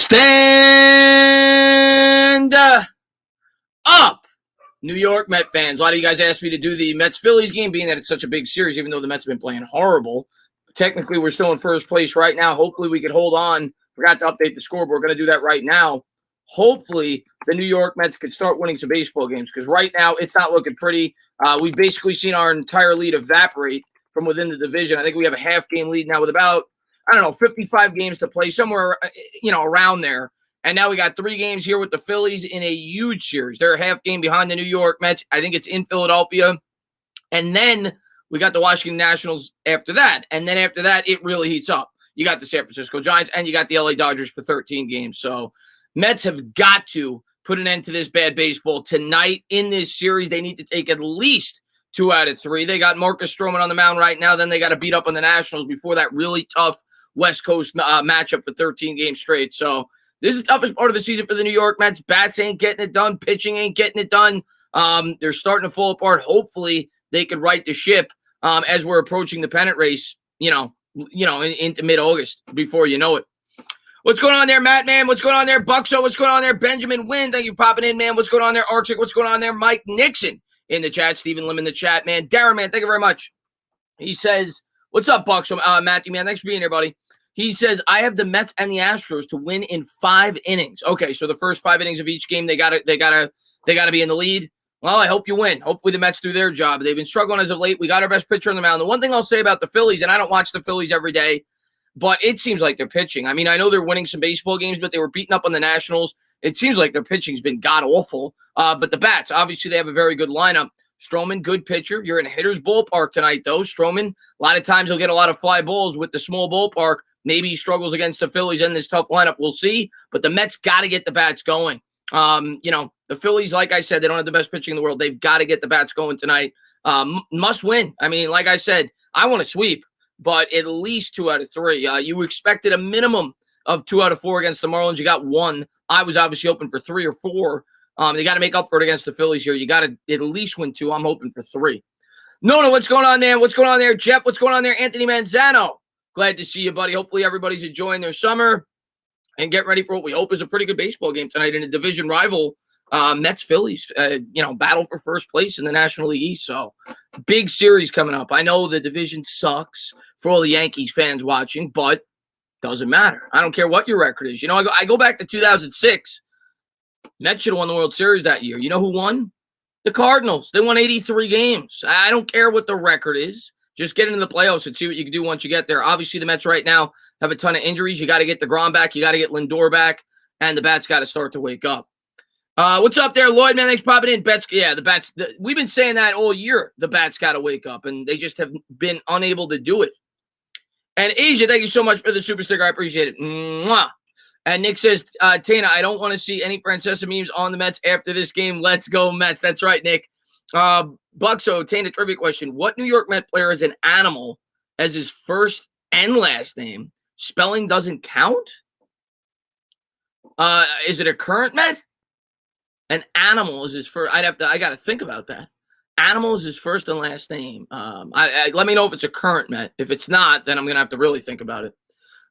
Stand up, New York Met fans. A lot of you guys asked me to do the Mets-Phillies game, being that it's such a big series, even though the Mets have been playing horrible. Technically, we're still in first place right now. Hopefully, we could hold on. Forgot to update the scoreboard. We're going to do that right now. Hopefully, the New York Mets could start winning some baseball games, because right now, it's not looking pretty. We've basically seen our entire lead evaporate from within the division. I think we have a half-game lead now with about 55 games to play, somewhere, around there. And now we got 3 games here with the Phillies in a huge series. They're a half game behind the New York Mets. I think it's in Philadelphia. And then we got the Washington Nationals after that. And then after that, it really heats up. You got the San Francisco Giants and you got the LA Dodgers for 13 games. So Mets have got to put an end to this bad baseball tonight. In this series, they need to take at least 2 out of 3. They got Marcus Stroman on the mound right now. Then they got to beat up on the Nationals before that really tough West Coast matchup for 13 games straight. So this is the toughest part of the season for the New York Mets. Bats ain't getting it done. Pitching ain't getting it done. They're starting to fall apart. Hopefully, they could right the ship as we're approaching the pennant race, into mid-August before you know it. What's going on there, Matt, man? What's going on there, Buxo? What's going on there, Benjamin Wynn? Thank you for popping in, man. What's going on there, Arctic? What's going on there, Mike Nixon in the chat? Stephen Lim in the chat, man. Darren, man, thank you very much. He says, what's up, Buxo? Matthew, man, thanks for being here, buddy. He says, I have the Mets and the Astros to win in 5 innings. Okay, so the first 5 innings of each game, they gotta be in the lead. Well, I hope you win. Hopefully the Mets do their job. They've been struggling as of late. We got our best pitcher on the mound. The one thing I'll say about the Phillies, and I don't watch the Phillies every day, but it seems like they're pitching. I mean, I know they're winning some baseball games, but they were beating up on the Nationals. It seems like their pitching's been god-awful. But the bats, obviously they have a very good lineup. Stroman, good pitcher. You're in a hitter's ballpark tonight, though. Stroman, a lot of times he'll get a lot of fly balls with the small ballpark. Maybe he struggles against the Phillies in this tough lineup. We'll see. But the Mets got to get the bats going. The Phillies, like I said, they don't have the best pitching in the world. They've got to get the bats going tonight. Must win. I mean, like I said, I want to sweep, but at least 2 out of 3. You expected a minimum of 2 out of 4 against the Marlins. You got 1. I was obviously hoping for 3 or 4. They got to make up for it against the Phillies here. You got to at least win 2. I'm hoping for 3. No, what's going on there? What's going on there, Jeff? What's going on there, Anthony Manzano? Glad to see you, buddy. Hopefully everybody's enjoying their summer and get ready for what we hope is a pretty good baseball game tonight in a division rival, Mets-Phillies, battle for first place in the National League East. So big series coming up. I know the division sucks for all the Yankees fans watching, but doesn't matter. I don't care what your record is. I go back to 2006. Mets should have won the World Series that year. You know who won? The Cardinals. They won 83 games. I don't care what the record is. Just get into the playoffs and see what you can do once you get there. Obviously, the Mets right now have a ton of injuries. You got to get DeGrom back. You got to get Lindor back. And the bats got to start to wake up. What's up there, Lloyd, man? Thanks for popping in. The bats. We've been saying that all year. The bats got to wake up, and they just have been unable to do it. And Asia, thank you so much for the super sticker. I appreciate it. Mwah. And Nick says, Tana, I don't want to see any Francesa memes on the Mets after this game. Let's go, Mets. That's right, Nick. Buxo, Tana, trivia question. What New York Met player is an animal as his first and last name? Spelling doesn't count? Is it a current Met? An animal is his first. I got to think about that. Animal is his first and last name. Let me know if it's a current Met. If it's not, then I'm going to have to really think about it.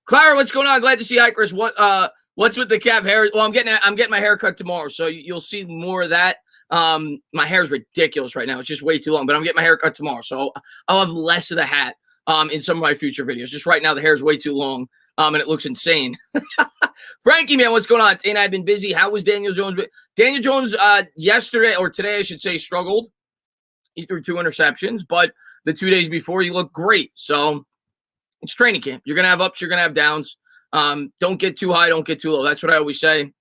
Clara, what's going on? Glad to see you. Hi, Chris. What's with the cap hair? Well, I'm getting my hair cut tomorrow, so you'll see more of that. My hair is ridiculous right now. It's just way too long, but I'm getting my hair cut tomorrow, so I'll have less of the hat in some of my future videos. Just right now, the hair is way too long, and it looks insane. Frankie, man, what's going on? Tana, I've been busy. How was Daniel Jones? Daniel Jones yesterday, or today, I should say, struggled. He threw 2 interceptions, but the 2 days before, he looked great. So it's training camp. You're going to have ups. You're going to have downs. Don't get too high. Don't get too low. That's what I always say.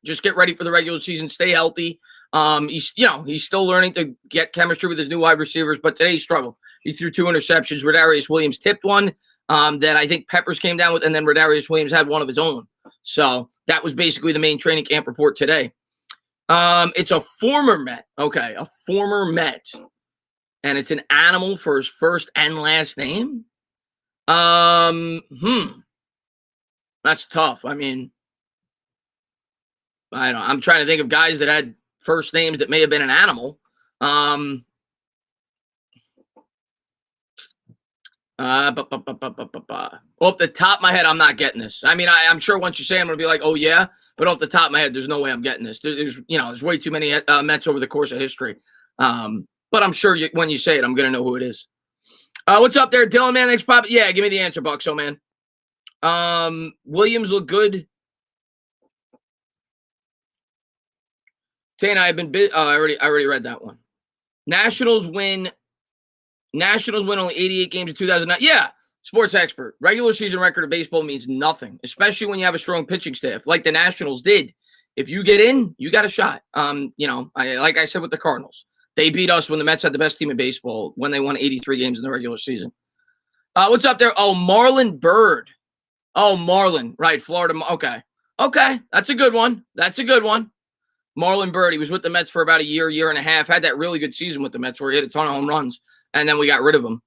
Just get ready for the regular season. Stay healthy. He's still learning to get chemistry with his new wide receivers, but today he struggled. He threw 2 interceptions. Rodarius Williams tipped one that I think Peppers came down with, and then Rodarius Williams had one of his own. So that was basically the main training camp report today. It's a former Met. Okay, a former Met. And it's an animal for his first and last name? That's tough. I mean, I don't know. I'm trying to think of guys that had first names that may have been an animal. Off the top of my head, I'm not getting this. I mean, I'm sure once you say it, I'm going to be like, oh, yeah. But off the top of my head, there's no way I'm getting this. There's way too many Mets over the course of history. But I'm sure when you say it, I'm going to know who it is. What's up there, Dylan, man? Thanks, Pop. Yeah, give me the answer, Buxo, man. Williams look good. Tana, I've been I already read that one. Nationals win only 88 games in 2009. Yeah, sports expert. Regular season record of baseball means nothing, especially when you have a strong pitching staff like the Nationals did. If you get in, you got a shot. Like I said with the Cardinals, they beat us when the Mets had the best team in baseball when they won 83 games in the regular season. What's up there? Oh, Marlon Byrd. Oh, Marlon. Right, Florida. Okay. That's a good one. Marlon Byrd, he was with the Mets for about a year and a half. Had that really good season with the Mets where he hit a ton of home runs, and then we got rid of him.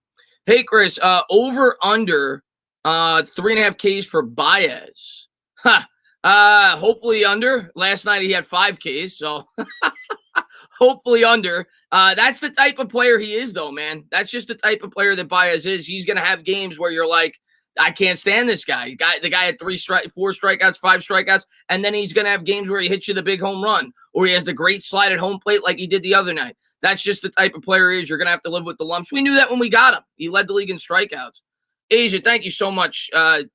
Hey, Chris, over under 3.5 Ks for Baez. Hopefully under. Last night he had 5 Ks, so hopefully under. That's the type of player he is, though, man. That's just the type of player that Baez is. He's going to have games where you're like, I can't stand this guy. The guy had 4 strikeouts, 5 strikeouts, and then he's going to have games where he hits you the big home run, or he has the great slide at home plate like he did the other night. That's just the type of player he is. You're going to have to live with the lumps. We knew that when we got him. He led the league in strikeouts. Asia, thank you so much. I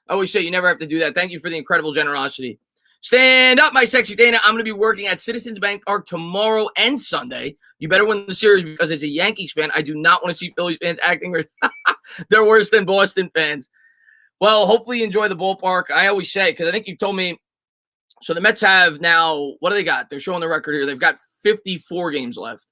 always say you never have to do that. Thank you for the incredible generosity. Stand up, my sexy Dana. I'm going to be working at Citizens Bank Park tomorrow and Sunday. You better win the series because as a Yankees fan, I do not want to see Phillies fans acting they're worse than Boston fans. Well, hopefully you enjoy the ballpark. I always say, because I think you told me, so the Mets have now, what do they got? They're showing the record here. They've got 54 games left.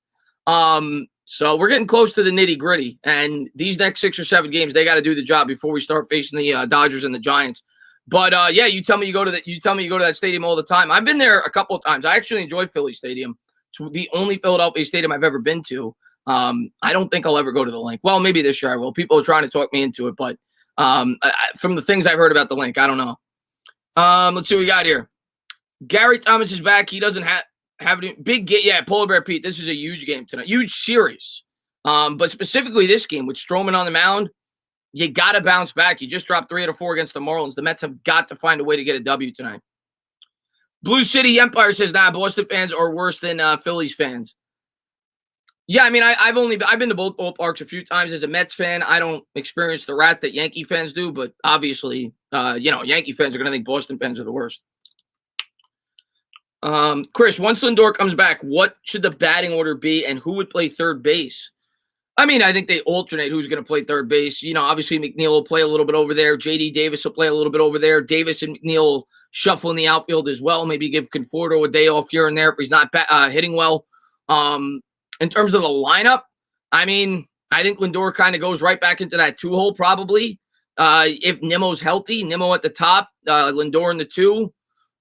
So we're getting close to the nitty gritty. And these next 6 or 7 games, they got to do the job before we start facing the Dodgers and the Giants. But yeah, you tell me you go to that stadium all the time. I've been there a couple of times. I actually enjoy Philly Stadium. It's the only Philadelphia stadium I've ever been to. I don't think I'll ever go to the Link. Well, maybe this year I will. People are trying to talk me into it, but from the things I've heard about the Link, I don't know. Let's see what we got here. Gary Thomas is back. He doesn't have any big game. Yeah, Polar Bear Pete. This is a huge game tonight. Huge series. But specifically this game with Stroman on the mound. You got to bounce back. You just dropped 3 out of 4 against the Marlins. The Mets have got to find a way to get a W tonight. Blue City Empire says, nah, Boston fans are worse than Phillies fans. Yeah, I mean, I've been to both ballparks a few times as a Mets fan. I don't experience the rat that Yankee fans do, but obviously, Yankee fans are going to think Boston fans are the worst. Chris, once Lindor comes back, what should the batting order be and who would play third base? I mean, I think they alternate who's going to play third base. Obviously McNeil will play a little bit over there. J.D. Davis will play a little bit over there. Davis and McNeil will shuffle in the outfield as well. Maybe give Conforto a day off here and there if he's not hitting well. In terms of the lineup, I mean, I think Lindor kind of goes right back into that 2-hole probably. If Nimmo's healthy, Nimmo at the top, Lindor in the 2.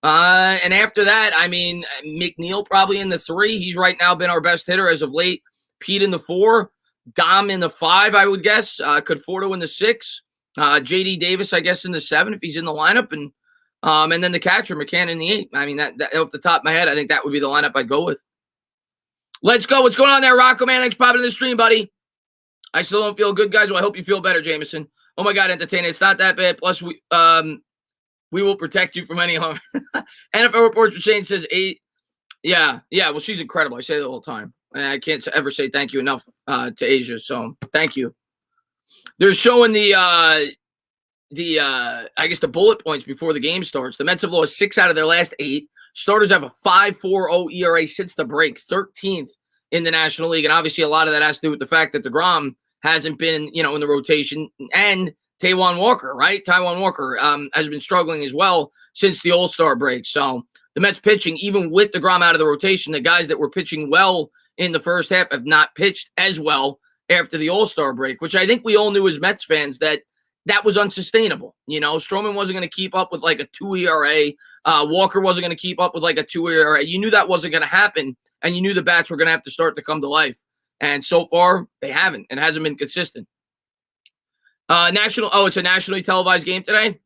And after that, I mean, McNeil probably in the 3. He's right now been our best hitter as of late. Pete in the 4. Dom in the 5, I would guess. Conforto in the 6. J.D. Davis, I guess, in the 7 if he's in the lineup. And then the catcher, McCann, in the 8. I mean, that off the top of my head, I think that would be the lineup I'd go with. Let's go. What's going on there, Rocco, man? Thanks for popping in the stream, buddy. I still don't feel good, guys. Well, I hope you feel better, Jameson. Oh, my God, entertaining. It's not that bad. Plus, we will protect you from any harm. NFL Reports for Shane says 8. Yeah. Well, she's incredible. I say that all the time. I can't ever say thank you enough to Asia. So thank you. They're showing the bullet points before the game starts. The Mets have lost 6 out of their last 8. Starters have a 5.40 ERA since the break, 13th in the National League. And obviously a lot of that has to do with the fact that DeGrom hasn't been, in the rotation. And Taijuan Walker, right? Taijuan Walker has been struggling as well since the All-Star break. So the Mets pitching, even with DeGrom out of the rotation, the guys that were pitching well in the first half have not pitched as well after the All-Star break, which I think we all knew as Mets fans that was unsustainable. Stroman wasn't going to keep up with like a 2 ERA. Walker wasn't going to keep up with like a 2 ERA. You knew that wasn't going to happen, and you knew the bats were going to have to start to come to life. And so far, they haven't, and hasn't been consistent. It's a nationally televised game today?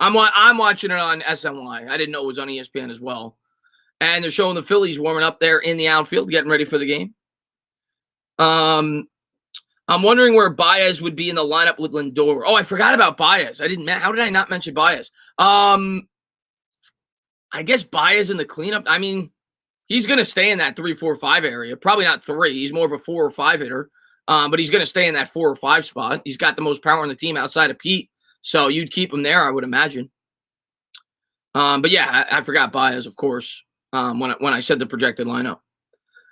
I'm watching it on SNY. I didn't know it was on ESPN as well. And they're showing the Phillies warming up there in the outfield, getting ready for the game. I'm wondering where Baez would be in the lineup with Lindor. Oh, I forgot about Baez. How did I not mention Baez? I guess Baez in the cleanup. I mean, he's going to stay in that 3-4-5 area. Probably not 3. He's more of a 4 or 5 hitter. But he's going to stay in that 4 or 5 spot. He's got the most power on the team outside of Pete. So you'd keep him there, I would imagine. But yeah, I forgot Baez, of course, when I said the projected lineup.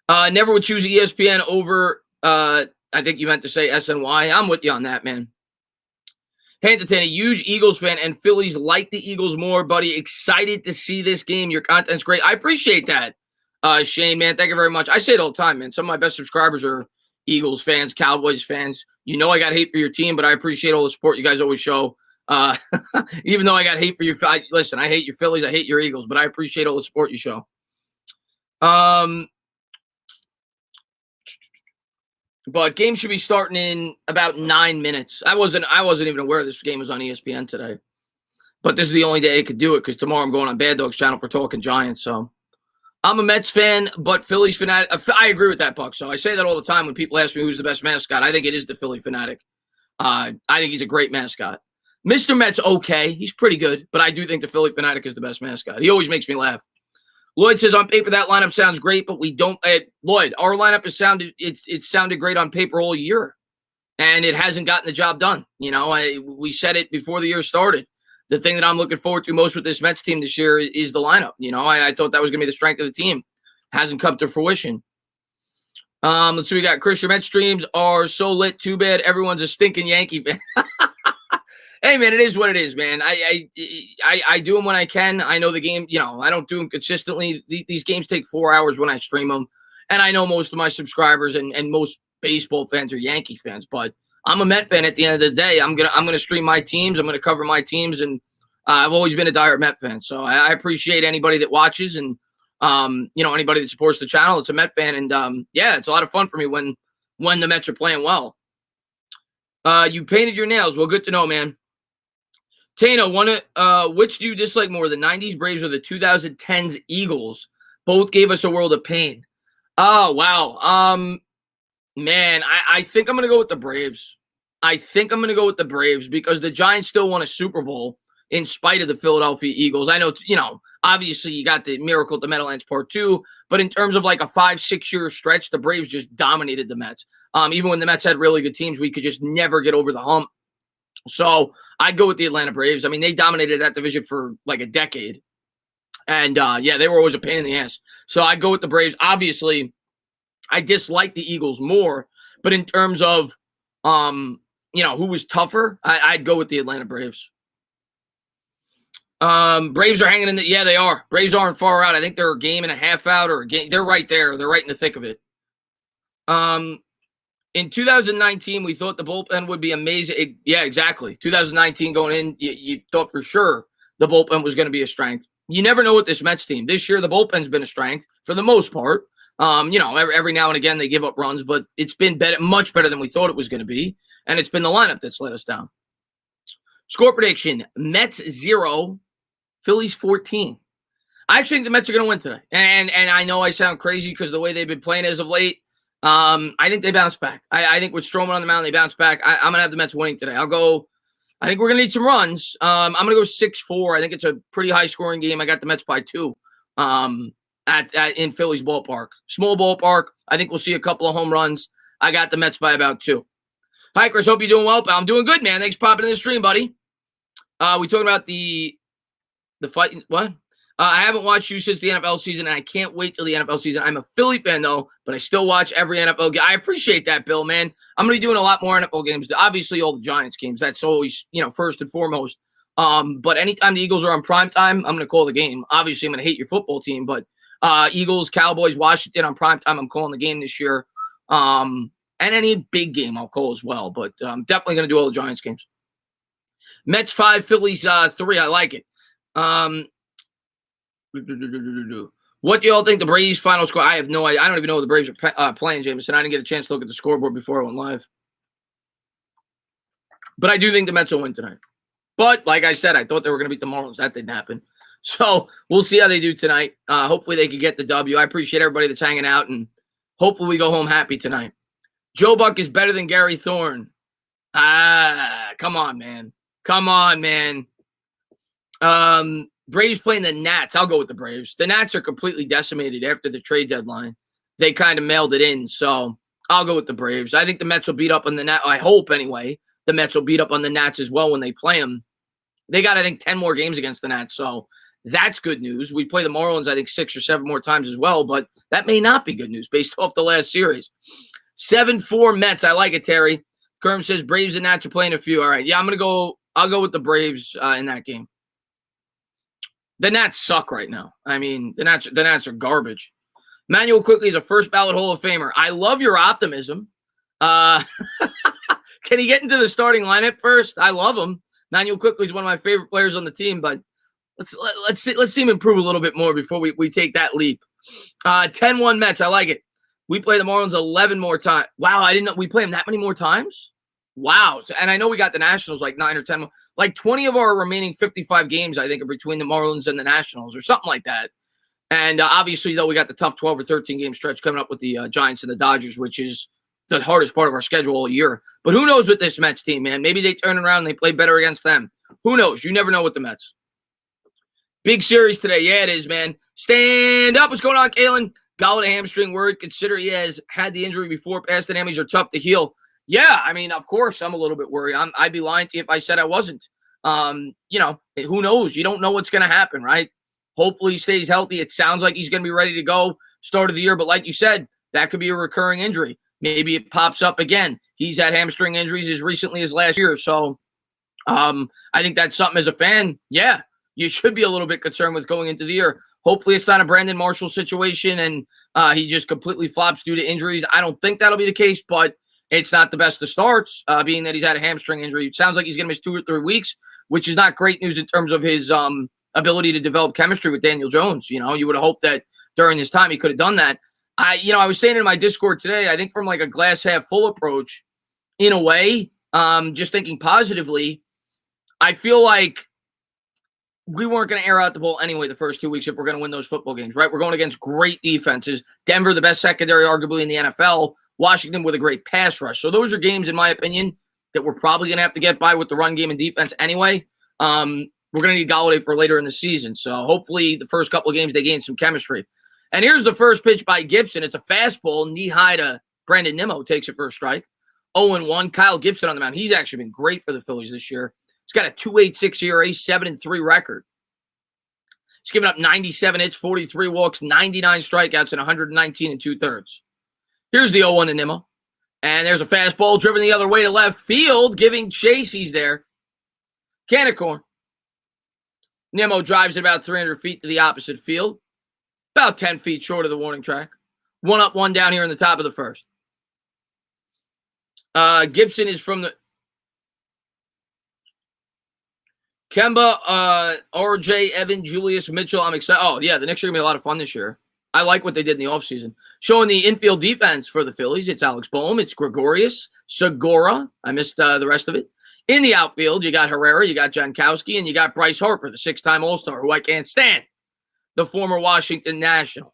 Never would choose ESPN over, I think you meant to say SNY. I'm with you on that, man. Hey, Entertainer, huge Eagles fan, and Phillies like the Eagles more, buddy. Excited to see this game. Your content's great. I appreciate that, Shane, man. Thank you very much. I say it all the time, man. Some of my best subscribers are Eagles fans, Cowboys fans. You know I got hate for your team, but I appreciate all the support you guys always show. Even though I got hate for your – listen, I hate your Phillies. I hate your Eagles, but I appreciate all the support you show. But game should be starting in about 9 minutes. I wasn't even aware this game was on ESPN today. But this is the only day I could do it because tomorrow I'm going on Bad Dogs channel for Talking Giants. So I'm a Mets fan, but Phillies fanatic. I agree with that, Puck. So I say that all the time when people ask me who's the best mascot. I think it is the Philly Fanatic. I think he's a great mascot. Mr. Met's okay. He's pretty good, but I do think the Philly Fanatic is the best mascot. He always makes me laugh. Lloyd says, on paper, that lineup sounds great, but we don't Lloyd, our lineup has sounded great on paper all year, and it hasn't gotten the job done. You know, we said it before the year started. The thing that I'm looking forward to most with this Mets team this year is the lineup. You know, I thought that was going to be the strength of the team. Hasn't come to fruition. Let's see, we got Christian Mets streams are so lit. Too bad everyone's a stinking Yankee fan. Hey, man, it is what it is, man. I do them when I can. I know the game, you know, I don't do them consistently. These games take 4 hours when I stream them. And I know most of my subscribers and most baseball fans are Yankee fans. But I'm a Met fan at the end of the day. I'm gonna stream my teams. I'm going to cover my teams. And I've always been a diehard Met fan. So I appreciate anybody that watches and, you know, anybody that supports the channel. It's a Met fan. And, yeah, it's a lot of fun for me when the Mets are playing well. You painted your nails. Well, good to know, man. Tano, which do you dislike more, the 90s Braves or the 2010s Eagles? Both gave us a world of pain. Oh, wow. Man, I think I'm going to go with the Braves. I think I'm going to go with the Braves because the Giants still won a Super Bowl in spite of the Philadelphia Eagles. I know, you know, obviously you got the miracle at the Meadowlands Part 2, but in terms of like a 5-6 year stretch, the Braves just dominated the Mets. Even when the Mets had really good teams, we could just never get over the hump. So I'd go with the Atlanta Braves. I mean, they dominated that division for like a decade. And, yeah, they were always a pain in the ass. So I'd go with the Braves. Obviously, I dislike the Eagles more. But in terms of, you know, who was tougher, I'd go with the Atlanta Braves. Braves are hanging in the – yeah, they are. Braves aren't far out. I think they're a game and a half out or a game. They're right there. They're right in the thick of it. In 2019, we thought the bullpen would be amazing. Yeah, exactly. 2019 going in, you thought for sure the bullpen was going to be a strength. You never know with this Mets team. This year, the bullpen's been a strength for the most part. You know, every now and again they give up runs, but it's been much better than we thought it was going to be, and it's been the lineup that's let us down. Score prediction, Mets 0, Phillies 14. I actually think the Mets are going to win today, and I know I sound crazy because of the way they've been playing as of late. I think they bounce back. I think with Stroman on the mound, they bounce back. I'm going to have the Mets winning today. I think we're going to need some runs. I'm going to go 6-4. I think it's a pretty high-scoring game. I got the Mets by 2 in Philly's ballpark. Small ballpark. I think we'll see a couple of home runs. I got the Mets by about 2. Hi, Chris. Hope you're doing well. I'm doing good, man. Thanks for popping in the stream, buddy. We talking about the fight. What? I haven't watched you since the NFL season, and I can't wait till the NFL season. I'm a Philly fan, though, but I still watch every NFL game. I appreciate that, Bill, man. I'm going to be doing a lot more NFL games. Obviously, all the Giants games. That's always, you know, first and foremost. But anytime the Eagles are on primetime, I'm going to call the game. Obviously, I'm going to hate your football team, but Eagles, Cowboys, Washington on primetime, I'm calling the game this year. And any big game I'll call as well. But I'm definitely going to do all the Giants games. Mets 5, Phillies 3. I like it. What do y'all think the Braves' final score? I have no idea. I don't even know what the Braves are playing, Jameson. I didn't get a chance to look at the scoreboard before I went live. But I do think the Mets will win tonight. But like I said, I thought they were going to beat the Marlins. That didn't happen. So we'll see how they do tonight. Hopefully they can get the W. I appreciate everybody that's hanging out, and hopefully we go home happy tonight. Joe Buck is better than Gary Thorne. Come on, man. Come on, man. Braves playing the Nats. I'll go with the Braves. The Nats are completely decimated after the trade deadline. They kind of mailed it in, so I'll go with the Braves. I think the Mets will beat up on the Nats. I hope, anyway, the Mets will beat up on the Nats as well when they play them. They got, I think, 10 more games against the Nats, so that's good news. We play the Marlins, I think, 6 or 7 more times as well, but that may not be good news based off the last series. 7-4 Mets. I like it, Terry. Kerm says Braves and Nats are playing a few. All right, yeah, I'll go with the Braves in that game. The Nats suck right now. I mean, the Nats are garbage. Manuel Quickly is a first ballot Hall of Famer. I love your optimism. Can he get into the starting lineup first? I love him. Manuel Quickly is one of my favorite players on the team, but let's see him improve a little bit more before we take that leap. 10-1 Mets. I like it. We play the Marlins 11 more times. Wow, I didn't know we play them that many more times. Wow. And I know we got the Nationals like 9 or 10 more. Like 20 of our remaining 55 games, I think, are between the Marlins and the Nationals or something like that. And obviously, though, we got the tough 12 or 13 game stretch coming up with the Giants and the Dodgers, which is the hardest part of our schedule all year. But who knows with this Mets team, man? Maybe they turn around and they play better against them. Who knows? You never know with the Mets. Big series today. Yeah, it is, man. Stand up. What's going on, Kalen? Golladay hamstring word. Consider he has had the injury before. Past dynamics are tough to heal. Yeah, I mean, of course, I'm a little bit worried. I'd be lying to you if I said I wasn't. Who knows? You don't know what's going to happen, right? Hopefully he stays healthy. It sounds like he's going to be ready to go start of the year. But like you said, that could be a recurring injury. Maybe it pops up again. He's had hamstring injuries as recently as last year. So I think that's something as a fan, yeah, you should be a little bit concerned with going into the year. Hopefully it's not a Brandon Marshall situation and he just completely flops due to injuries. I don't think that'll be the case, but it's not the best of starts, being that he's had a hamstring injury. It sounds like he's going to miss 2 or 3 weeks, which is not great news in terms of his ability to develop chemistry with Daniel Jones. You know, you would have hoped that during this time he could have done that. I was saying in my Discord today, I think from like a glass half full approach, in a way, just thinking positively, I feel like we weren't going to air out the ball anyway the first 2 weeks if we're going to win those football games, right? We're going against great defenses. Denver, the best secondary arguably in the NFL. Washington with a great pass rush. So those are games, in my opinion, that we're probably going to have to get by with the run game and defense anyway. We're going to need Golladay for later in the season. So hopefully the first couple of games they gain some chemistry. And here's the first pitch by Gibson. It's a fastball, knee-high to Brandon Nimmo, takes it for a strike. 0-1. Kyle Gibson on the mound. He's actually been great for the Phillies this year. He's got a 2.86 ERA, 7-3 record. He's given up 97 hits, 43 walks, 99 strikeouts, and 119 2/3. Here's the 0-1 to Nimmo. And there's a fastball driven the other way to left field, giving chase. He's there. Can of corn. Nimmo drives it about 300 feet to the opposite field. About 10 feet short of the warning track. 1 up, 1 down here in the top of the first. Gibson is from the Kemba, RJ, Evan, Julius, Mitchell. I'm excited. Oh, yeah, the Knicks are going to be a lot of fun this year. I like what they did in the offseason. Showing the infield defense for the Phillies, it's Alex Boehm, it's Gregorius, Segura. I missed the rest of it. In the outfield, you got Herrera, you got Jankowski, and you got Bryce Harper, the 6-time All-Star, who I can't stand. The former Washington National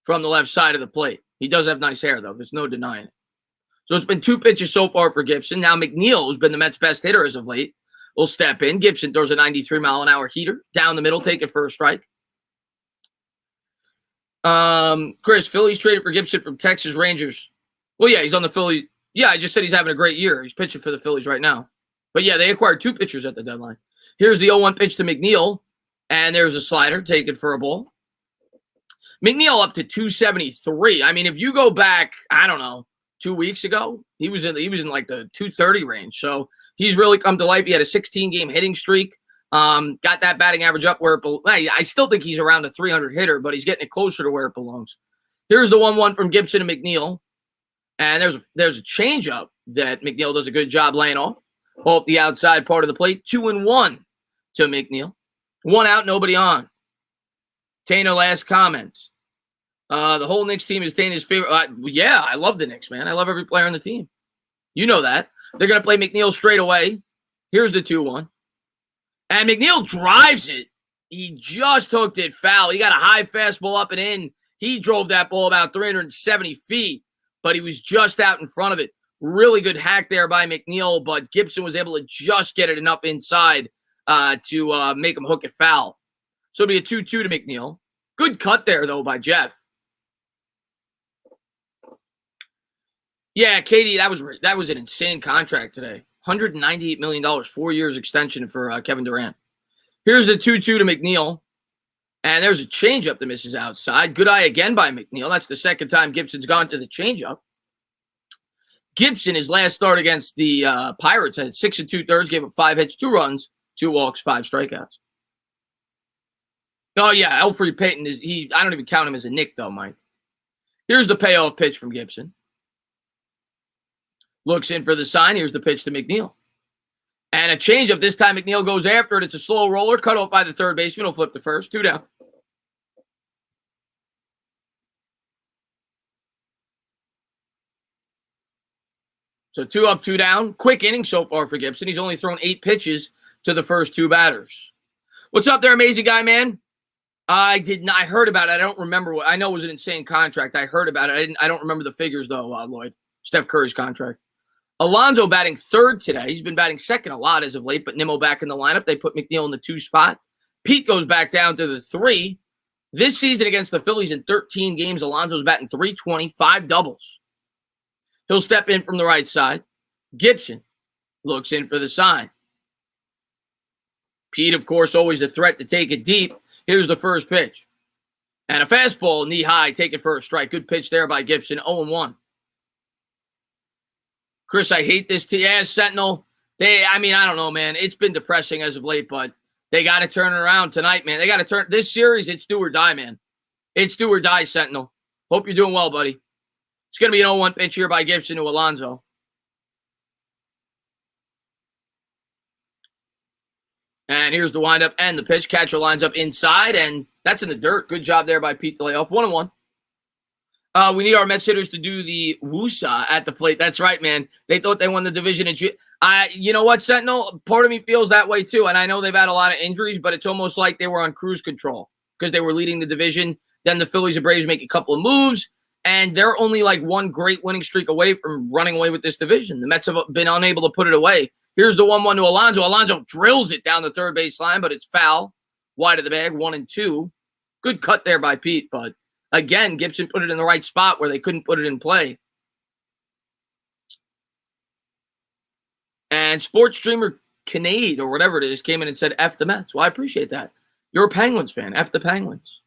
from the left side of the plate. He does have nice hair, though. There's no denying it. So it's been 2 pitches so far for Gibson. Now McNeil, who's been the Mets' best hitter as of late, will step in. Gibson throws a 93-mile-an-hour heater down the middle, take it for a strike. Chris, Phillies traded for Gibson from Texas Rangers. Well, yeah, he's on the Phillies. Yeah, I just said he's having a great year. He's pitching for the Phillies right now. But yeah, they acquired 2 pitchers at the deadline. Here's the 0-1 pitch to McNeil, and there's a slider taken for a ball. McNeil up to 273. I mean, if you go back, I don't know, 2 weeks ago, he was in like the 230 range. So he's really come to life. He had a 16-game hitting streak. Got that batting average up where it belongs. I still think he's around a 300 hitter, but he's getting it closer to where it belongs. Here's the 1-1 from Gibson to McNeil. And there's a changeup that McNeil does a good job laying off the outside part of the plate. 2-1 to McNeil. 1 out, nobody on. Tano, last comments. The whole Knicks team is Tano's favorite. Yeah, I love the Knicks, man. I love every player on the team. You know that. They're going to play McNeil straight away. Here's the 2-1. And McNeil drives it. He just hooked it foul. He got a high fastball up and in. He drove that ball about 370 feet, but he was just out in front of it. Really good hack there by McNeil, but Gibson was able to just get it enough inside to make him hook it foul. So it'll be a 2-2 to McNeil. Good cut there, though, by Jeff. Yeah, Katie, that was an insane contract today. $198 million, 4 years extension for Kevin Durant. Here's the 2-2 to McNeil. And there's a changeup that misses outside. Good eye again by McNeil. That's the second time Gibson's gone to the changeup. Gibson, his last start against the Pirates, had 6 2/3, gave up 5 hits, 2 runs, 2 walks, 5 strikeouts. Oh, yeah, Elfrid Payton, I don't even count him as a Nick, though, Mike. Here's the payoff pitch from Gibson. Looks in for the sign. Here's the pitch to McNeil. And a changeup. This time McNeil goes after it. It's a slow roller, cut off by the third baseman. He'll flip the first. 2 down. So 2 up, 2 down. Quick inning so far for Gibson. He's only thrown 8 pitches to the first 2 batters. What's up there, amazing guy, man? I heard about it. I don't remember what. I know it was an insane contract. I heard about it. I don't remember the figures, though, Lloyd. Steph Curry's contract. Alonso batting third today. He's been batting second a lot as of late, but Nimmo back in the lineup. They put McNeil in the 2 spot. Pete goes back down to the 3. This season against the Phillies in 13 games, Alonso's batting .320, 5 doubles. He'll step in from the right side. Gibson looks in for the sign. Pete, of course, always a threat to take it deep. Here's the first pitch. And a fastball knee high, taken for a strike. Good pitch there by Gibson, 0-1. Chris, I hate this. Sentinel. I don't know, man. It's been depressing as of late, but they got to turn it around tonight, man. They got to turn this series. It's do or die, man. It's do or die, Sentinel. Hope you're doing well, buddy. It's going to be an 0-1 pitch here by Gibson to Alonso. And here's the windup and the pitch. Catcher lines up inside, and that's in the dirt. Good job there by Pete to lay off. 1-1. We need our Mets hitters to do the woosah at the plate. That's right, man. They thought they won the division. You know what, Sentinel? Part of me feels that way too. And I know they've had a lot of injuries, but it's almost like they were on cruise control because they were leading the division. Then the Phillies and Braves make a couple of moves, and they're only like one great winning streak away from running away with this division. The Mets have been unable to put it away. Here's the 1-1 to Alonso. Alonso drills it down the third base line, but it's foul. Wide of the bag, 1-2. Good cut there by Pete, but again, Gibson put it in the right spot where they couldn't put it in play. And sports streamer Kinade, or whatever it is, came in and said, F the Mets. Well, I appreciate that. You're a Penguins fan. F the Penguins.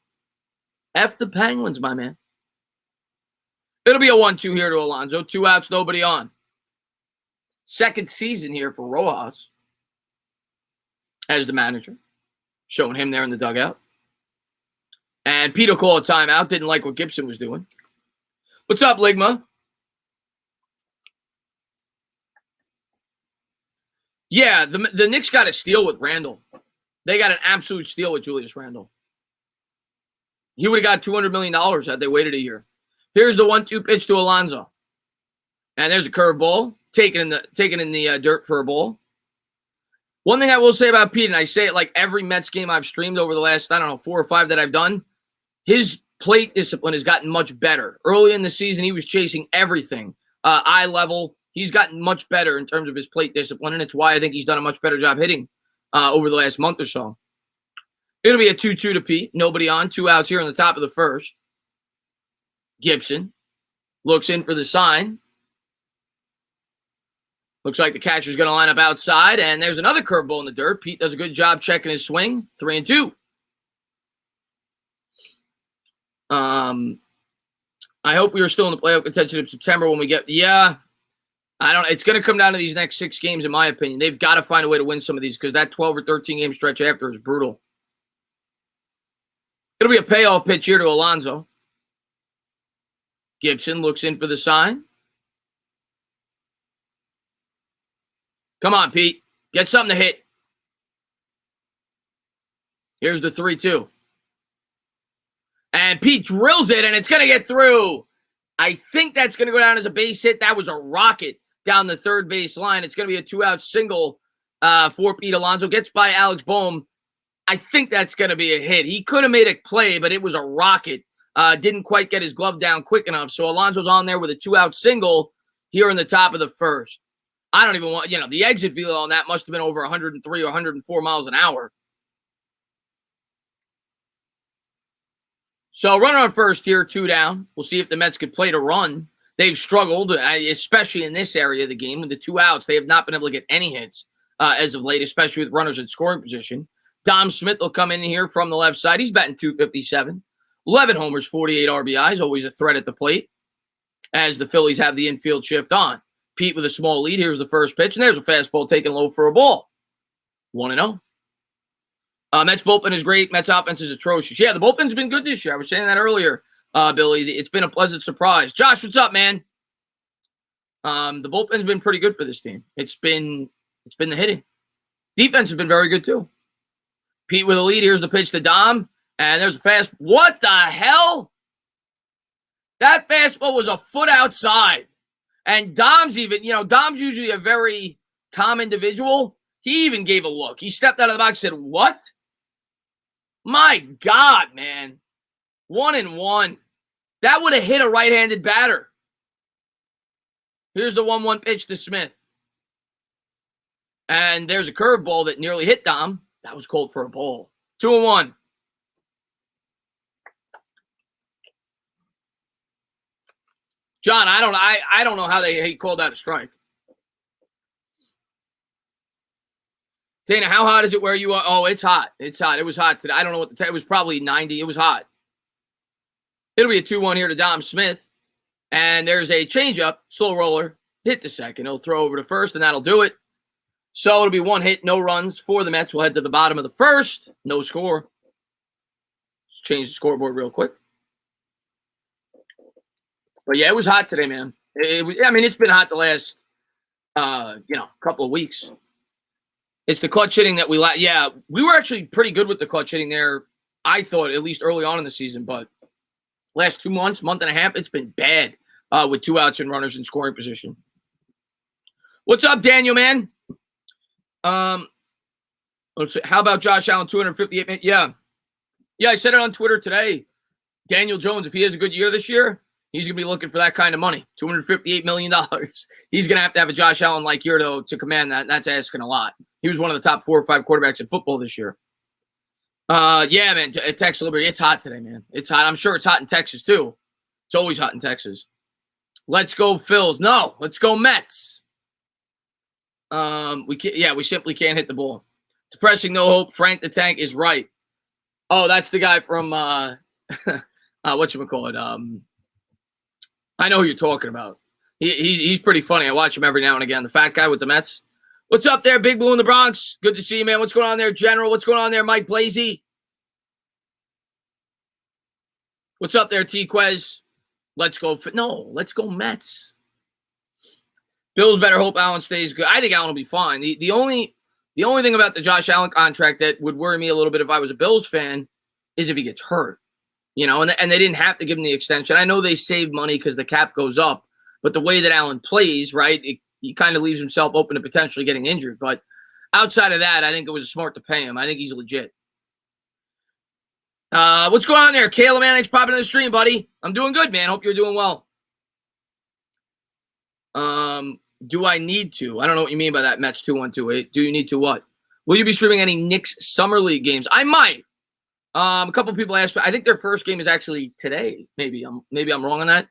F the Penguins, my man. It'll be a 1-2 here to Alonso. 2 outs, nobody on. Second season here for Rojas as the manager. Showing him there in the dugout. And Pete will call a timeout. Didn't like what Gibson was doing. What's up, Ligma? Yeah, the Knicks got a steal with Randall. They got an absolute steal with Julius Randle. He would have got $200 million had they waited a year. Here's the 1-2 pitch to Alonso. And there's a curveball. Taken in the dirt for a ball. One thing I will say about Pete, and I say it like every Mets game I've streamed over the last, 4 or 5 that I've done, his plate discipline has gotten much better. Early in the season, he was chasing everything. Eye level. He's gotten much better in terms of his plate discipline, and it's why I think he's done a much better job hitting over the last month or so. It'll be a 2-2 to Pete. Nobody on. 2 outs here in the top of the first. Gibson looks in for the sign. Looks like the catcher's going to line up outside, and there's another curveball in the dirt. Pete does a good job checking his swing. 3-2. I hope we are still in the playoff contention in September when we get. Yeah, it's going to come down to these next 6 games, in my opinion. They've got to find a way to win some of these because that 12 or 13 game stretch after is brutal. It'll be a payoff pitch here to Alonso. Gibson looks in for the sign. Come on, Pete. Get something to hit. Here's the 3-2. And Pete drills it, and it's going to get through. I think that's going to go down as a base hit. That was a rocket down the third base line. It's going to be a 2-out single for Pete. Alonso gets by Alex Boehm. I think that's going to be a hit. He could have made a play, but it was a rocket. Didn't quite get his glove down quick enough. So Alonso's on there with a 2-out single. here in the top of the first. I don't even want, the exit velo on that must have been over 103 or 104 miles an hour. So runner on first here, 2 down. We'll see if the Mets could play to run. They've struggled, especially in this area of the game. With the 2 outs, they have not been able to get any hits as of late, especially with runners in scoring position. Dom Smith will come in here from the left side. He's batting .257. 11 homers, 48 RBIs, always a threat at the plate as the Phillies have the infield shift on. Pete with a small lead. Here's the first pitch, and there's a fastball taken low for a ball. 1-0. Mets bullpen is great. Mets offense is atrocious. Yeah, the bullpen's been good this year. I was saying that earlier, Billy. It's been a pleasant surprise. Josh, what's up, man? The bullpen's been pretty good for this team. It's been the hitting. Defense has been very good too. Pete with a lead. Here's the pitch to Dom, and there's a fast. What the hell? That fastball was a foot outside, and Dom's Dom's usually a very calm individual. He even gave a look. He stepped out of the box and said, "What?" My God, man. 1-1. That would have hit a right-handed batter. Here's the 1-1 pitch to Smith. And there's a curveball that nearly hit Dom. That was called for a ball. 2-1. John, I don't know how he called that a strike. Dana, how hot is it where you are? Oh, it's hot. It's hot. It was hot today. I don't know what it was probably 90. It was hot. It'll be a 2-1 here to Dom Smith. And there's a changeup, slow roller, hit the second. He'll throw over to first, and that'll do it. So it'll be 1 hit, no runs for the Mets. We'll head to the bottom of the first. No score. Let's change the scoreboard real quick. But yeah, it was hot today, man. It's been hot the last, couple of weeks. It's the clutch hitting that we lack. Yeah, we were actually pretty good with the clutch hitting there, I thought, at least early on in the season. But last 2 months, month and a half, it's been bad with 2 outs and runners in scoring position. What's up, Daniel, man? Let's see. How about Josh Allen, 258 minutes? Yeah, I said it on Twitter today. Daniel Jones, if he has a good year this year, he's going to be looking for that kind of money, $258 million. He's going to have a Josh Allen-like year, though, to command that. That's asking a lot. He was one of the top 4 or 5 quarterbacks in football this year. Yeah, man, Texas Liberty, it's hot today, man. It's hot. I'm sure it's hot in Texas, too. It's always hot in Texas. Let's go Phils. No, let's go Mets. We simply can't hit the ball. Depressing, no hope. Frank the Tank is right. Oh, that's the guy from, whatchamacallit? I know who you're talking about. He's pretty funny. I watch him every now and again. The fat guy with the Mets. What's up there, Big Blue in the Bronx? Good to see you, man. What's going on there, General? What's going on there, Mike Blasey? What's up there, T-Quez? Let's go Mets. Bills better hope Allen stays good. I think Allen will be fine. The only thing about the Josh Allen contract that would worry me a little bit if I was a Bills fan is if he gets hurt. And they didn't have to give him the extension. I know they saved money because the cap goes up, but the way that Allen plays, right, he kind of leaves himself open to potentially getting injured. But outside of that, I think it was smart to pay him. I think he's legit. What's going on there? Kayla, man, thanks for popping in the stream, buddy. I'm doing good, man. Hope you're doing well. Do I need to? I don't know what you mean by that, Mets 2128. Do you need to what? Will you be streaming any Knicks Summer League games? I might. A couple of people asked, I think their first game is actually today. Maybe I'm wrong on that.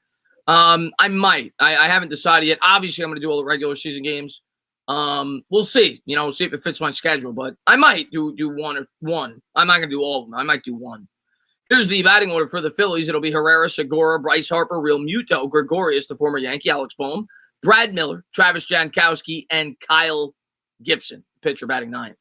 I might. I haven't decided yet. Obviously, I'm going to do all the regular season games. We'll see. We'll see if it fits my schedule. But I might do one. I'm not going to do all of them. I might do one. Here's the batting order for the Phillies. It'll be Herrera, Segura, Bryce Harper, Real Muto, Gregorius, the former Yankee, Alex Boehm, Brad Miller, Travis Jankowski, and Kyle Gibson, pitcher batting 9th.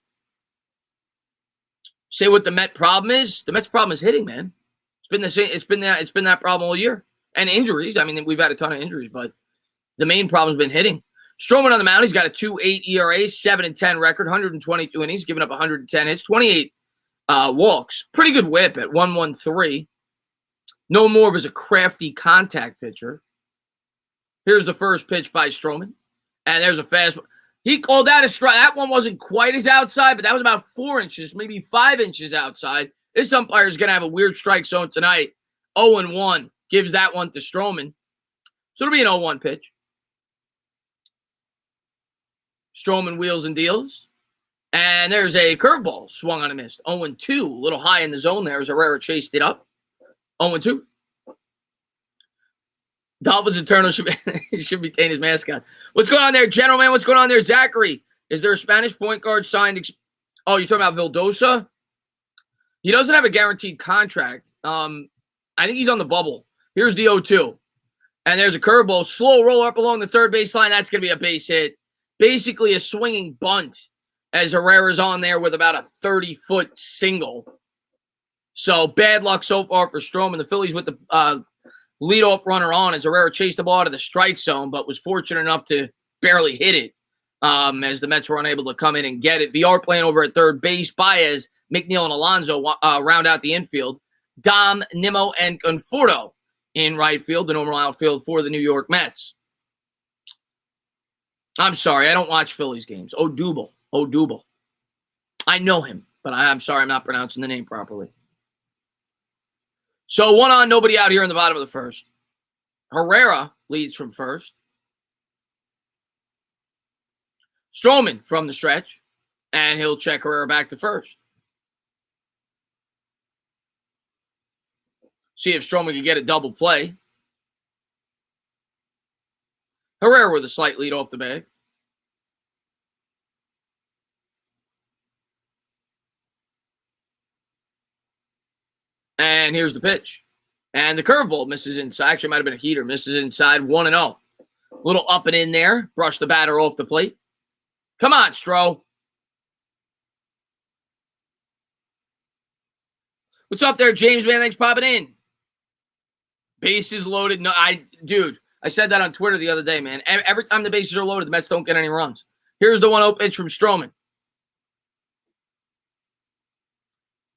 Say what the Met problem is. The Mets problem is hitting, man. It's been the same. It's been that problem all year. And injuries. I mean, we've had a ton of injuries, but the main problem's been hitting. Stroman on the mound. He's got a 2.8 ERA, 7-10 record, 122 innings, giving up 110 hits, 28 walks. Pretty good whip at 113. No more of as a crafty contact pitcher. Here's the first pitch by Stroman. And there's a fastball. He called that a strike. That one wasn't quite as outside, but that was about 4 inches, maybe 5 inches outside. This umpire is going to have a weird strike zone tonight. 0-1. Gives that one to Stroman. So it'll be an 0-1 pitch. Stroman wheels and deals. And there's a curveball swung on a miss. 0-2. A little high in the zone there as Herrera chased it up. 0-2. Dolphins Eternal should be Tane's mascot. What's going on there, gentlemen? What's going on there, Zachary? Is there a Spanish point guard signed? Oh, you're talking about Vildosa? He doesn't have a guaranteed contract. I think he's on the bubble. Here's the 0-2. And there's a curveball. Slow roll up along the third baseline. That's going to be a base hit. Basically a swinging bunt as Herrera's on there with about a 30-foot single. So bad luck so far for Stroman. The Phillies with the leadoff runner on as Herrera chased the ball out of the strike zone, but was fortunate enough to barely hit it as the Mets were unable to come in and get it. VR playing over at third base. Baez, McNeil, and Alonso round out the infield. Dom, Nimmo, and Conforto in right field, the normal outfield for the New York Mets. I'm sorry, I don't watch Phillies games. Odubel. I know him, but I'm sorry I'm not pronouncing the name properly. So 1 on, nobody out here in the bottom of the first. Herrera leads from first. Stroman from the stretch, and he'll check Herrera back to first. See if Stroman can get a double play. Herrera with a slight lead off the bag. And here's the pitch. And the curveball misses inside. Actually, it might have been a heater. Misses inside 1-0. Little up and in there. Brush the batter off the plate. Come on, Stro. What's up there, James, man? Thanks for popping in. Bases loaded. No, I said that on Twitter the other day, man. Every time the bases are loaded, the Mets don't get any runs. Here's the 1-0 pitch from Stroman.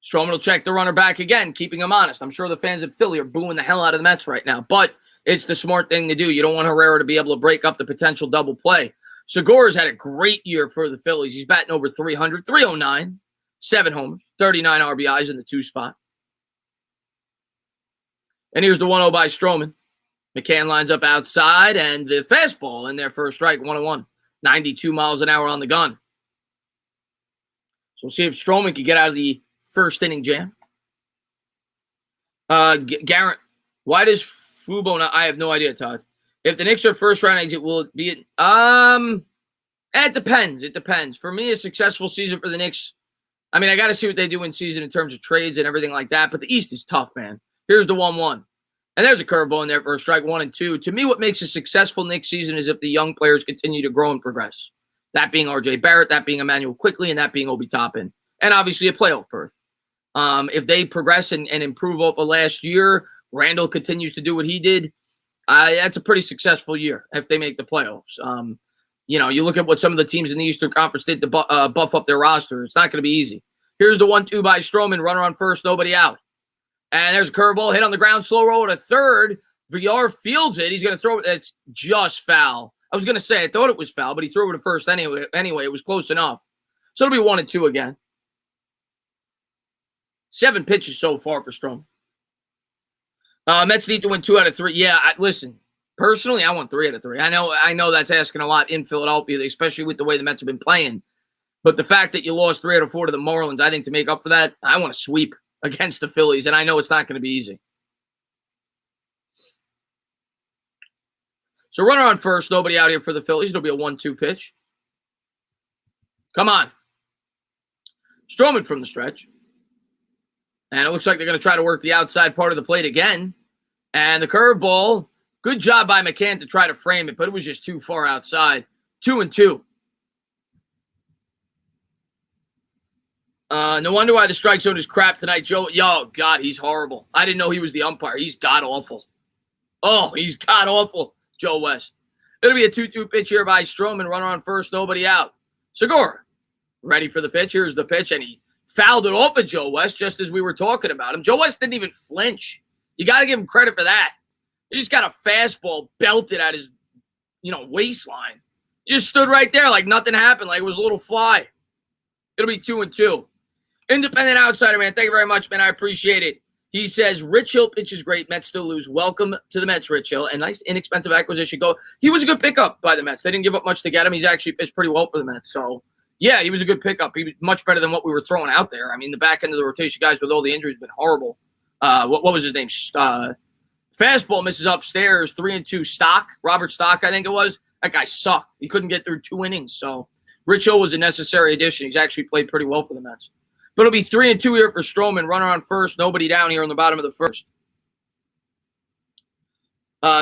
Stroman will check the runner back again, keeping him honest. I'm sure the fans of Philly are booing the hell out of the Mets right now, but it's the smart thing to do. You don't want Herrera to be able to break up the potential double play. Segura's had a great year for the Phillies. He's batting over 300, 309, 7 homers, 39 RBIs in the 2 spot. And here's the 1-0 by Stroman. McCann lines up outside, and the fastball in their first strike, 1-1. 92 miles an hour on the gun. So we'll see if Stroman can get out of the first inning jam. Garrett, why does Fubo not? I have no idea, Todd. If the Knicks are first round exit, will it be? It depends. It depends. For me, a successful season for the Knicks. I mean, I got to see what they do in season in terms of trades and everything like that. But the East is tough, man. Here's the 1-1. And there's a curveball in there for a strike 1 and 2. To me, what makes a successful Knicks season is if the young players continue to grow and progress. That being R.J. Barrett, that being Emmanuel Quickly, and that being Obi Toppin. And obviously a playoff berth. If they progress and improve over last year, Randall continues to do what he did, that's a pretty successful year if they make the playoffs. You look at what some of the teams in the Eastern Conference did to buff up their roster. It's not going to be easy. Here's the 1-2 by Stroman, runner on first, nobody out. And there's a curveball, hit on the ground, slow roll to third. Villar fields it. He's going to throw it. It's just foul. I was going to say, I thought it was foul, but he threw it to first anyway. It was close enough. So it'll be 1-2 again. 7 pitches so far for Stroman. Mets need to win 2 out of 3. Yeah, listen. Personally, I want 3 out of 3. I know that's asking a lot in Philadelphia, especially with the way the Mets have been playing. But the fact that you lost 3 out of 4 to the Marlins, I think to make up for that, I want to sweep against the Phillies, and I know it's not going to be easy. So runner on first, nobody out here for the Phillies. It'll be a 1-2 pitch. Come on. Stroman from the stretch. And it looks like they're going to try to work the outside part of the plate again. And the curveball, good job by McCann to try to frame it, but it was just too far outside. 2-2. No wonder why the strike zone is crap tonight, Joe. Yo, God, he's horrible. I didn't know he was the umpire. He's god-awful. Oh, he's god-awful, Joe West. It'll be a 2-2 pitch here by Stroman. Runner on first, nobody out. Segura, ready for the pitch. Here's the pitch, and he fouled it off of Joe West just as we were talking about him. Joe West didn't even flinch. You got to give him credit for that. He just got a fastball belted at his, waistline. He just stood right there like nothing happened, like it was a little fly. It'll be 2-2. Independent outsider, man. Thank you very much, man. I appreciate it. He says, Rich Hill pitches great. Mets still lose. Welcome to the Mets, Rich Hill. A nice, inexpensive acquisition. He was a good pickup by the Mets. They didn't give up much to get him. He's actually pitched pretty well for the Mets. So, yeah, he was a good pickup. He was much better than what we were throwing out there. I mean, the back end of the rotation guys with all the injuries have been horrible. What was his name? Fastball misses upstairs. 3-2 Stock. Robert Stock, I think it was. That guy sucked. He couldn't get through 2 innings. So, Rich Hill was a necessary addition. He's actually played pretty well for the Mets. But it'll be 3-2 here for Stroman. Runner on first. Nobody down here on the bottom of the first.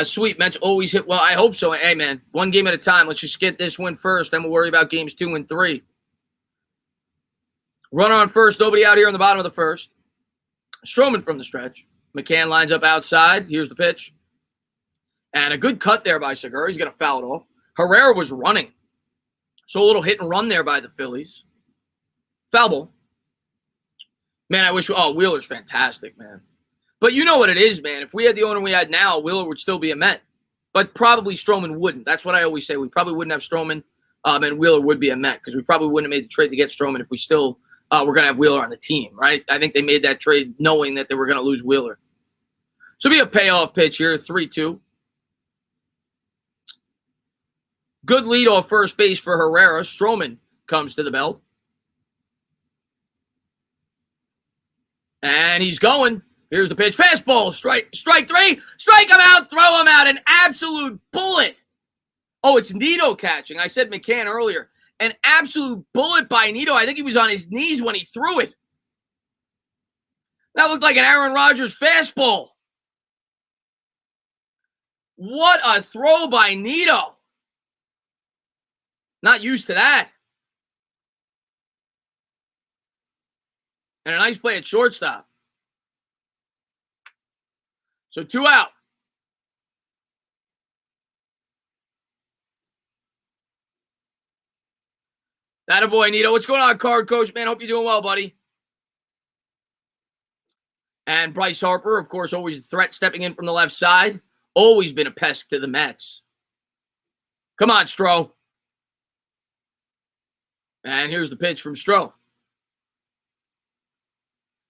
Sweet. Mets always hit well. I hope so. Hey, man. 1 game at a time. Let's just get this win first. Then we'll worry about games 2 and 3. Runner on first. Nobody out here on the bottom of the first. Stroman from the stretch. McCann lines up outside. Here's the pitch. And a good cut there by Segura. He's going to foul it off. Herrera was running. So a little hit and run there by the Phillies. Foul ball. Man, I wish – Wheeler's fantastic, man. But you know what it is, man. If we had the owner we had now, Wheeler would still be a Met. But probably Stroman wouldn't. That's what I always say. We probably wouldn't have Stroman, and Wheeler would be a Met because we probably wouldn't have made the trade to get Stroman if we still were going to have Wheeler on the team, right? I think they made that trade knowing that they were going to lose Wheeler. So it'll be a payoff pitch here, 3-2. Good lead off first base for Herrera. Stroman comes to the belt. And he's going. Here's the pitch. Fastball. Strike 3. Strike him out. Throw him out. An absolute bullet. Oh, it's Nito catching. I said McCann earlier. An absolute bullet by Nito. I think he was on his knees when he threw it. That looked like an Aaron Rodgers fastball. What a throw by Nito. Not used to that. And a nice play at shortstop. So 2 out. Attaboy, Nito. What's going on, card coach? Man, hope you're doing well, buddy. And Bryce Harper, of course, always a threat stepping in from the left side. Always been a pest to the Mets. Come on, Stro. And here's the pitch from Stro.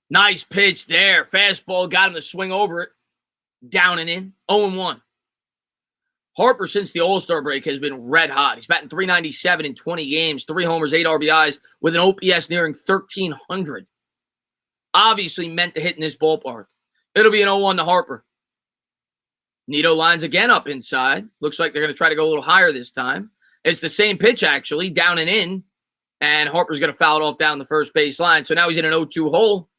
Nice pitch there. Fastball got him to swing over it. Down and in. 0-1. Harper, since the All-Star break, has been red hot. He's batting .397 in 20 games, 3 homers, 8 RBIs, with an OPS nearing 1,300. Obviously meant to hit in this ballpark. It'll be an 0-1 to Harper. Nito lines again up inside. Looks like they're going to try to go a little higher this time. It's the same pitch, actually, down and in. And Harper's going to foul it off down the first base line. So now he's in an 0-2 hole.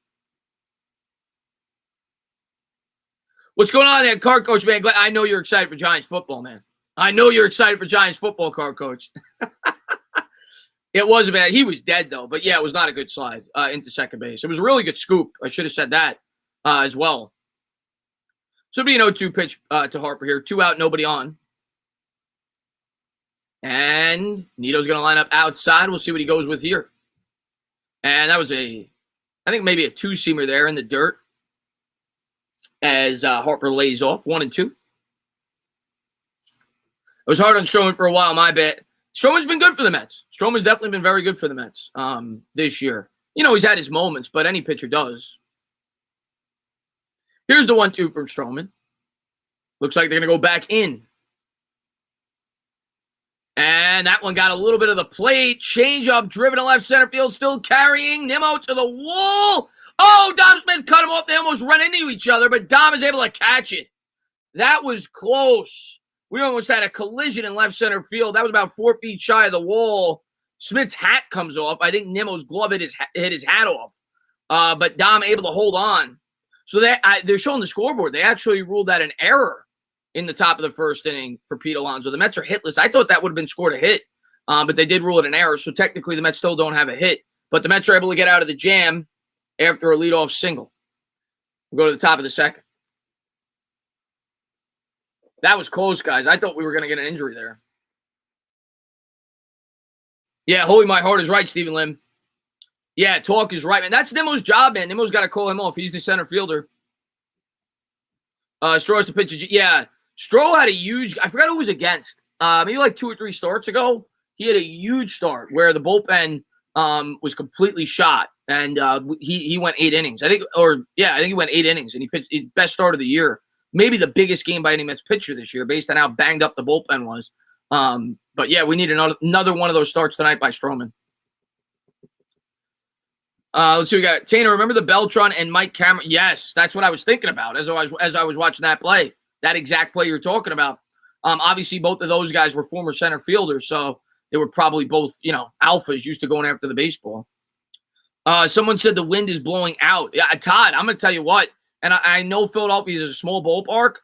What's going on there, card coach, man? I know you're excited for Giants football, man. I know you're excited for Giants football, card coach. It was bad. He was dead, though. But, yeah, it was not a good slide into second base. It was a really good scoop. I should have said that as well. So it'll be an 0-2 pitch to Harper here. 2 out, nobody on. And Nito's going to line up outside. We'll see what he goes with here. And that was I think maybe a 2-seamer there in the dirt as Harper lays off. 1-2. It was hard on Stroman for a while, my bet. Stroman's been good for the Mets. Stroman's definitely been very good for the Mets this year. You know, he's had his moments, but any pitcher does. Here's the 1-2 from Stroman. Looks like they're going to go back in. And that one got a little bit of the plate. Change up, driven to left center field, still carrying. Nimmo to the wall. Oh, Dom Smith cut him off. They almost run into each other, but Dom is able to catch it. That was close. We almost had a collision in left center field. That was about 4 feet shy of the wall. Smith's hat comes off. I think Nimmo's glove hit his hat off. But Dom able to hold on. So they're showing the scoreboard. They actually ruled that an error in the top of the first inning for Pete Alonso. The Mets are hitless. I thought that would have been scored a hit, but they did rule it an error. So technically the Mets still don't have a hit. But the Mets are able to get out of the jam after a leadoff single. We'll go to the top of the second. That was close, guys. I thought we were going to get an injury there. Yeah, holy my heart is right, Stephen Lim. Yeah, talk is right, man. That's Nimmo's job, man. Nimmo's got to call him off. He's the center fielder. Stroh has to pitch. Yeah, Stroh had a huge – I forgot who was against. Maybe like 2 or 3 starts ago. He had a huge start where the bullpen was completely shot. And he went 8 innings. I think he went 8 innings, and he pitched his best start of the year. Maybe the biggest game by any Mets pitcher this year, based on how banged up the bullpen was. But yeah, we need another one of those starts tonight by Stroman. Let's see, we got Tanner. Remember the Beltran and Mike Cameron? Yes, that's what I was thinking about as I was watching that play. That exact play you're talking about. Obviously, both of those guys were former center fielders, so they were probably both, alphas used to going after the baseball. Someone said the wind is blowing out. Yeah, Todd, I'm going to tell you what, and I know Philadelphia is a small ballpark.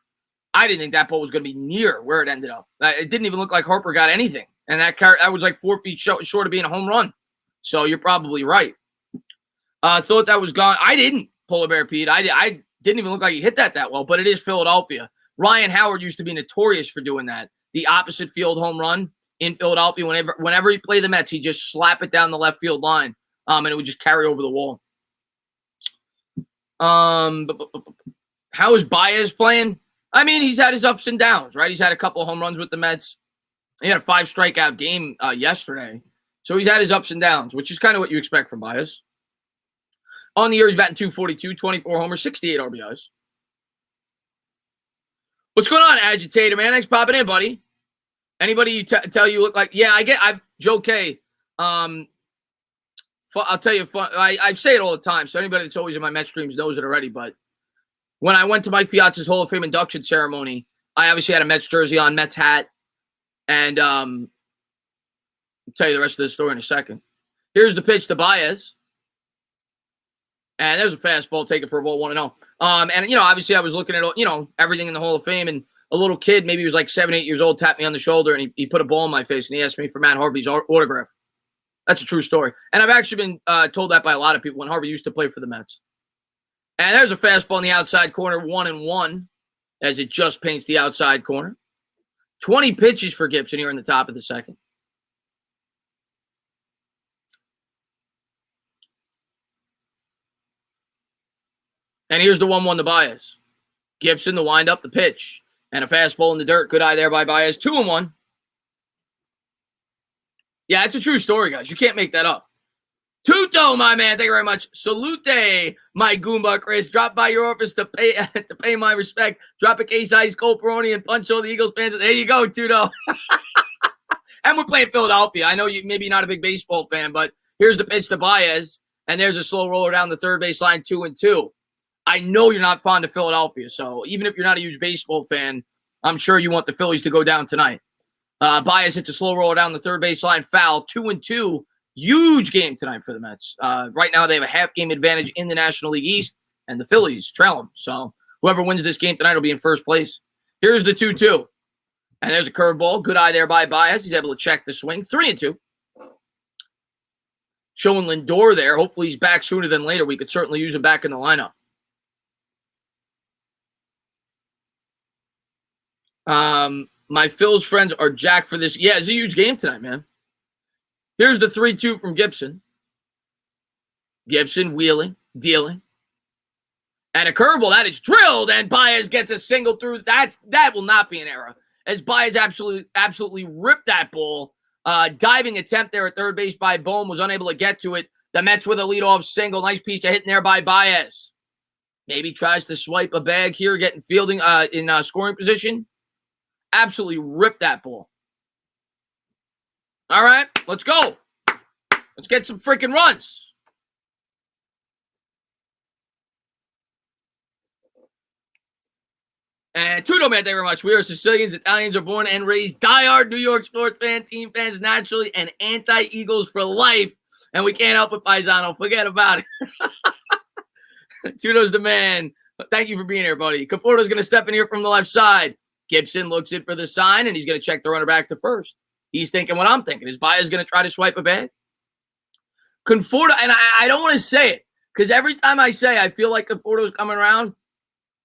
I didn't think that ball was going to be near where it ended up. It didn't even look like Harper got anything, and that was like 4 feet short of being a home run. So you're probably right. Thought that was gone. I didn't, Polar Bear Pete. I didn't even look like he hit that well, but it is Philadelphia. Ryan Howard used to be notorious for doing that. The opposite field home run in Philadelphia. Whenever he played the Mets, he'd just slap it down the left field line, and it would just carry over the wall. How is Baez playing? I mean, he's had his ups and downs, right? He's had a couple of home runs with the Mets. He had a 5 strikeout game yesterday. So he's had his ups and downs, which is kind of what you expect from Baez. On the year, he's batting .242, 24 homers, 68 RBIs. What's going on, Agitator, man? Thanks for popping in, buddy. Anybody you tell you look like... Yeah, Joe K. I'll tell you, I say it all the time, so anybody that's always in my Mets streams knows it already, but when I went to Mike Piazza's Hall of Fame induction ceremony, I obviously had a Mets jersey on, Mets hat, and I'll tell you the rest of the story in a second. Here's the pitch to Baez. And there's a fastball taken for a ball 1-0. And, obviously I was looking at, everything in the Hall of Fame, and a little kid, maybe he was like 7, 8 years old, tapped me on the shoulder, and he put a ball in my face, and he asked me for Matt Harvey's autograph. That's a true story. And I've actually been told that by a lot of people when Harvey used to play for the Mets. And there's a fastball in the outside corner, 1-1, as it just paints the outside corner. 20 pitches for Gibson here in the top of the second. And here's the 1-1 to Baez. Gibson to wind up the pitch. And a fastball in the dirt. Good eye there by Baez. 2-1. Yeah, it's a true story, guys. You can't make that up. Tuto, my man. Thank you very much. Salute, my Goomba Chris. Drop by your office to pay my respect. Drop a case ice cold Peroni and punch all the Eagles fans. There you go, Tuto. And we're playing Philadelphia. I know you maybe not a big baseball fan, but here's the pitch to Baez. And there's a slow roller down the third base line, 2-2. I know you're not fond of Philadelphia, so even if you're not a huge baseball fan, I'm sure you want the Phillies to go down tonight. Baez hits a slow roller down the third base line, foul, 2-2. Huge game tonight for the Mets. Right now they have a half-game advantage in the National League East, and the Phillies trail them. So whoever wins this game tonight will be in first place. Here's the 2-2. And there's a curveball. Good eye there by Baez. He's able to check the swing. 3-2. Showing Lindor there. Hopefully he's back sooner than later. We could certainly use him back in the lineup. My Phil's friends are jacked for this. Yeah, it's a huge game tonight, man. Here's the 3-2 from Gibson. Gibson wheeling, dealing. And a curveball that is drilled, and Baez gets a single through. That will not be an error. As Baez absolutely ripped that ball. Diving attempt there at third base by Bohm, was unable to get to it. The Mets with a leadoff single. Nice piece of hitting there by Baez. Maybe tries to swipe a bag here, getting fielding in scoring position. Absolutely ripped that ball. All right, let's go. Let's get some freaking runs. And Tudo, man, thank you very much. We are Sicilians. Italians are born and raised diehard New York sports fan, team fans naturally, and anti-Eagles for life. And we can't help it, Paisano. Forget about it. Tudo's the man. Thank you for being here, buddy. Conforto's going to step in here from the left side. Gibson looks in for the sign, and he's going to check the runner back to first. He's thinking what I'm thinking. Is Baez going to try to swipe a bag? Conforto, and I don't want to say it, because every time I say I feel like Conforto's coming around,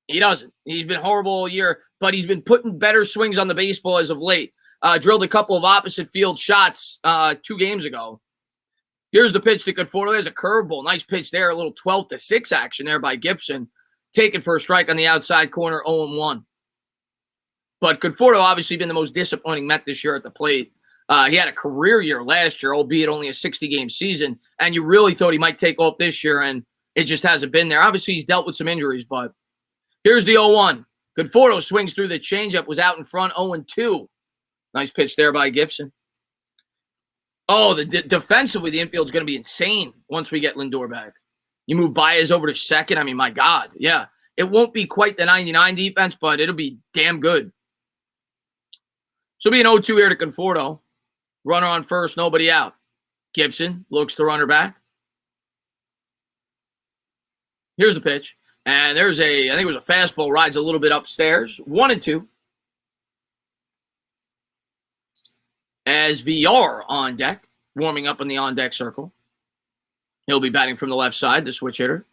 he doesn't. He's been horrible all year, but he's been putting better swings on the baseball as of late. Drilled a couple of opposite field shots 2 games ago. Here's the pitch to Conforto. There's a curveball. Nice pitch there. A little 12-6 action there by Gibson. Taken for a strike on the outside corner, 0-1. But Conforto obviously been the most disappointing Met this year at the plate. He had a career year last year, albeit only a 60-game season, and you really thought he might take off this year, and it just hasn't been there. Obviously, he's dealt with some injuries, but here's the 0-1. Conforto swings through the changeup, was out in front, 0-2. Nice pitch there by Gibson. Oh, defensively, the infield's going to be insane once we get Lindor back. You move Baez over to second. I mean, my God. Yeah. It won't be quite the 99 defense, but it'll be damn good. So it'll be an 0-2 here to Conforto. Runner on first, nobody out. Gibson looks the runner back. Here's the pitch. And there's I think it was a fastball, rides a little bit upstairs. 1-2. As VR on deck, warming up in the on-deck circle. He'll be batting from the left side, the switch hitter.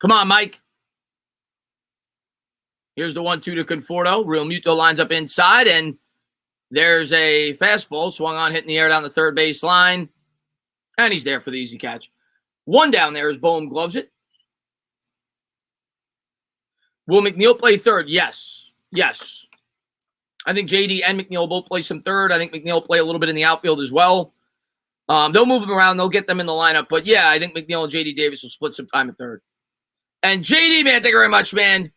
Come on, Mike. Here's the 1-2 to Conforto. Real Muto lines up inside, and there's a fastball swung on, hitting the air down the third base line. And he's there for the easy catch. One down there as Bohm gloves it. Will McNeil play third? Yes. Yes. I think JD and McNeil both play some third. I think McNeil will play a little bit in the outfield as well. They'll move them around. They'll get them in the lineup. But, yeah, I think McNeil and J.D. Davis will split some time at third. And J.D., man, thank you very much, man.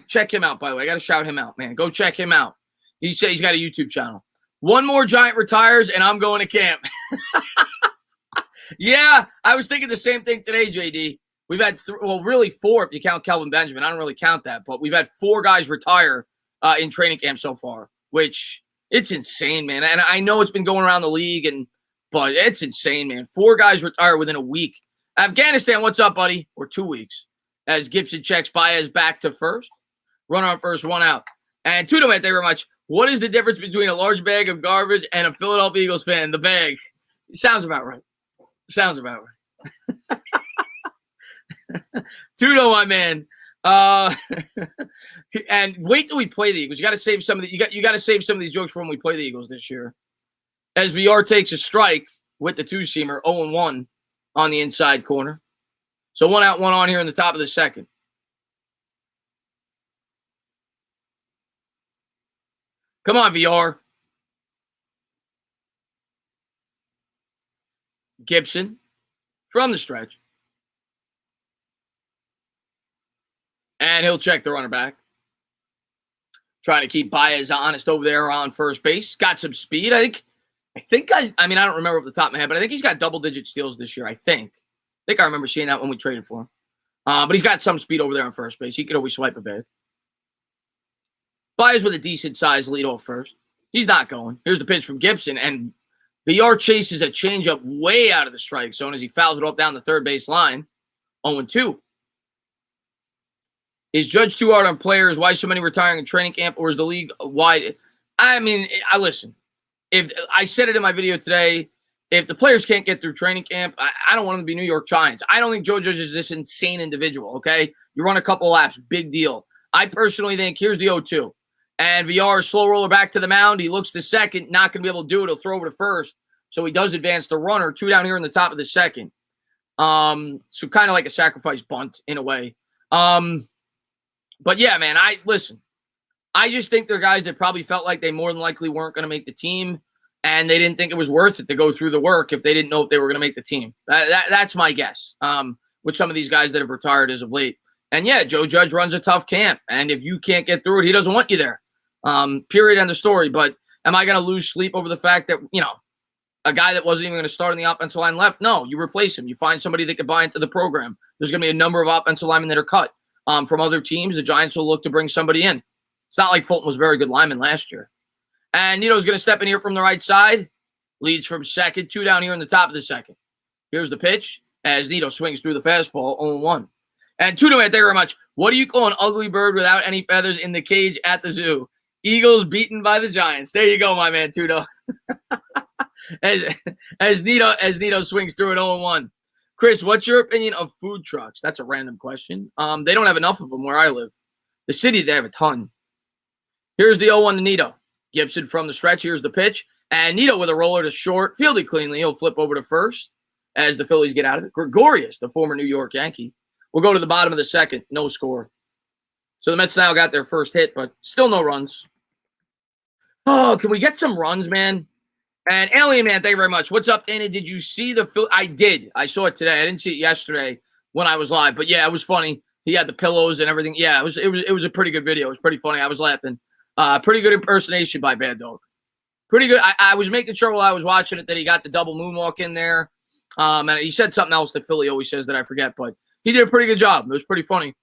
Check him out, by the way. I got to shout him out, man. Go check him out. He said he's got a YouTube channel. One more Giant retires, and I'm going to camp. Yeah, I was thinking the same thing today, J.D. We've had, really 4 if you count Kelvin Benjamin. I don't really count that. But we've had 4 guys retire in training camp so far, which it's insane, man. And I know it's been going around the league, but it's insane, man. 4 guys retire within a week. Afghanistan, what's up, buddy? Or 2 weeks. As Gibson checks Baez back to first. Runner on first, 1 out. And Tudo, man, thank you very much. What is the difference between a large bag of garbage and a Philadelphia Eagles fan? The bag. Sounds about right. Sounds about right. Tudo, my man. And wait till we play the Eagles. You got to save some of you got to save some of these jokes for when we play the Eagles this year. As VR takes a strike with the 2-seamer, 0-1 on the inside corner. So 1 out, 1 on here in the top of the second. Come on, VR. Gibson from the stretch. And he'll check the runner back. Trying to keep Baez honest over there on first base. Got some speed. I don't remember off the top of my head, but I think he's got double-digit steals this year, I think. I remember seeing that when we traded for him. But he's got some speed over there on first base. He could always swipe a bit. Baez with a decent-sized lead off first. He's not going. Here's the pitch from Gibson, and VR chases a changeup way out of the strike zone as he fouls it off down the third base line. 0-2. Is Judge too hard on players? Why so many retiring in training camp, or is the league wide? I mean, I listen. If I said it in my video today, if the players can't get through training camp, I don't want them to be New York Giants. I don't think Joe Judge is this insane individual, okay? You run a couple laps, big deal. I personally think here's the 0-2. And VR, slow roller back to the mound. He looks to second, not going to be able to do it. He'll throw over to first. So he does advance the runner, 2 down here in the top of the second. So kind of like a sacrifice bunt in a way. But yeah, man, I just think they're guys that probably felt like they more than likely weren't going to make the team, and they didn't think it was worth it to go through the work if they didn't know if they were going to make the team. That's my guess with some of these guys that have retired as of late. And yeah, Joe Judge runs a tough camp, and if you can't get through it, he doesn't want you there. Period, end of story. But am I going to lose sleep over the fact that, a guy that wasn't even going to start on the offensive line left? No, you replace him. You find somebody that can buy into the program. There's going to be a number of offensive linemen that are cut. From other teams, the Giants will look to bring somebody in. It's not like Fulton was a very good lineman last year. And Nito's going to step in here from the right side. Leads from second, 2 down here in the top of the second. Here's the pitch as Nito swings through the fastball, 0-1. And Tudo, man, thank you very much. What do you call an ugly bird without any feathers in the cage at the zoo? Eagles beaten by the Giants. There you go, my man, Tudo. as Nito swings through it, 0-1. Chris, what's your opinion of food trucks? That's a random question. They don't have enough of them where I live. The city, they have a ton. Here's the 0-1 to Nito. Gibson from the stretch. Here's the pitch. And Nito with a roller to short. Fielded cleanly. He'll flip over to first as the Phillies get out of it. Gregorius, the former New York Yankee, will go to the bottom of the second. No score. So the Mets now got their first hit, but still no runs. Oh, can we get some runs, man? And Alien Man, thank you very much. What's up, Dana? Did you see the film? I did. I saw it today. I didn't see it yesterday when I was live, but yeah, it was funny. He had the pillows and everything. Yeah, it was a pretty good video. It was pretty funny. I was laughing. Pretty good impersonation by Bad Dog. Pretty good. I was making sure while I was watching it that he got the double moonwalk in there. And he said something else that Philly always says that I forget, but he did a pretty good job. It was pretty funny.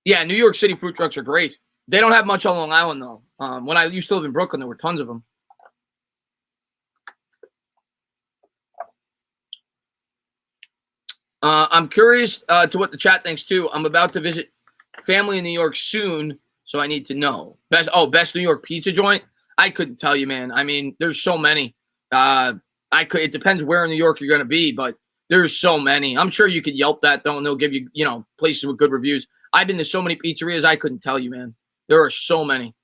Yeah, New York City food trucks are great. They don't have much on Long Island, though. When I used to live in Brooklyn, there were tons of them. I'm curious to what the chat thinks, too. I'm about to visit family in New York soon, so I need to know. Best New York pizza joint? I couldn't tell you, man. I mean, there's so many. It depends where in New York you're going to be, but there's so many. I'm sure you could Yelp that, though, and they'll give you, places with good reviews. I've been to so many pizzerias, I couldn't tell you, man. There are so many.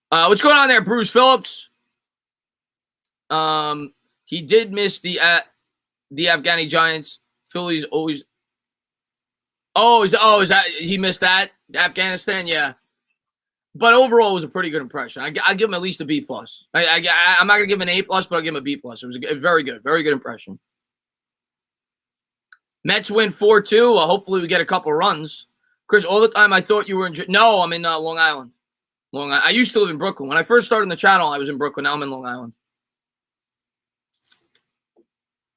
What's going on there, Bruce Phillips? He did miss the Afghani Giants. Phillies always. Is that he missed that Afghanistan? Yeah, but overall, it was a pretty good impression. I give him at least a B plus. I'm not gonna give him an A plus, but I'll give him a B plus. It was a very good impression. Mets win 4-2. Hopefully, we get a couple runs. Chris, all the time I thought you were in. No, I'm in Long Island. Long Island. I used to live in Brooklyn. When I first started the channel, I was in Brooklyn. Now I'm in Long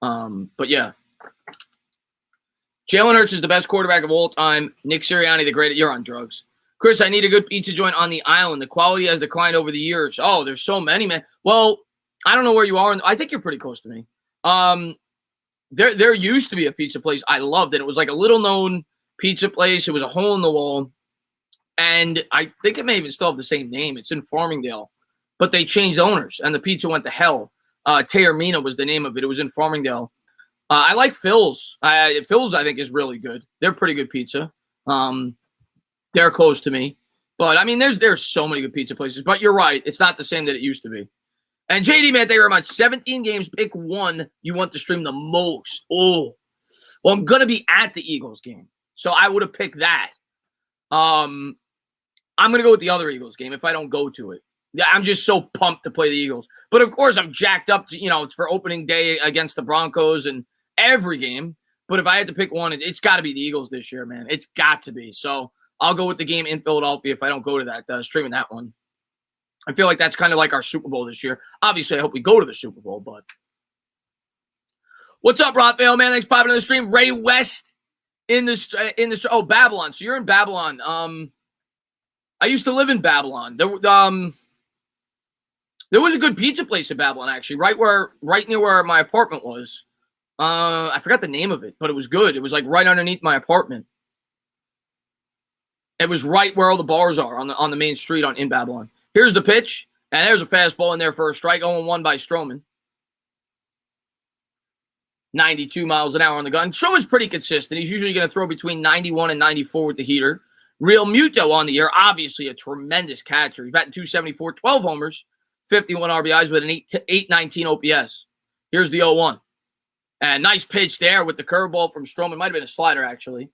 Island. But yeah. Jalen Hurts is the best quarterback of all time. Nick Sirianni, the greatest. You're on drugs. Chris, I need a good pizza joint on the island. The quality has declined over the years. Oh, there's so many, man. Well, I don't know where you are. I think you're pretty close to me. There used to be a pizza place I loved, and it was like a little-known pizza place. It was a hole in the wall. And I think it may even still have the same name. It's in Farmingdale. But they changed owners, and the pizza went to hell. Taormina was the name of it. It was in Farmingdale. I like Phil's. Phil's, I think, is really good. They're pretty good pizza. They're close to me. But, I mean, there's so many good pizza places. But you're right. It's not the same that it used to be. And JD, man, thank you very much. 17 games, pick one you want to stream the most. Oh. Well, I'm going to be at the Eagles game. So I would have picked that. I'm going to go with the other Eagles game if I don't go to it. Yeah, I'm just so pumped to play the Eagles. But, of course, I'm jacked up, it's for opening day against the Broncos and every game. But if I had to pick one, it's got to be the Eagles this year, man. It's got to be. So I'll go with the game in Philadelphia if I don't go to that, streaming that one. I feel like that's kind of like our Super Bowl this year. Obviously, I hope we go to the Super Bowl, but. What's up, Raphael, man? Thanks for popping in the stream. Ray West in the oh, Babylon. So you're in Babylon. I used to live in Babylon. There was a good pizza place in Babylon, actually, right near where my apartment was. I forgot the name of it, but it was good. It was like right underneath my apartment. It was right where all the bars are on the main street in Babylon. Here's the pitch, and there's a fastball in there for a strike. 0-1 by Stroman. 92 miles an hour on the gun. Stroman's pretty consistent. He's usually going to throw between 91 and 94 with the heater. Real Muto on the year, obviously a tremendous catcher. He's batting .274, 12 homers, 51 RBIs with an 819 OPS. Here's the 0-1. And nice pitch there with the curveball from Stroman. Might have been a slider, actually.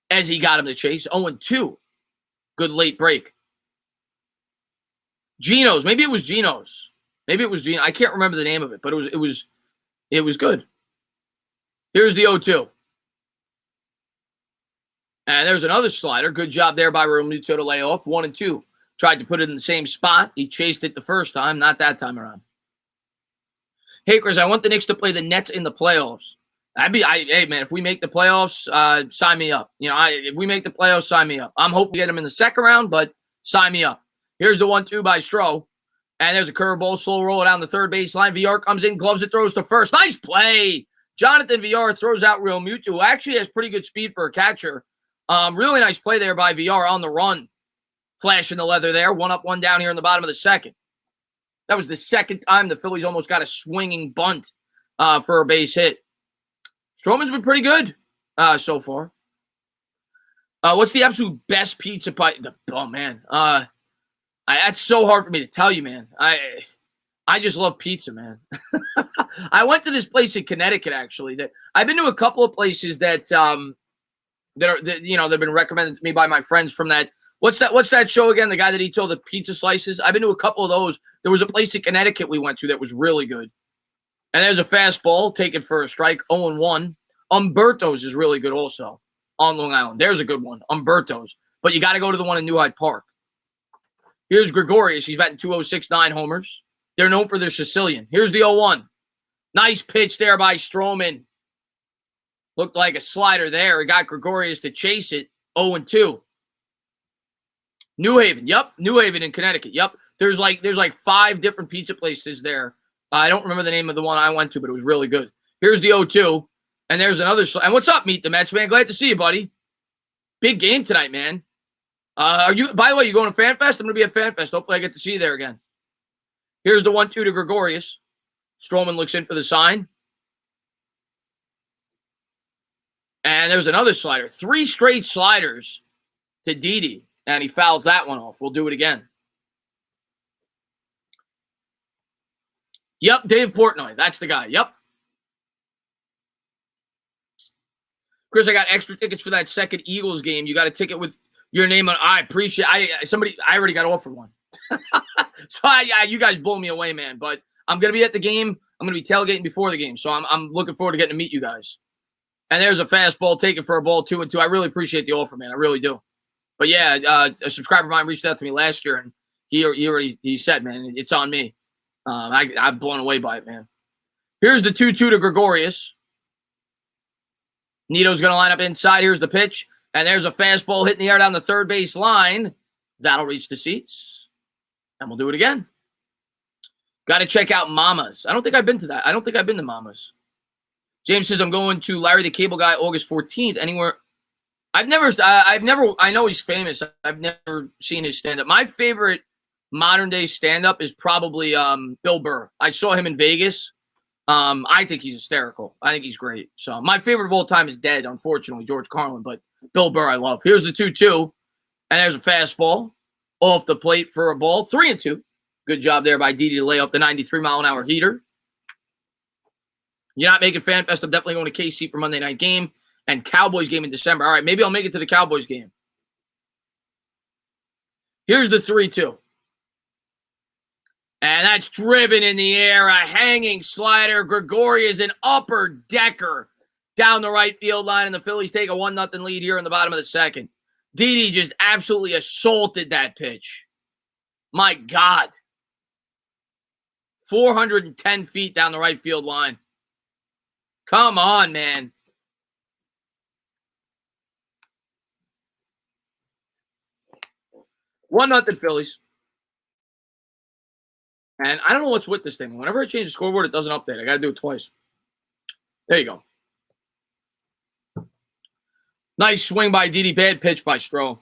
As he got him to chase. 0-2. Good late break. Geno's. Maybe it was Geno's. I can't remember the name of it, but it was good. Here's the 0-2. And there's another slider. Good job there by Realmuto to lay off. 1-2. Tried to put it in the same spot. He chased it the first time, not that time around. Hey, Chris, I want the Knicks to play the Nets in the playoffs. Hey, man, if we make the playoffs, sign me up. If we make the playoffs, sign me up. I'm hoping to get them in the second round, but sign me up. Here's the 1-2 by Stroh. And there's a curveball, slow roll down the third baseline. VR comes in, gloves it, throws to first. Nice play. Jonathan VR throws out Realmuto, who actually has pretty good speed for a catcher. Really nice play there by VR on the run. Flashing the leather there. 1 up, 1 down here in the bottom of the second. That was the second time the Phillies almost got a swinging bunt for a base hit. Stroman's been pretty good so far. What's the absolute best pizza pie? Oh, man. That's so hard for me to tell you, man. I just love pizza, man. I went to this place in Connecticut, actually. That I've been to a couple of places that they've been recommended to me by my friends from that. What's that show again? The guy that eats all the pizza slices. I've been to a couple of those. There was a place in Connecticut we went to that was really good. And there's a fastball taken for a strike, 0-1. Umberto's is really good also on Long Island. There's a good one, Umberto's. But you got to go to the one in New Hyde Park. Here's Gregorius. He's batting 206, 9 homers. They're known for their Sicilian. Here's the 0-1. Nice pitch there by Stroman. Looked like a slider there. He got Gregorius to chase it, 0-2. New Haven. Yep, New Haven in Connecticut. Yep. There's like 5 different pizza places there. I don't remember the name of the one I went to, but it was really good. Here's the 0-2. And there's another. And what's up, Meet the Mets, man? Glad to see you, buddy. Big game tonight, man. By the way, you going to Fan Fest? I'm going to be at Fan Fest. Hopefully I get to see you there again. Here's the 1-2 to Gregorius. Stroman looks in for the sign. And there's another slider. 3 straight sliders to Didi. And he fouls that one off. We'll do it again. Yep, Dave Portnoy. That's the guy. Yep. Chris, I got extra tickets for that second Eagles game. You got a ticket with your name on. I appreciate. I already got offered one. So you guys blow me away, man. But I'm gonna be at the game. I'm gonna be tailgating before the game. So I'm looking forward to getting to meet you guys. And there's a fastball taken for a ball 2-2. I really appreciate the offer, man. I really do. But yeah, a subscriber of mine reached out to me last year, and he said, man, it's on me. I'm blown away by it, man. Here's the 2-2 to Gregorius. Nito's going to line up inside. Here's the pitch. And there's a fastball hitting the air down the third base line. That'll reach the seats. And we'll do it again. Got to check out Mama's. I don't think I've been to that. I don't think I've been to Mama's. James says, I'm going to Larry the Cable Guy August 14th. Anywhere. I know he's famous. I've never seen his stand-up. My favorite modern-day stand-up is probably Bill Burr. I saw him in Vegas. I think he's hysterical. I think he's great. So my favorite of all time is dead, unfortunately, George Carlin. But Bill Burr I love. Here's the 2-2. And there's a fastball off the plate for a ball. 3-2. Good job there by Didi to lay up the 93-mile-an-hour heater. You're not making Fan Fest. I'm definitely going to KC for Monday night game and Cowboys game in December. All right, maybe I'll make it to the Cowboys game. Here's the 3-2. And that's driven in the air. A hanging slider. Gregorius is an upper decker down the right field line, and the Phillies take a 1-0 lead here in the bottom of the second. Didi just absolutely assaulted that pitch. My God. 410 feet down the right field line. Come on, man. One nothing Phillies. And I don't know what's with this thing. Whenever I change the scoreboard, it doesn't update. I got to do it twice. There you go. Nice swing by Didi. Bad pitch by Stroh.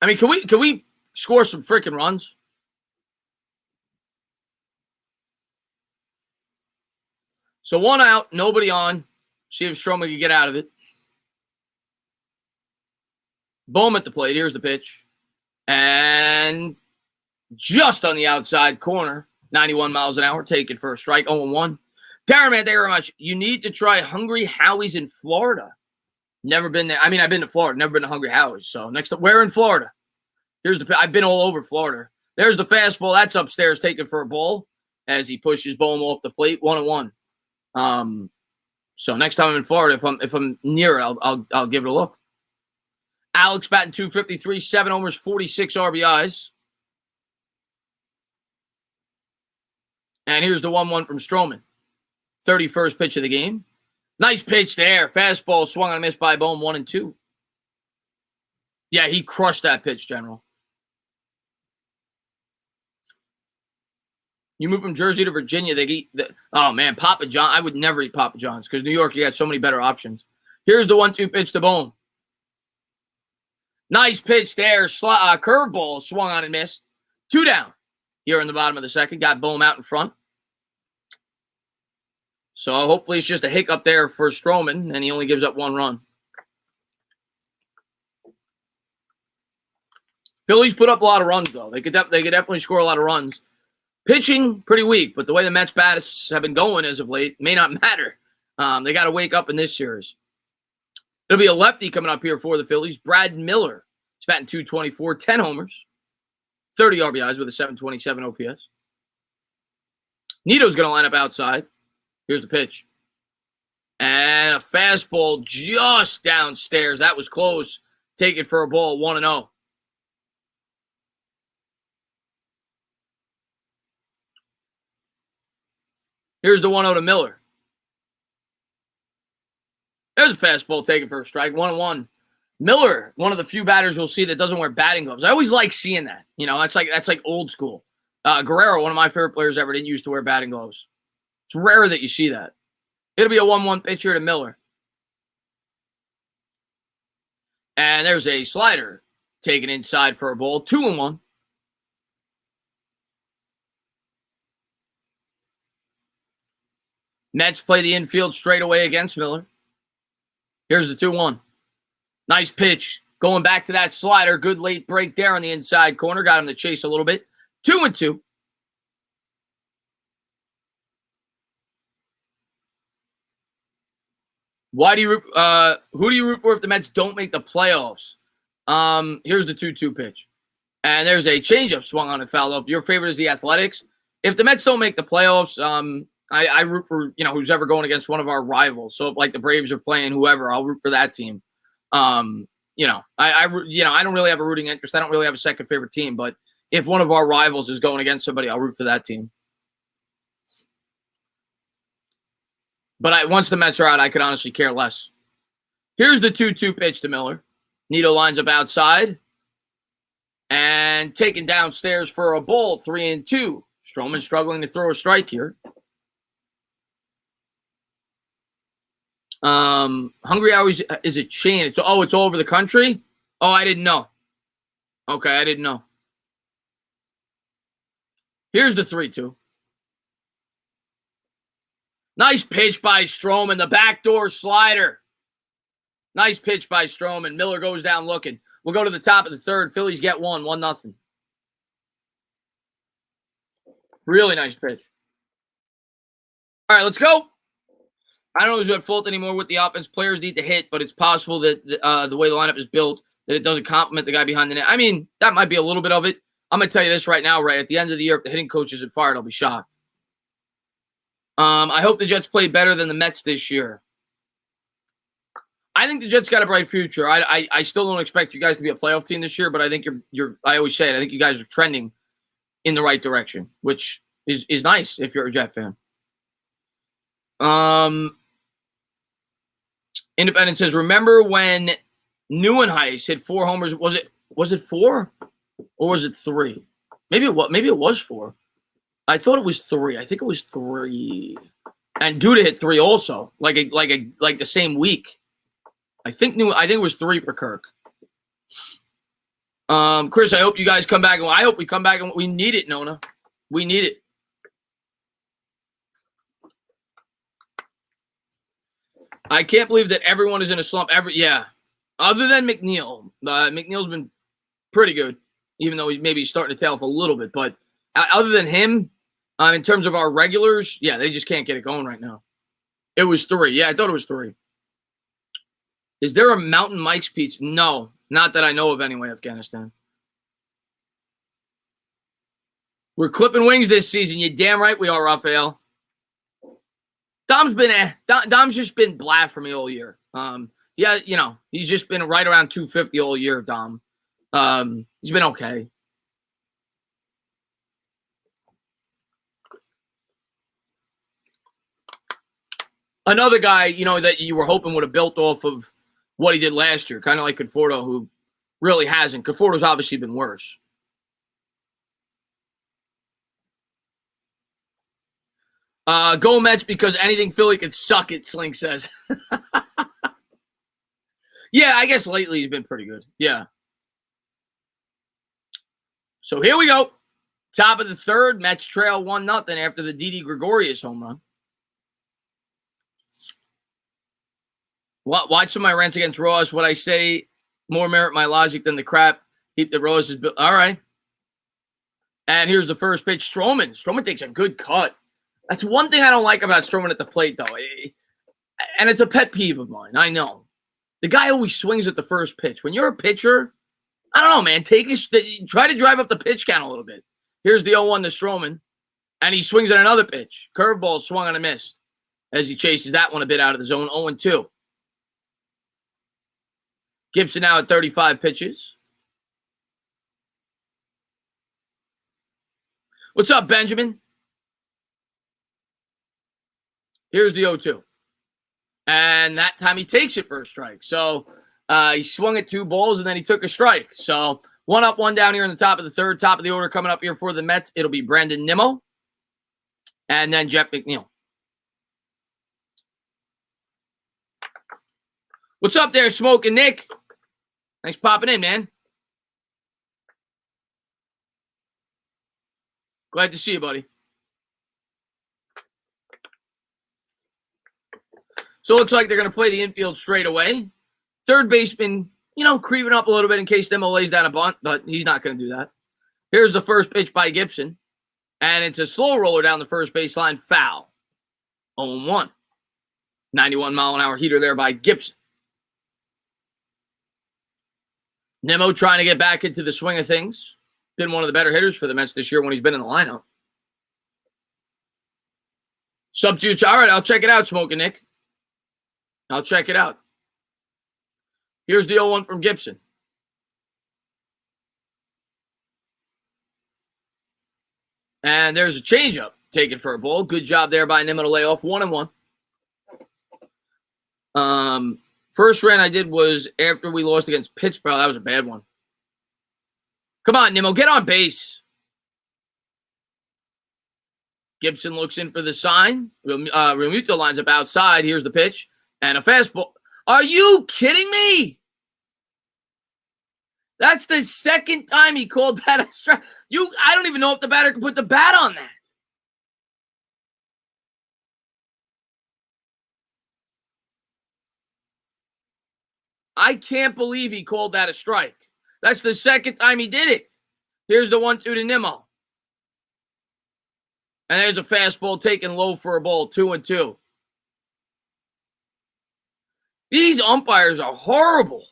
I mean, can we score some freaking runs? So 1 out, nobody on. See if Stroman can get out of it. Bohm at the plate. Here's the pitch. And just on the outside corner, 91 miles an hour, taken for a strike, 0-1. Darren, man, thank you very much. You need to try Hungry Howie's in Florida. Never been there. I mean, I've been to Florida, never been to Hungry Howie's. So next up, where in Florida? I've been all over Florida. There's the fastball. That's upstairs, taken for a ball as he pushes Bohm off the plate, 1-1. So next time I'm in Florida, if I'm near it, I'll give it a look. Alex batting 253, 7 homers, 46 RBIs. And here's the 1-1 from Stroman. 31st pitch of the game. Nice pitch there. Fastball swung on a miss by Bohm, 1-2. Yeah, he crushed that pitch, General. You move from Jersey to Virginia, they eat oh man, Papa John. I would never eat Papa John's because New York, you got so many better options. Here's the 1-2 pitch to Bohm. Nice pitch there. Curveball swung on and missed. 2 down here in the bottom of the second. Got Bohm out in front. So hopefully it's just a hiccup there for Stroman, and he only gives up 1 run. Phillies put up a lot of runs, though. They could definitely score a lot of runs. Pitching, pretty weak, but the way the Mets bats have been going as of late may not matter. They got to wake up in this series. It'll be a lefty coming up here for the Phillies. Brad Miller. He's batting .224, 10 homers, 30 RBIs with a .727 OPS. Nito's going to line up outside. Here's the pitch. And a fastball just downstairs. That was close. Take it for a ball, 1-0. Here's the 1-0 to Miller. There's a fastball taken for a strike, 1-1. Miller, one of the few batters you'll see that doesn't wear batting gloves. I always like seeing that. You know, that's like old school. Guerrero, one of my favorite players ever, didn't used to wear batting gloves. It's rare that you see that. It'll be a 1-1 pitch here to Miller. And there's a slider taken inside for a ball, 2-1. Mets play the infield straight away against Miller. Here's the 2-1. Nice pitch. Going back to that slider. Good late break there on the inside corner. Got him to chase a little bit. 2-2. Who do you root for if the Mets don't make the playoffs? Here's the 2-2 pitch. And there's a changeup swung on and fouled off. Your favorite is the Athletics. If the Mets don't make the playoffs, I root for, who's ever going against one of our rivals. So if like the Braves are playing whoever, I'll root for that team. I don't really have a rooting interest. I don't really have a second favorite team, but if one of our rivals is going against somebody, I'll root for that team. But once the Mets are out, I could honestly care less. Here's the 2-2 pitch to Miller. Nito lines up outside. And taken downstairs for a ball, 3-2. Stroman struggling to throw a strike here. Hungry Hours is a chain. It's all over the country? Oh, I didn't know. Okay, I didn't know. Here's the 3-2. Nice pitch by Stroman, the backdoor slider. Nice pitch by Stroman. Miller goes down looking. We'll go to the top of the third. Phillies get 1-0. Really nice pitch. All right, let's go. I don't know who's at fault anymore with the offense. Players need to hit, but it's possible that the way the lineup is built, that it doesn't complement the guy behind the net. I mean, that might be a little bit of it. I'm going to tell you this right now, Ray. At the end of the year, if the hitting coach isn't fired, I'll be shocked. I hope the Jets play better than the Mets this year. I think the Jets got a bright future. I still don't expect you guys to be a playoff team this year, but I think you're. I always say it. I think you guys are trending in the right direction, which is nice if you're a Jet fan. Independent says, remember when Neuenhuis hit 4 homers? Was it 4 or was it 3? Maybe it was 4. I thought it was 3. I think it was 3. And Duda hit 3 also, like the same week. I think it was 3 for Kirk. Chris, I hope you guys come back. I hope we come back and we need it, Nona. We need it. I can't believe that everyone is in a slump. Other than McNeil. McNeil's been pretty good, even though he's maybe starting to tail off a little bit. But other than him, in terms of our regulars, they just can't get it going right now. It was 3. Yeah, I thought it was 3. Is there a Mountain Mike's Pizza? No, not that I know of anyway, Afghanistan. We're clipping wings this season. You damn right we are, Raphael. Dom's just been blah for me all year. He's just been right around 250 all year, Dom. He's been okay. Another guy, that you were hoping would have built off of what he did last year, kind of like Conforto, who really hasn't. Conforto's obviously been worse. Go Mets because anything Philly could suck it, Slink says. Yeah, I guess lately he's been pretty good. Yeah. So here we go. Top of the third, Mets trail 1-0 after the Didi Gregorius home run. Watch some of my rants against Ross. What I say more merit my logic than the crap heap that Ross is built. All right. And here's the first pitch. Stroman takes a good cut. That's one thing I don't like about Stroman at the plate, though. and it's a pet peeve of mine, I know. The guy always swings at the first pitch. When you're a pitcher, I don't know, man. Try to drive up the pitch count a little bit. Here's the 0-1 to Stroman, and he swings at another pitch. Curveball swung on a miss as he chases that one a bit out of the zone. 0-2. Gibson now at 35 pitches. What's up, Benjamin? Here's the 0-2. And that time he takes it for a strike. So he swung at 2 balls, and then he took a strike. So 1 up, 1 down here in the top of the third. Top of the order coming up here for the Mets. It'll be Brandon Nimmo and then Jeff McNeil. What's up there, Smoking Nick? Thanks for popping in, man. Glad to see you, buddy. So it looks like they're going to play the infield straight away. Third baseman, creeping up a little bit in case Nimmo lays down a bunt, but he's not going to do that. Here's the first pitch by Gibson, and it's a slow roller down the first baseline, foul. 0-1. 91-mile-an-hour heater there by Gibson. Nimmo trying to get back into the swing of things. Been one of the better hitters for the Mets this year when he's been in the lineup. Substitute. All right, I'll check it out, Smoking Nick. I'll check it out. Here's the 0-1 from Gibson. And there's a changeup taken for a ball. Good job there by Nimmo to lay off. 1-1. First rant I did was after we lost against Pittsburgh. That was a bad one. Come on, Nimmo, get on base. Gibson looks in for the sign. Realmuto lines up outside. Here's the pitch. And a fastball. Are you kidding me? That's the second time he called that a strike. I don't even know if the batter can put the bat on that. I can't believe he called that a strike. That's the second time he did it. Here's the 1-2 to Nimmo. And there's a fastball taken low for a ball. 2-2. These umpires are horrible.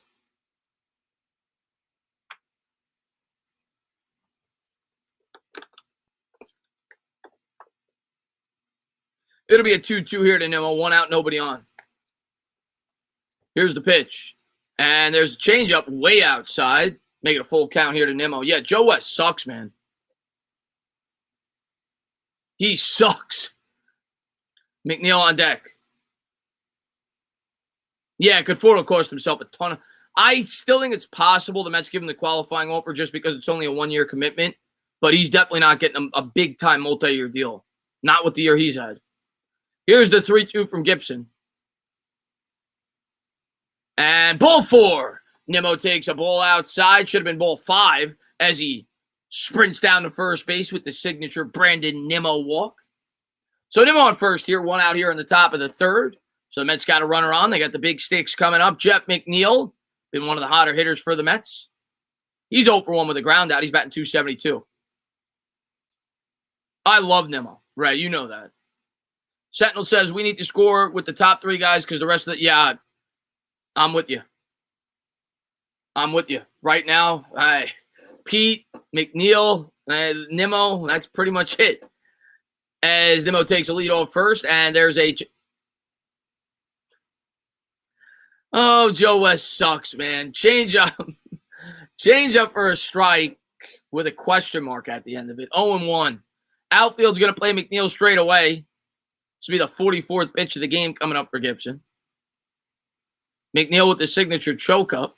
It'll be a 2-2 here to Nimmo. 1 out, nobody on. Here's the pitch. And there's a changeup way outside. Make it a full count here to Nimmo. Yeah, Joe West sucks, man. He sucks. McNeil on deck. Yeah, Conforto cost himself a ton of... I still think it's possible the Mets give him the qualifying offer just because it's only a 1-year commitment. But he's definitely not getting a big-time multi-year deal. Not with the year he's had. Here's the 3-2 from Gibson. And ball 4. Nimmo takes a ball outside. Should have been ball 5 as he sprints down to first base with the signature Brandon Nimmo walk. So Nimmo on first here. 1 out here in the top of the third. So the Mets got a runner on. They got the big sticks coming up. Jeff McNeil, been one of the hotter hitters for the Mets. He's 0 for 1 with a ground out. He's batting .272. I love Nimmo. Right, you know that. Sentinel says we need to score with the top 3 guys because the rest of the... Yeah, I'm with you. I'm with you. Right now, Pete, McNeil, Nimmo, that's pretty much it. As Nimmo takes a lead off first, and there's a... Oh, Joe West sucks, man. Change up for a strike with a question mark at the end of it. 0-1. Outfield's going to play McNeil straight away. This will be the 44th pitch of the game coming up for Gibson. McNeil with the signature choke up.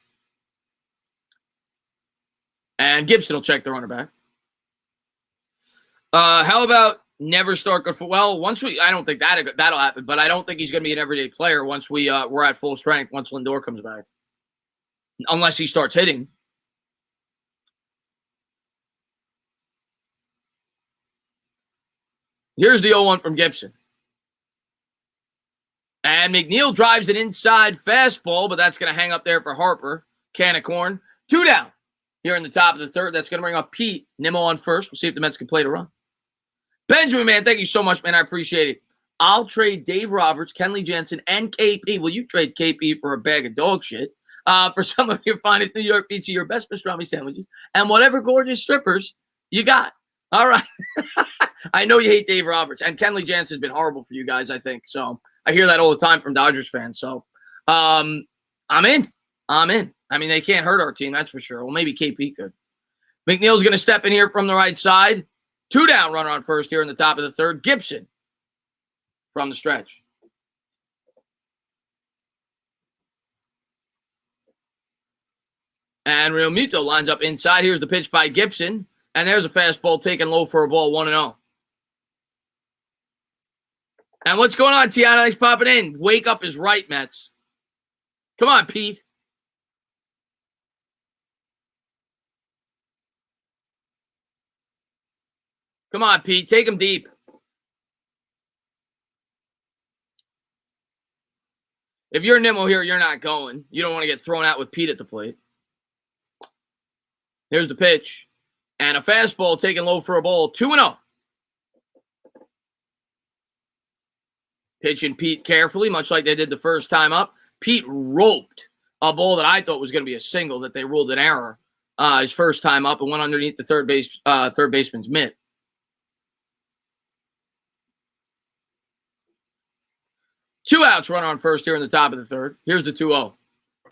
And Gibson will check the runner back. How about never start good for... Well, I don't think that'll happen, but I don't think he's going to be an everyday player once we're at full strength, once Lindor comes back. Unless he starts hitting. Here's the 0-1 from Gibson. And McNeil drives an inside fastball, but that's going to hang up there for Harper. Can of corn. 2 down here in the top of the third. That's going to bring up Pete. Nimmo on first. We'll see if the Mets can play the run. Benjamin, man, thank you so much, man. I appreciate it. I'll trade Dave Roberts, Kenley Jansen, and KP. Well, you trade KP for a bag of dog shit. For some of your finest New York pizza, your best pastrami sandwiches, and whatever gorgeous strippers you got. All right. I know you hate Dave Roberts, and Kenley Jansen's been horrible for you guys, I think. So I hear that all the time from Dodgers fans. So I'm in. I mean, they can't hurt our team, that's for sure. Well, maybe KP could. McNeil's going to step in here from the right side. 2 down, runner on first here in the top of the third. Gibson from the stretch. And Real Muto lines up inside. Here's the pitch by Gibson. And there's a fastball taken low for a ball, 1-0. And what's going on, Tiana? Thanks for popping in. Wake up is right, Mets. Come on, Pete. Come on, Pete. Take him deep. If you're Nimmo here, you're not going. You don't want to get thrown out with Pete at the plate. Here's the pitch. And a fastball taken low for a ball. 2-0. Pitching Pete carefully, much like they did the first time up. Pete roped a ball that I thought was going to be a single that they ruled an error his first time up and went underneath the third baseman's mitt. Two outs, run on first here in the top of the third. Here's the 2-0.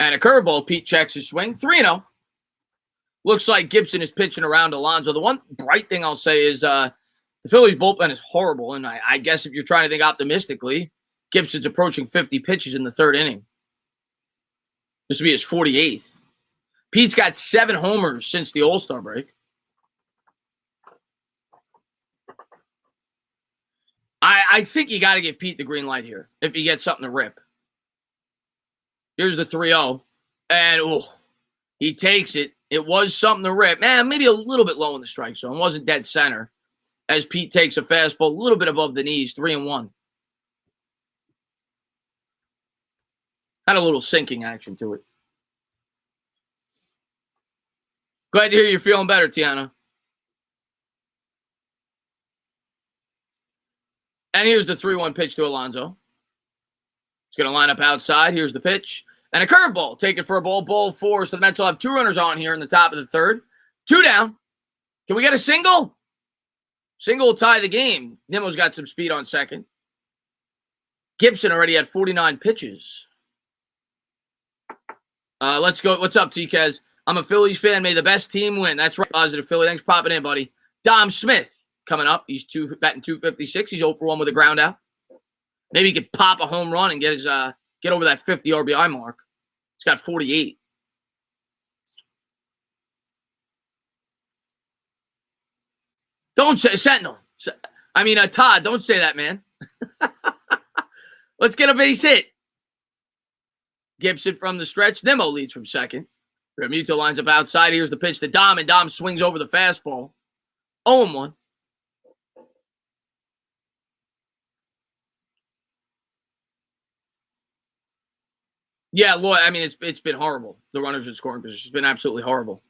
And a curveball. Pete checks his swing. 3-0. Looks like Gibson is pitching around Alonso. The one bright thing I'll say is the Phillies bullpen is horrible. And I guess if you're trying to think optimistically, Gibson's approaching 50 pitches in the third inning. This will be his 48th. Pete's got 7 homers since the All-Star break. I think you got to give Pete the green light here if he gets something to rip. Here's the 3-0. And he takes it. It was something to rip. Man, maybe a little bit low in the strike zone. It wasn't dead center. As Pete takes a fastball a little bit above the knees. 3-1. Had a little sinking action to it. Glad to hear you're feeling better, Tiana. And here's the 3-1 pitch to Alonso. He's going to line up outside. Here's the pitch. And a curveball. Take it for a ball 4. So the Mets will have 2 runners on here in the top of the third. 2 down. Can we get a single? Single will tie the game. Nimmo's got some speed on second. Gibson already had 49 pitches. Let's go. What's up, TKs? I'm a Phillies fan. May the best team win. That's right. Positive Philly. Thanks for popping in, buddy. Dom Smith coming up. He's batting 256. He's 0 for 1 with a ground out. Maybe he could pop a home run and get over that 50 RBI mark. He's got 48. Don't say Sentinel. Todd, don't say that, man. Let's get a base hit. Gibson from the stretch. Nimmo leads from second. Realmuto lines up outside. Here's the pitch to Dom, and Dom swings over the fastball. 0-1. Yeah, Lloyd, it's been horrible. The runners in scoring position. It's been absolutely horrible.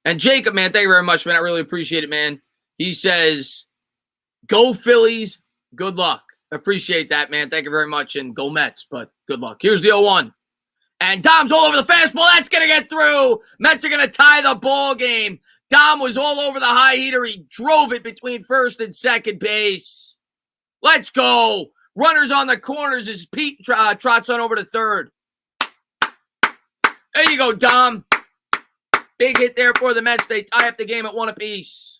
And Jacob, man, thank you very much, man. I really appreciate it, man. He says, go Phillies, good luck. Appreciate that, man. Thank you very much, and go Mets, but good luck. Here's the 0-1. And Dom's all over the fastball. That's going to get through. Mets are going to tie the ball game. Dom was all over the high heater. He drove it between first and second base. Let's go. Runners on the corners as Pete trots on over to third. There you go, Dom. Big hit there for the Mets. They tie up the game at 1 apiece.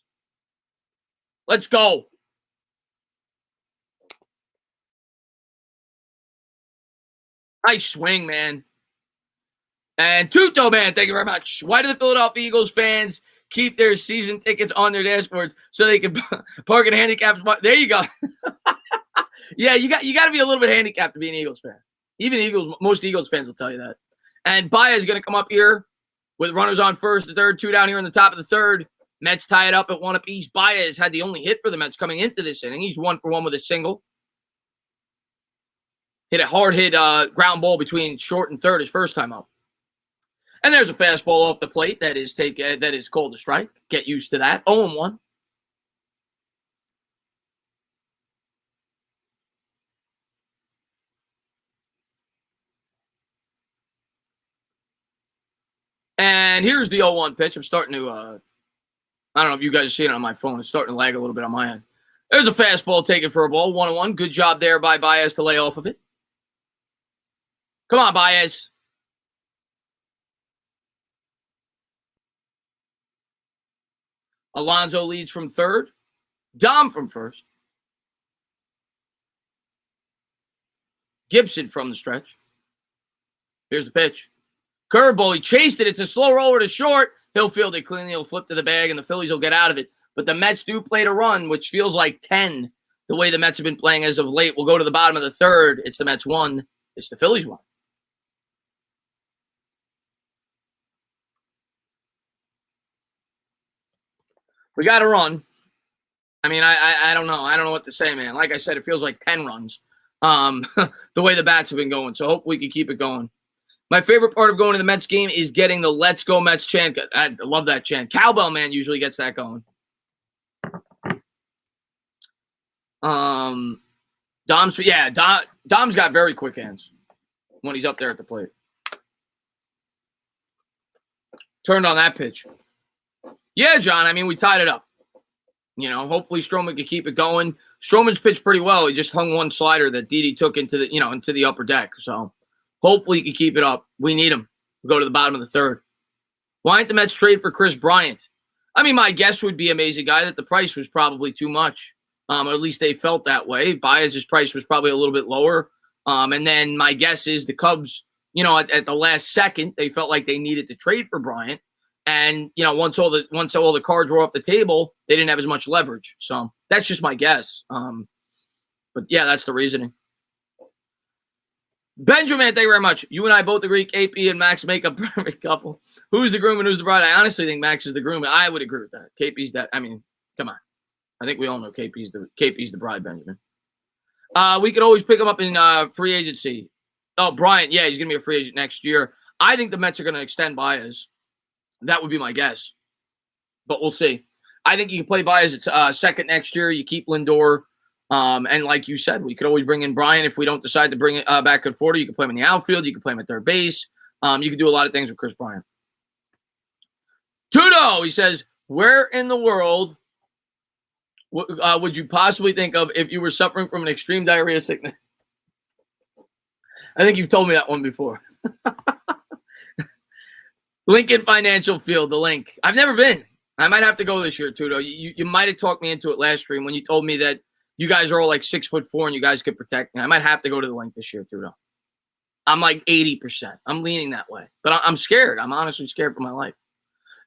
Let's go. Nice swing, man. And Tuto, man, thank you very much. Why do the Philadelphia Eagles fans keep their season tickets on their dashboards so they can park in handicapped spot? There you go. Yeah, you got to be a little bit handicapped to be an Eagles fan. Even most Eagles fans will tell you that. And Baez is going to come up here with runners on first, the third, 2 down here in the top of the third. Mets tie it up at 1 apiece. Baez had the only hit for the Mets coming into this inning. He's 1 for 1 with a single. Hit a hard hit ground ball between short and third his first time up. And there's a fastball off the plate that is called a strike. Get used to that. 0-1. And here's the 0-1 pitch. I'm starting to, I don't know if you guys are seeing it on my phone. It's starting to lag a little bit on my end. There's a fastball taken for a ball, 1-1. Good job there by Baez to lay off of it. Come on, Baez. Alonso leads from third. Dom from first. Gibson from the stretch. Here's the pitch. Curveball. He chased it. It's a slow roller to short. He'll field it cleanly. He'll flip to the bag, and the Phillies will get out of it. But the Mets do play to run, which feels like 10, the way the Mets have been playing as of late. We'll go to the bottom of the third. It's the Mets 1. It's the Phillies 1. We got to run. I mean, I don't know. I don't know what to say, man. Like I said, it feels like 10 runs. The way the bats have been going. So hopefully we can keep it going. My favorite part of going to the Mets game is getting the Let's Go Mets chant. I love that chant. Cowbell Man usually gets that going. Dom's got very quick hands when he's up there at the plate. Turned on that pitch. Yeah, John, I mean, we tied it up. You know, hopefully Stroman can keep it going. Stroman's pitched pretty well. He just hung one slider that Didi took into the upper deck. So hopefully he can keep it up. We need him. We'll go to the bottom of the third. Why didn't the Mets trade for Chris Bryant? I mean, my guess would be amazing guy that the price was probably too much. Or at least they felt that way. Baez's price was probably a little bit lower. And then my guess is the Cubs, at the last second, they felt like they needed to trade for Bryant. And, once all the cards were off the table, they didn't have as much leverage. So that's just my guess. But yeah, that's the reasoning. Benjamin, thank you very much. You and I both agree KP and Max make a perfect couple. Who's the groom and who's the bride? I honestly think Max is the groom. I would agree with that. KP's that. I mean, come on. I think we all know KP's the bride, Benjamin. We could always pick him up in free agency. Oh, Bryant, yeah, he's going to be a free agent next year. I think the Mets are going to extend Baez. That would be my guess. But we'll see. I think you can play Baez at second next year. You keep Lindor. And like you said, we could always bring in Bryant if we don't decide to bring it back at 40. You can play him in the outfield. You can play him at third base. You can do a lot of things with Chris Bryant. Tudo, he says, where in the world would you possibly think of if you were suffering from an extreme diarrhea sickness? I think you've told me that one before. Lincoln Financial Field, the link. I've never been. I might have to go this year, Tudo. You might have talked me into it last stream when you told me that you guys are all like 6'4" and you guys could protect me. I might have to go to the link this year, Tudo. I'm like 80%. I'm leaning that way. But I'm scared. I'm honestly scared for my life.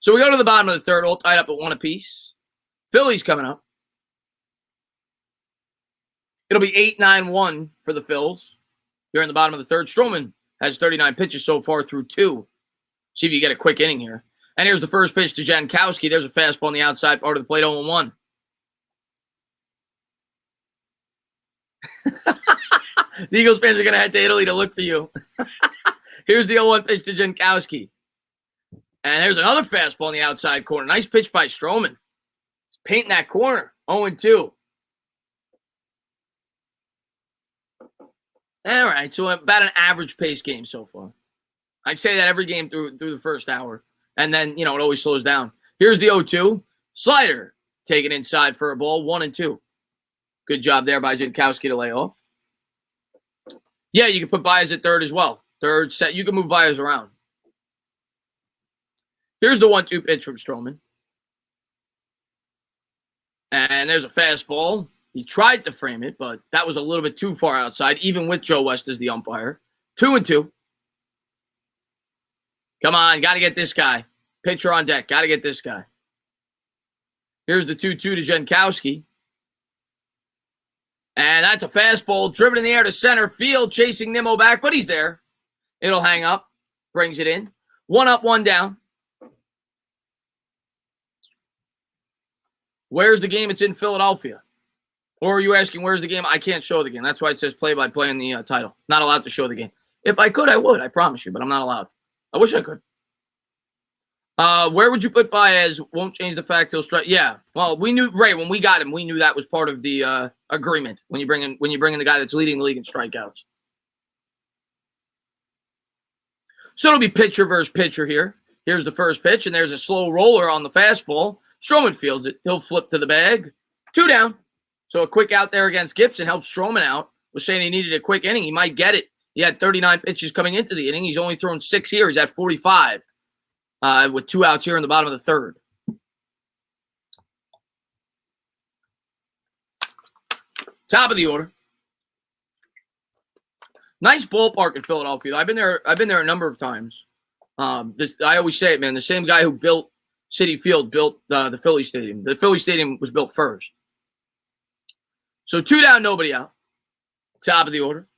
So we go to the bottom of the third, all tied up at 1 apiece. Phillies coming up. It'll be 8-9-1 for the Phils. Here in the bottom of the third. Stroman has 39 pitches so far through 2. See if you get a quick inning here. And here's the first pitch to Jankowski. There's a fastball on the outside part of the plate, 0-1. The Eagles fans are going to head to Italy to look for you. Here's the 0-1 pitch to Jankowski. And there's another fastball on the outside corner. Nice pitch by Stroman. Painting that corner, 0-2. All right, so about an average pace game so far. I'd say that every game through the first hour. And then, it always slows down. Here's the 0-2. Slider taken inside for a ball, 1-2. Good job there by Jankowski to lay off. Yeah, you can put Baez at third as well. Third set. You can move Baez around. Here's the 1-2 pitch from Stroman. And there's a fastball. He tried to frame it, but that was a little bit too far outside, even with Joe West as the umpire. 2-2. Come on, got to get this guy. Pitcher on deck, got to get this guy. Here's the 2-2 to Jankowski. And that's a fastball driven in the air to center field, chasing Nimmo back, but he's there. It'll hang up, brings it in. 1 up, 1 down. Where's the game? It's in Philadelphia. Or are you asking where's the game? I can't show the game. That's why it says play-by-play in the title. Not allowed to show the game. If I could, I would. I promise you, but I'm not allowed. I wish I could. Where would you put Baez? Won't change the fact he'll strike. Yeah. Well, we knew when we got him. We knew that was part of the agreement when you bring in the guy that's leading the league in strikeouts. So it'll be pitcher versus pitcher here. Here's the first pitch, and there's a slow roller on the fastball. Stroman fields it. He'll flip to the bag. 2 down. So a quick out there against Gibson helps Stroman out. Was saying he needed a quick inning. He might get it. He had 39 pitches coming into the inning. He's only thrown 6 here. He's at 45 with 2 outs here in the bottom of the third. Top of the order. Nice ballpark in Philadelphia. I've been there a number of times. I always say it, man. The same guy who built Citi Field built the Philly Stadium. The Philly Stadium was built first. So 2 down, nobody out. Top of the order.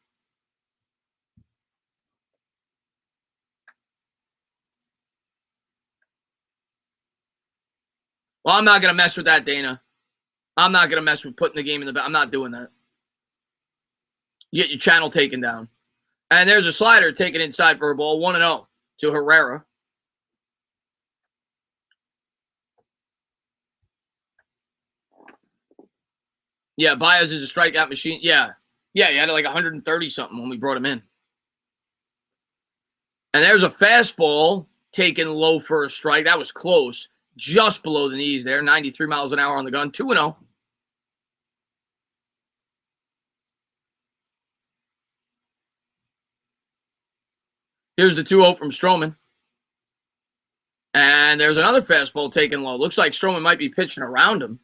Well, I'm not going to mess with that, Dana. I'm not going to mess with putting the game in the back. I'm not doing that. You get your channel taken down. And there's a slider taken inside for a ball. 1-0 to Herrera. Yeah, Baez is a strikeout machine. Yeah, he had like 130-something when we brought him in. And there's a fastball taken low for a strike. That was close. Just below the knees there. 93 miles an hour on the gun. 2-0. Here's the 2-0 from Stroman. And there's another fastball taken low. Looks like Stroman might be pitching around him.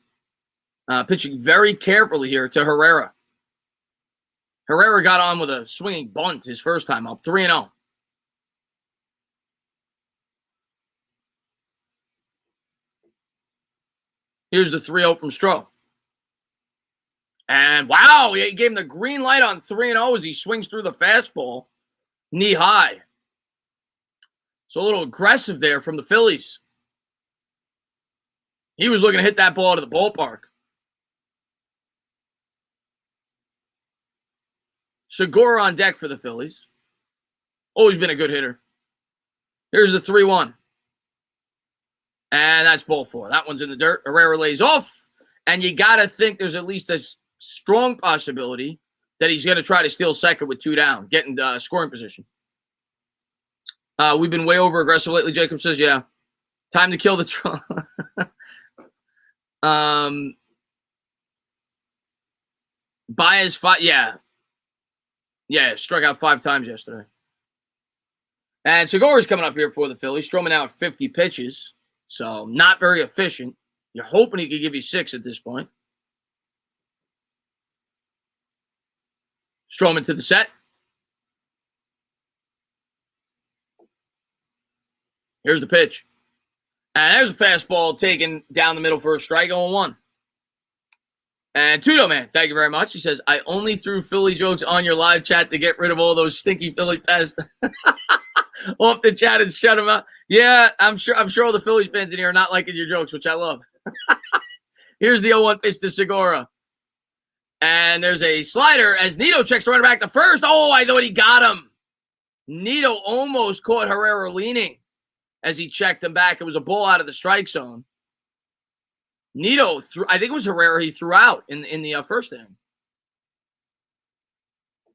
Pitching very carefully here to Herrera. Herrera got on with a swinging bunt his first time up. 3-0. Here's the 3-0 from Stroh. And wow, he gave him the green light on 3-0 as he swings through the fastball. Knee high. So a little aggressive there from the Phillies. He was looking to hit that ball to the ballpark. Segura on deck for the Phillies. Always been a good hitter. Here's the 3-1. And that's ball 4. That one's in the dirt. Herrera lays off. And you got to think there's at least a strong possibility that he's going to try to steal second with 2 down, get in scoring position. We've been way over aggressive lately, Jacob says. Yeah. Time to kill the troll. Baez, yeah. Yeah, struck out 5 times yesterday. And Segura's coming up here for the Phillies. Stroman out 50 pitches. So not very efficient. You're hoping he could give you 6 at this point. Stroman to the set. Here's the pitch. And there's a fastball taken down the middle for a strike, 0-1. And Tudo Man, thank you very much. He says, I only threw Philly jokes on your live chat to get rid of all those stinky Philly pests off the chat and shut them out. Yeah, I'm sure all the Phillies fans in here are not liking your jokes, which I love. Here's the 0-1 pitch to Segura. And there's a slider as Nito checks the runner back to first. Oh, I thought he got him. Nito almost caught Herrera leaning as he checked him back. It was a ball out of the strike zone. Nito threw, I think it was Herrera he threw out in the first inning.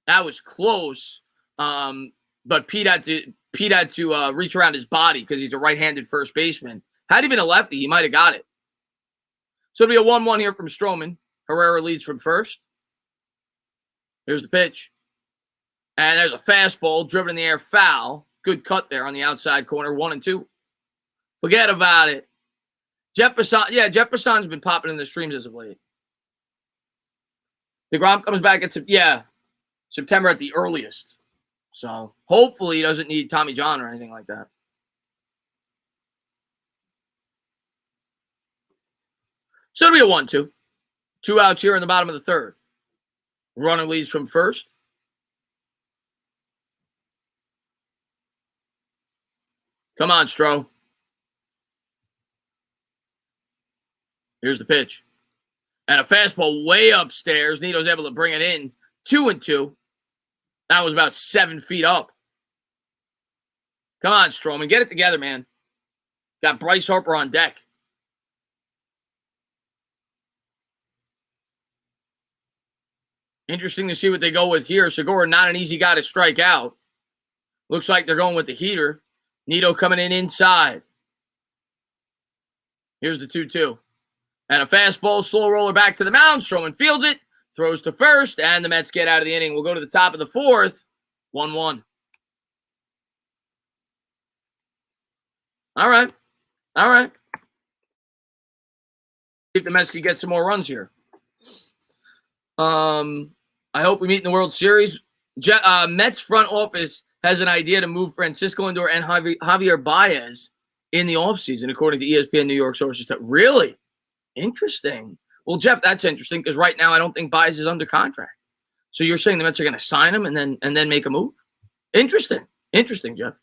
That was close. But Pete had to reach around his body because he's a right-handed first baseman. Had he been a lefty, he might have got it. So it'll be a 1-1 here from Stroman. Herrera leads from first. Here's the pitch. And there's a fastball driven in the air, foul. Good cut there on the outside corner, 1-2. Forget about it. Jeff Passan's been popping in the streams as of late. DeGrom comes back at September at the earliest. So hopefully he doesn't need Tommy John or anything like that. So it'll be a 1-2. 2 outs here in the bottom of the third. Runner leads from first. Come on, Stroh. Here's the pitch. And a fastball way upstairs. Nito's able to bring it in. 2-2. That was about 7 feet up. Come on, Stroman. Get it together, man. Got Bryce Harper on deck. Interesting to see what they go with here. Segura, not an easy guy to strike out. Looks like they're going with the heater. Nito coming in inside. Here's the 2-2. And a fastball, slow roller back to the mound. Stroman fields it, throws to first, and the Mets get out of the inning. We'll go to the top of the fourth. 1-1. All right. See if the Mets could get some more runs here. I hope we meet in the World Series. Mets front office has an idea to move Francisco Lindor and Javier Baez in the offseason, according to ESPN New York sources. Really? Interesting. Well, Jeff, that's interesting because right now I don't think Baez is under contract. So you're saying the Mets are going to sign him and then make a move? Interesting, Jeff.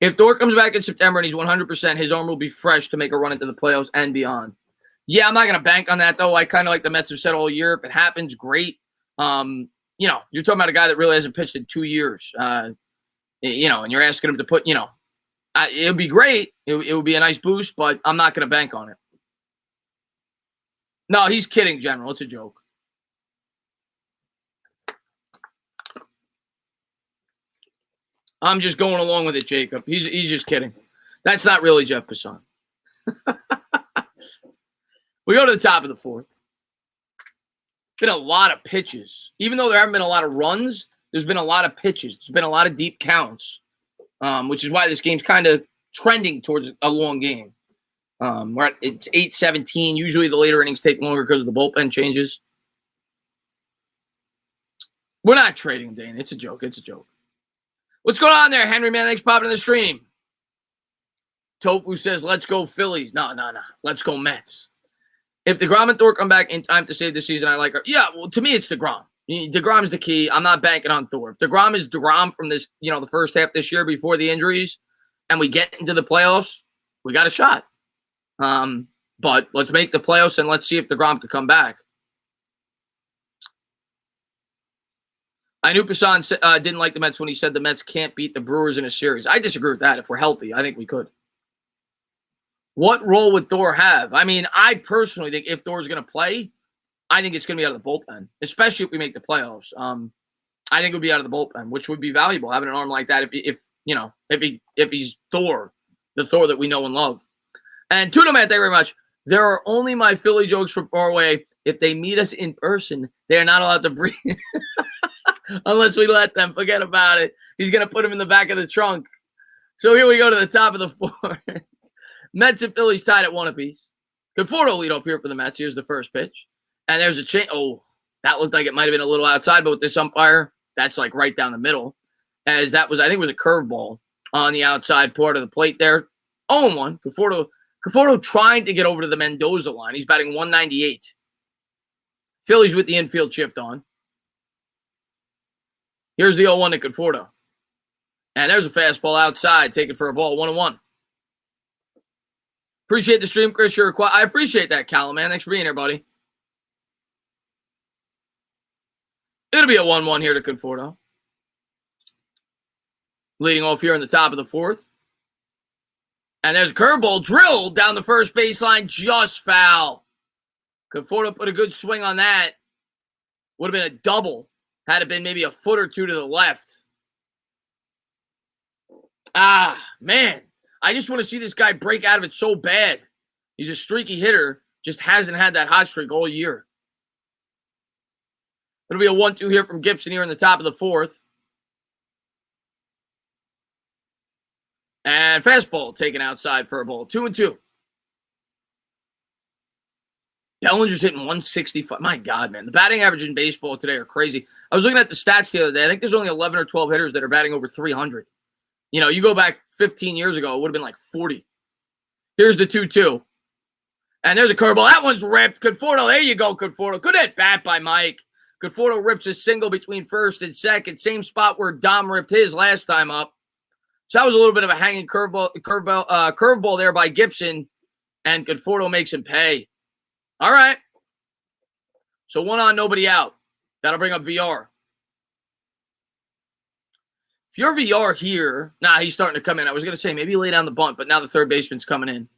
If Thor comes back in September and he's 100%, his arm will be fresh to make a run into the playoffs and beyond. Yeah, I'm not going to bank on that, though. I kind of like the Mets have said all year. If it happens, great. You're talking about a guy that really hasn't pitched in 2 years. And you're asking him to put, it would be great. It would be a nice boost, but I'm not going to bank on it. No, he's kidding, General. It's a joke. I'm just going along with it, Jacob. He's just kidding. That's not really Jeff Passan. We go to the top of the fourth. Been a lot of pitches. Even though there haven't been a lot of runs, there's been a lot of pitches. There's been a lot of deep counts, which is why this game's kind of trending towards a long game. It's 8-17. Usually the later innings take longer because of the bullpen changes. We're not trading, Dane. It's a joke. What's going on there, Henry, man? Thanks for popping in the stream. Tofu says, let's go Phillies. No. Let's go Mets. If DeGrom and Thor come back in time to save the season, I like her. Yeah, well, to me, it's DeGrom. DeGrom's the key. I'm not banking on Thor. If DeGrom is DeGrom from this, the first half this year before the injuries, and we get into the playoffs, we got a shot. But let's make the playoffs and let's see if DeGrom could come back. I knew Passan didn't like the Mets when he said the Mets can't beat the Brewers in a series. I disagree with that. If we're healthy, I think we could. What role would Thor have? I mean, I personally think if Thor's going to play, I think it's going to be out of the bullpen, especially if we make the playoffs. I think it would be out of the bullpen, which would be valuable, having an arm like that if he's Thor, the Thor that we know and love. And Tuna Man, thank you very much. There are only my Philly jokes from far away. If they meet us in person, they are not allowed to breathe unless we let them. Forget about it. He's going to put him in the back of the trunk. So here we go to the top of the fourth. Mets and Phillies tied at 1 apiece. Conforto lead off here for the Mets. Here's the first pitch. And there's a change. Oh, that looked like it might have been a little outside, but with this umpire, that's like right down the middle. As that was, I think it was a curveball on the outside part of the plate there. 0-1. Conforto trying to get over to the Mendoza line. He's batting 198. Phillies with the infield shift on. Here's the 0-1 to Conforto. And there's a fastball outside, taken for a ball, 1-1. Appreciate the stream, Chris. I appreciate that, Callum, man. Thanks for being here, buddy. It'll be a 1-1 here to Conforto. Leading off here in the top of the fourth. And there's a curveball drilled down the first baseline, just foul. Conforto put a good swing on that. Would have been a double had it been maybe a foot or two to the left. Man. I just want to see this guy break out of it so bad. He's a streaky hitter, just hasn't had that hot streak all year. It'll be a 1-2 here from Gibson here in the top of the fourth. And fastball taken outside for a ball. 2-2. Bellinger's hitting 165. My God, man. The batting average in baseball today are crazy. I was looking at the stats the other day. I think there's only 11 or 12 hitters that are batting over 300. You go back 15 years ago, it would have been like 40. Here's the 2-2. And there's a curveball. That one's ripped. Conforto, there you go, Conforto. Good at bat by Mike. Conforto rips a single between first and second. Same spot where Dom ripped his last time up. So that was a little bit of a hanging curveball there by Gibson. And Conforto makes him pay. All right. So 1 on, nobody out. That'll bring up VR. If you're VR here, he's starting to come in. I was going to say maybe lay down the bunt, but now the third baseman's coming in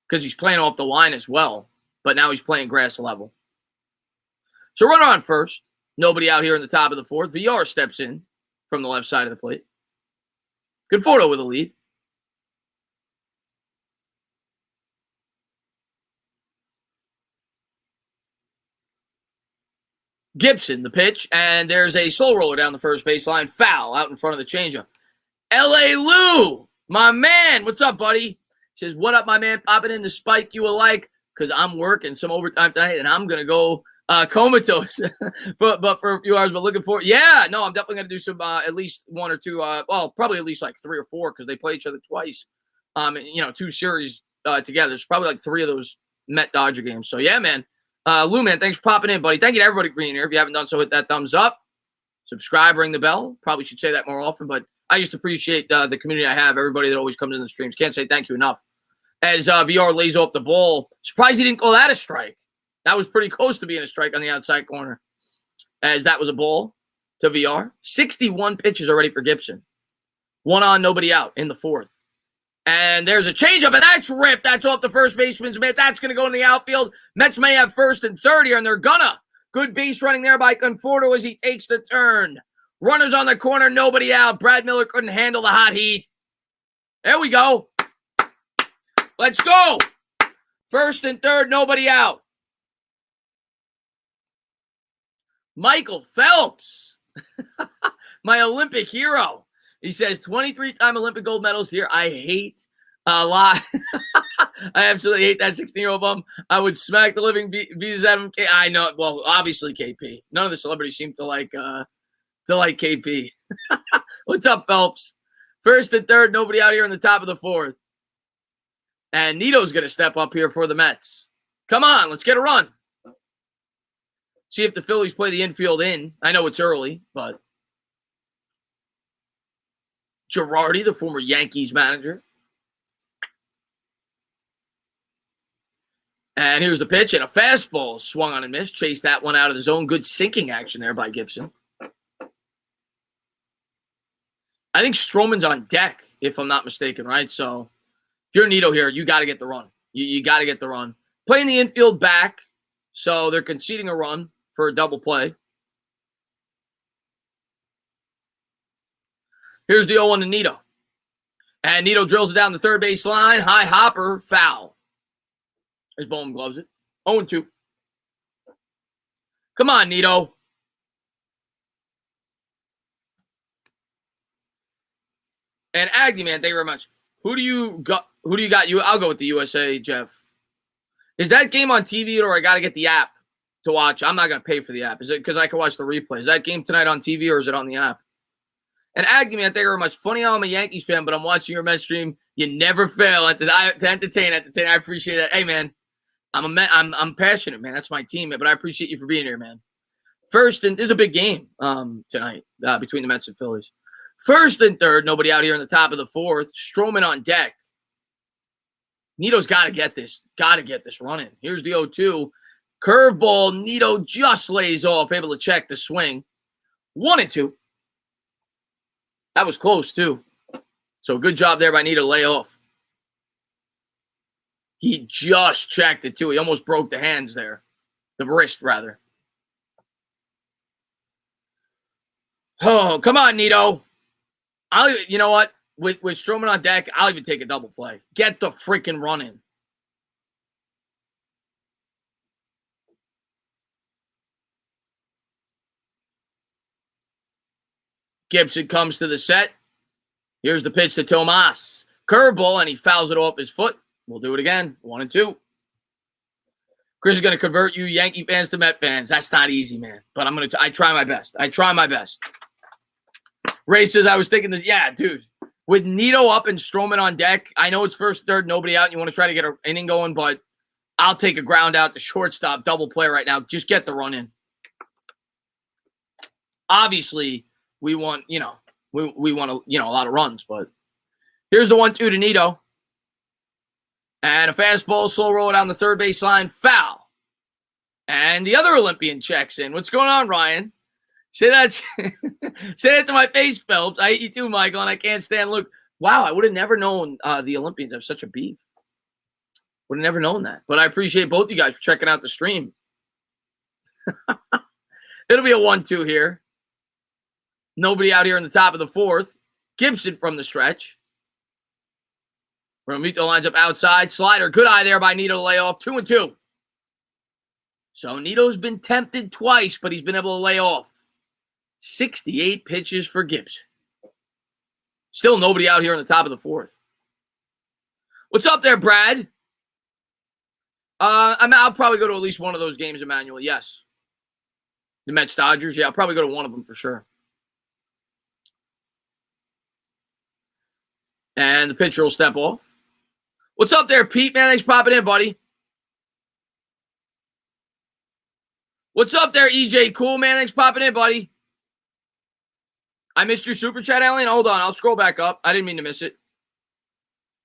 because he's playing off the line as well, but now he's playing grass level. So runner on first. Nobody out here in the top of the fourth. VR steps in from the left side of the plate. Conforto with a lead. Gibson, the pitch, and there's a slow roller down the first baseline. Foul out in front of the changeup. L.A. Lou, my man. What's up, buddy? Says, what up, my man? Popping in the spike you will like, because I'm working some overtime tonight, and I'm going to go comatose but for a few hours. But looking forward. Yeah, no, I'm definitely going to do some at least one or two. Well, probably at least like 3 or 4 because they play each other twice. 2 series together. It's probably like 3 of those Met-Dodger games. So, yeah, man. Lou, man, thanks for popping in, buddy. Thank you to everybody being here. If you haven't done so, hit that thumbs up. Subscribe, ring the bell. Probably should say that more often, but I just appreciate the community I have, everybody that always comes in the streams. Can't say thank you enough. As VR lays off the ball. Surprised he didn't call that a strike. That was pretty close to being a strike on the outside corner. As that was a ball to VR. 61 pitches already for Gibson. 1 on, nobody out in the 4th. And there's a changeup, and that's ripped. That's off the first baseman's mitt. That's going to go in the outfield. Mets may have first and third here, and they're gonna. Good base running there by Conforto as he takes the turn. Runners on the corner, nobody out. Brad Miller couldn't handle the hot heat. There we go. Let's go. First and third, nobody out. Michael Phelps, my Olympic hero. He says 23-time Olympic gold medalist here. I hate a lot. I absolutely hate that 16-year-old bum. I would smack the living bees out of him. I know. Well, obviously KP. None of the celebrities seem to like KP. What's up, Phelps? First and third, nobody out here in the top of the 4th. And Nito's going to step up here for the Mets. Come on, let's get a run. See if the Phillies play the infield in. I know it's early, but Girardi, the former Yankees manager. And here's the pitch, and a fastball swung on and missed. Chased that one out of the zone. Good sinking action there by Gibson. I think Stroman's on deck, if I'm not mistaken, right? So if you're Nito here, you got to get the run. You got to get the run. Playing the infield back, so they're conceding a run for a double play. Here's the 0-1 to Nito. And Nito drills it down the third base line. High hopper, foul. As Bowman gloves it. 0-2. Come on, Nito. And Agnew, man, thank you very much. Who do you got? I'll go with the USA, Jeff. Is that game on TV or I got to get the app to watch? I'm not going to pay for the app. Is it because I can watch the replay? Is that game tonight on TV or is it on the app? And Agnew, man, thank you very much. Funny how I'm a Yankees fan, but I'm watching your Mets stream. You never fail to entertain. I appreciate that. Hey, man, I'm passionate, man. That's my team, man, but I appreciate you for being here, man. First, and there's a big game tonight between the Mets and Phillies. First and third, nobody out here in the top of the 4th. Stroman on deck. Nito's got to get this. Got to get this running. Here's the 0-2. Curveball. Nito just lays off, able to check the swing. 1-2. That was close, too. So good job there by Nito to lay off. He just checked it, too. He almost broke the hands there. The wrist, rather. Oh, come on, Nito. You know what? With Stroman on deck, I'll even take a double play. Get the freaking run in. Gibson comes to the set. Here's the pitch to Tomas. Curveball, and he fouls it off his foot. We'll do it again. 1-2. Chris is going to convert you Yankee fans to Met fans. That's not easy, man. But I try my best. Ray says, I was thinking this. Yeah, dude. With Nito up and Stroman on deck, I know it's first, third, nobody out, and you want to try to get an inning going, but I'll take a ground out to shortstop, double play right now. Just get the run in. Obviously, we want, we want a lot of runs, but here's the 1-2 to Nito. And a fastball, slow roll down the third base line, foul. And the other Olympian checks in. What's going on, Ryan? Say that to my face, Phelps. I hate you too, Michael, and I can't stand Luke. Wow, I would have never known the Olympians have such a beef. Would have never known that. But I appreciate both you guys for checking out the stream. It'll be a 1-2 here. Nobody out here in the top of the 4th. Gibson from the stretch. Romito lines up outside. Slider. Good eye there by Nito to lay off. 2-2. So Nito's been tempted twice, but he's been able to lay off. 68 pitches for Gibson. Still nobody out here in the top of the fourth. What's up there, Brad? I'll probably go to at least one of those games, Emmanuel. Yes. The Mets-Dodgers. Yeah, I'll probably go to one of them for sure. And the pitcher will step off. What's up there, Pete? Man, thanks for popping in, buddy. What's up there, EJ Cool? Man, thanks for popping in, buddy. I missed your super chat, Alien. Hold on, I'll scroll back up. I didn't mean to miss it.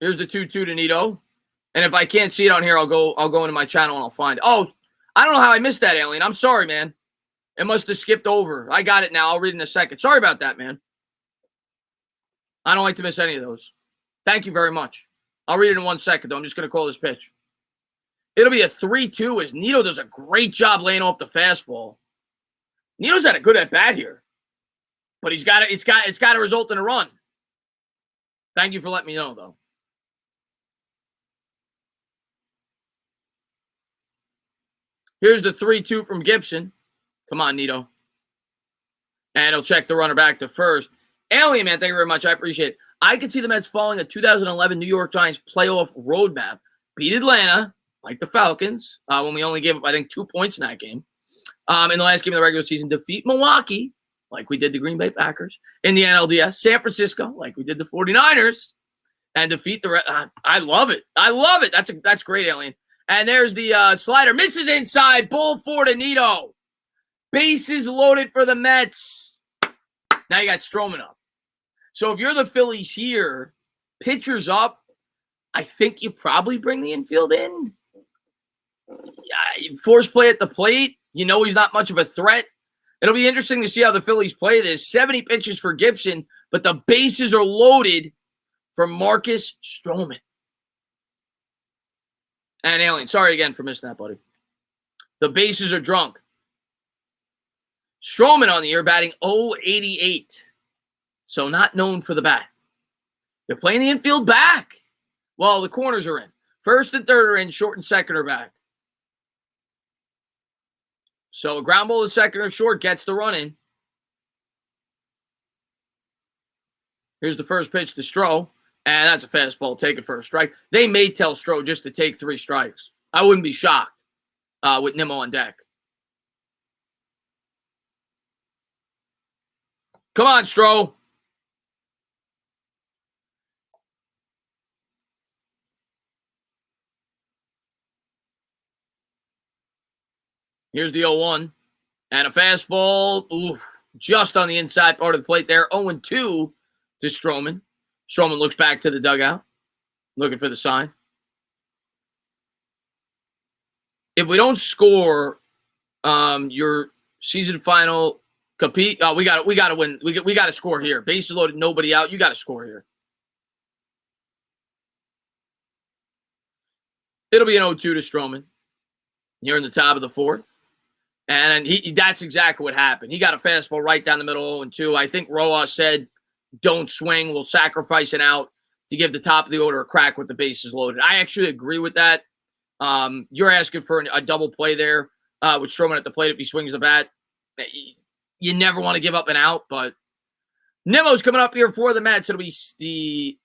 Here's the 2-2 to Nito. And if I can't see it on here, I'll go into my channel and I'll find it. Oh, I don't know how I missed that, Alien. I'm sorry, man. It must have skipped over. I got it now. I'll read in a second. Sorry about that, man. I don't like to miss any of those. Thank you very much. I'll read it in 1 second, though. I'm just going to call this pitch. It'll be a 3-2 as Nito does a great job laying off the fastball. Nito's had a good at-bat here. But it's got to result in a run. Thank you for letting me know, though. Here's the 3-2 from Gibson. Come on, Nito. And he'll check the runner back to first. Alien, man, thank you very much. I appreciate it. I could see the Mets following a 2011 New York Giants playoff roadmap. Beat Atlanta, like the Falcons, when we only gave up, I think, 2 points in that game. In the last game of the regular season, defeat Milwaukee, like we did the Green Bay Packers. In the NLDS, San Francisco, like we did the 49ers. And defeat the I love it. I love it. That's great, Alien. And there's the slider. Misses inside. Ball 4 to Nito. Bases loaded for the Mets. Now you got Stroman up. So if you're the Phillies here, pitchers up, I think you probably bring the infield in. Yeah, force play at the plate. You know he's not much of a threat. It'll be interesting to see how the Phillies play this. 70 pitches for Gibson, but the bases are loaded for Marcus Stroman. And Alien, sorry again for missing that, buddy. The bases are drunk. Stroman on the year batting .088. So not known for the bat. They're playing the infield back. Well, the corners are in. First and third are in. Short and second are back. So a ground ball to second or short gets the run in. Here's the first pitch to Stroh. And that's a fastball. Take it for a strike. They may tell Stroh just to take 3 strikes. I wouldn't be shocked with Nimmo on deck. Come on, Stroh. Here's the 0-1. And a fastball. Ooh, just on the inside part of the plate there. 0-2 to Stroman. Stroman looks back to the dugout, looking for the sign. If we don't score your season final compete, we got to win. We got to score here. Bases loaded, nobody out. You got to score here. It'll be an 0-2 to Stroman. Here in the top of the fourth. And that's exactly what happened. He got a fastball right down the middle, 0-2. I think Rojas said, don't swing. We'll sacrifice an out to give the top of the order a crack with the bases loaded. I actually agree with that. You're asking for a double play there with Stroman at the plate if he swings the bat. You never want to give up an out, but Nimmo's coming up here for the Mets. It'll be the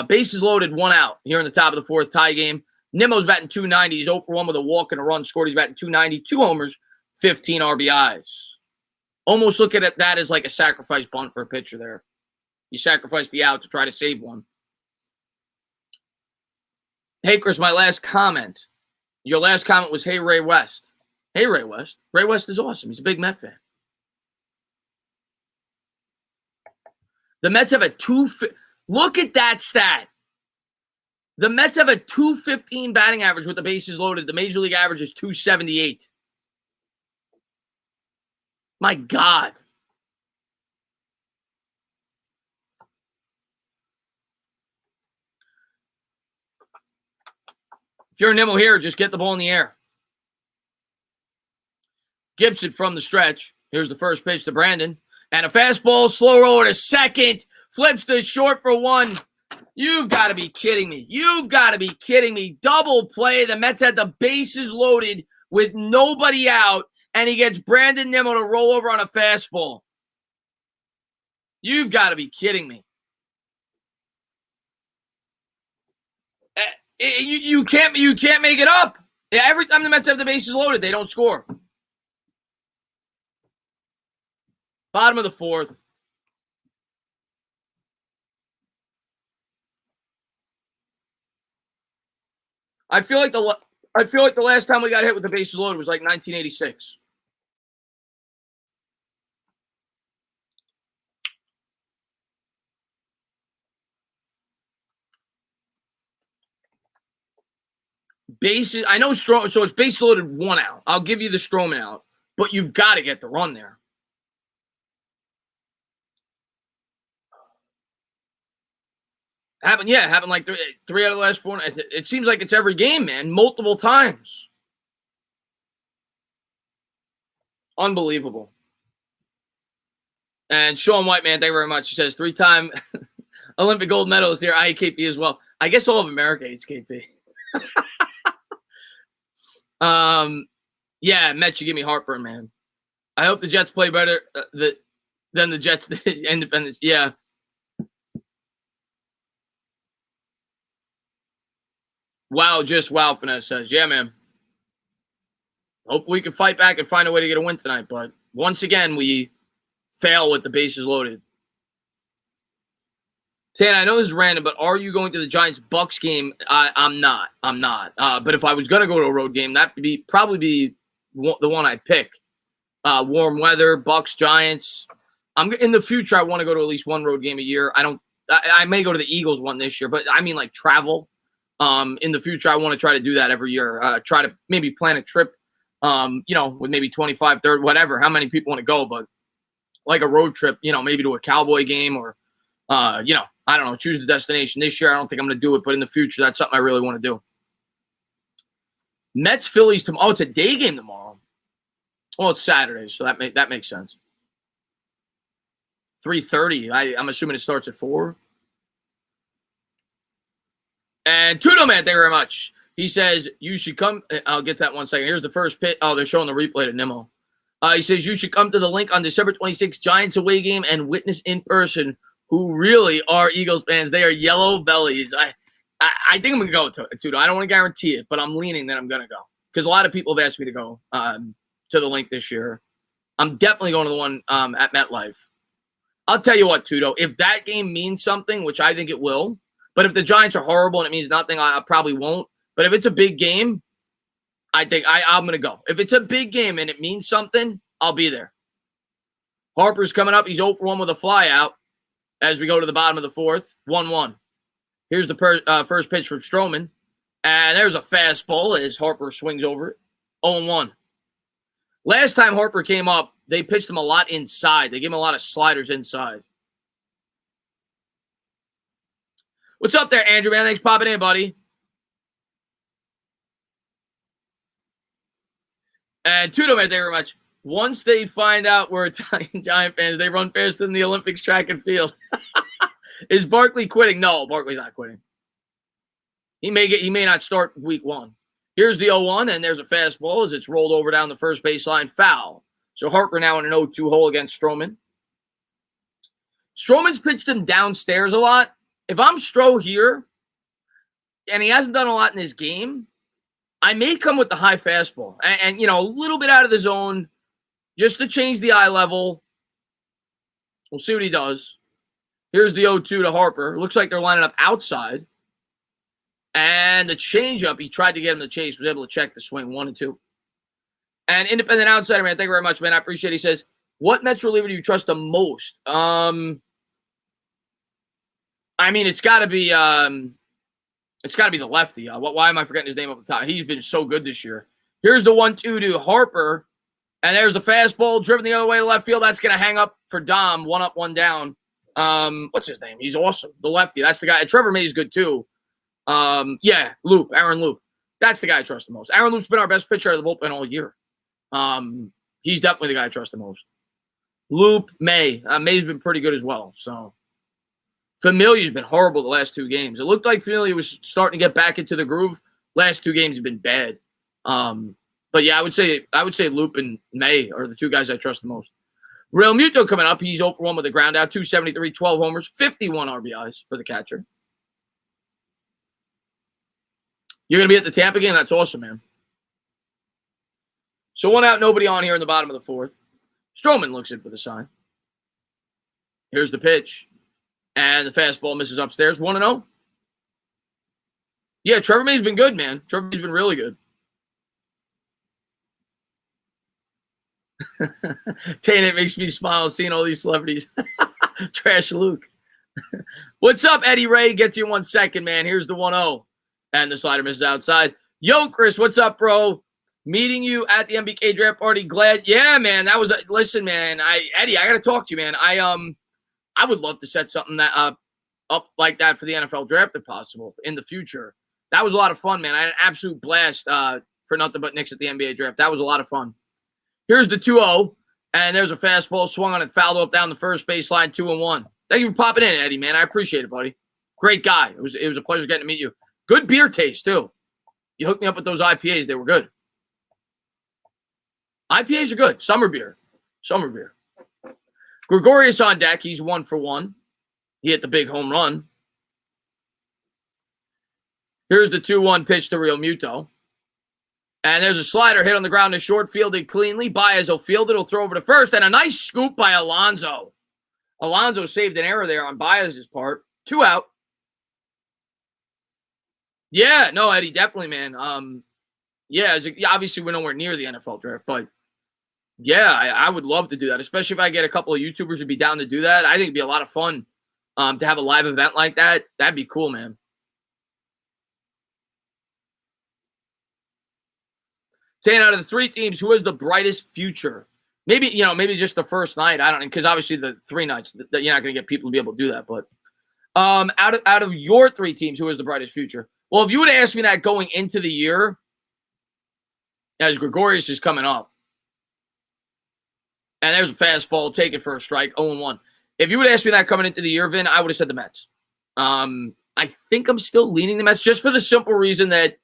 bases loaded, 1 out here in the top of the fourth, tie game. Nimmo's batting .290. He's 0 for 1 with a walk and a run scored. He's batting .290, 2 homers, 15 RBIs. Almost looking at that as like a sacrifice bunt for a pitcher there. You sacrifice the out to try to save one. Hey, Chris, my last comment. Your last comment was, hey, Ray West. Hey, Ray West. Ray West is awesome. He's a big Met fan. The Mets have a look at that stat. The Mets have a .215 batting average with the bases loaded. The Major League average is .278. My God. If you're a Nimmo here, just get the ball in the air. Gibson from the stretch. Here's the first pitch to Brandon. And a fastball, slow roller to second, flips to short for one. You've got to be kidding me. You've got to be kidding me. Double play. The Mets had the bases loaded with nobody out, and he gets Brandon Nimmo to roll over on a fastball. You've got to be kidding me. You can't make it up. Every time the Mets have the bases loaded, they don't score. Bottom of the fourth. I feel like the last time we got hit with the bases loaded was like 1986. Bases, I know Stroman, so it's base loaded 1 out. I'll give you the Stroman out, but you've got to get the run there. Happened like three out of the last 4. It seems like it's every game, man, multiple times. Unbelievable. And Sean White, man, thank you very much. He says 3-time Olympic gold medalist there. I hate KP as well. I guess all of America hates KP. Yeah, Mets, you give me heartburn, man. I hope the Jets play better than the Jets Independence. Yeah. Wow, just wow, Finesse says. Yeah, man. Hopefully we can fight back and find a way to get a win tonight. But once again, we fail with the bases loaded. Tan, I know this is random, but are you going to the Giants-Bucks game? I'm not. But if I was going to go to a road game, that would probably be the one I'd pick. Warm weather, Bucks, Giants. In the future, I want to go to at least one road game a year. I may go to the Eagles one this year, but I mean like travel. In the future, I want to try to do that every year. Try to maybe plan a trip, with maybe 25, 30, whatever, how many people want to go, but like a road trip, maybe to a Cowboy game or, I don't know, choose the destination. This year, I don't think I'm going to do it, but in the future, that's something I really want to do. Mets, Phillies tomorrow. Oh, it's a day game tomorrow. Well, it's Saturday, so that makes sense. 3:30. I'm assuming it starts at 4. And Tudo Man, thank you very much. He says, you should come. I'll get that 1 second. Here's the first pitch. Oh, they're showing the replay to Nimmo. He says, you should come to the link on December 26th, Giants away game, and witness in person who really are Eagles fans. They are yellow bellies. I think I'm going to go to Tudo. I don't want to guarantee it, but I'm leaning that I'm going to go. Because a lot of people have asked me to go to the link this year. I'm definitely going to the one at MetLife. I'll tell you what, Tudo, if that game means something, which I think it will, but if the Giants are horrible and it means nothing, I probably won't. But if it's a big game, I think I'm going to go. If it's a big game and it means something, I'll be there. Harper's coming up. He's 0 for 1 with a fly out as we go to the bottom of the fourth. 1-1. Here's the first pitch from Stroman. And there's a fastball as Harper swings over it. 0-1. Last time Harper came up, they pitched him a lot inside. They gave him a lot of sliders inside. What's up there, Andrew, man? Thanks for popping in, buddy. And Tudo, man, thank you very much. Once they find out we're Italian Giant fans, they run faster than the Olympics track and field. Is Barkley quitting? No, Barkley's not quitting. He may not start week 1. Here's the 0-1, and there's a fastball as it's rolled over down the first baseline, foul. So Harper now in an 0-2 hole against Stroman. Stroman's pitched him downstairs a lot. If I'm Stro here, and he hasn't done a lot in this game, I may come with the high fastball and a little bit out of the zone just to change the eye level. We'll see what he does. Here's the 0-2 to Harper. Looks like they're lining up outside. And the changeup, he tried to get him to chase, was able to check the swing 1-2. And independent outsider, man, thank you very much, man. I appreciate it. He says, what Mets reliever do you trust the most? It's got to be the lefty. Why am I forgetting his name off the top? He's been so good this year. Here's the 1-2 to Harper, and there's the fastball driven the other way to left field. That's going to hang up for Dom. 1 up, 1 down. What's his name? He's awesome. The lefty. That's the guy. And Trevor May's good too. Aaron Loop. That's the guy I trust the most. Aaron Loop's been our best pitcher out of the bullpen all year. He's definitely the guy I trust the most. Loop, May. May's been pretty good as well. So Familia's been horrible the last 2 games. It looked like Familia was starting to get back into the groove. Last 2 games have been bad. But yeah, I would say Loop and May are the 2 guys I trust the most. Real Muto coming up. He's 0 for 1 with a ground out, 273, 12 homers, 51 RBIs for the catcher. You're going to be at the Tampa game? That's awesome, man. So 1 out, nobody on here in the bottom of the 4th. Stroman looks in for the sign. Here's the pitch. And the fastball misses upstairs. 1-0. Yeah, Trevor May's been good, man. Trevor May's been really good. Tane, it makes me smile seeing all these celebrities. Trash Luke. What's up, Eddie Ray? Gets you in 1 second, man. Here's the 1-0. And the slider misses outside. Yo, Chris, what's up, bro? Meeting you at the MBK draft party. Glad. Yeah, man. That was listen, man. Eddie, I got to talk to you, man. I would love to set something that up like that for the NFL draft if possible in the future. That was a lot of fun, man. I had an absolute blast for nothing but Knicks at the NBA draft. That was a lot of fun. Here's the 2-0, and there's a fastball swung on it, fouled up down the first baseline, 2-1. Thank you for popping in, Eddie, man. I appreciate it, buddy. Great guy. It was a pleasure getting to meet you. Good beer taste, too. You hooked me up with those IPAs. They were good. IPAs are good. Summer beer. Gregorius on deck. He's 1 for 1. He hit the big home run. Here's the 2-1 pitch to Real Muto. And there's a slider hit on the ground to short, fielded cleanly. Baez will field it. He'll throw over to first. And a nice scoop by Alonso. Alonso saved an error there on Baez's part. 2 out. Yeah, no, Eddie, definitely, man. Obviously we're nowhere near the NFL draft, but yeah, I would love to do that, especially if I get a couple of YouTubers to be down to do that. I think it'd be a lot of fun to have a live event like that. That'd be cool, man. Saying out of the 3 teams, who has the brightest future? Maybe just the first night. I don't know, because obviously the 3 nights that you're not going to get people to be able to do that. But out of your 3 teams, who has the brightest future? Well, if you would have asked me that going into the year, as Gregorius is coming up, and there's a fastball, take it for a strike, 0-1. If you would ask me that coming into the year, Vin, I would have said the Mets. I think I'm still leaning the Mets just for the simple reason that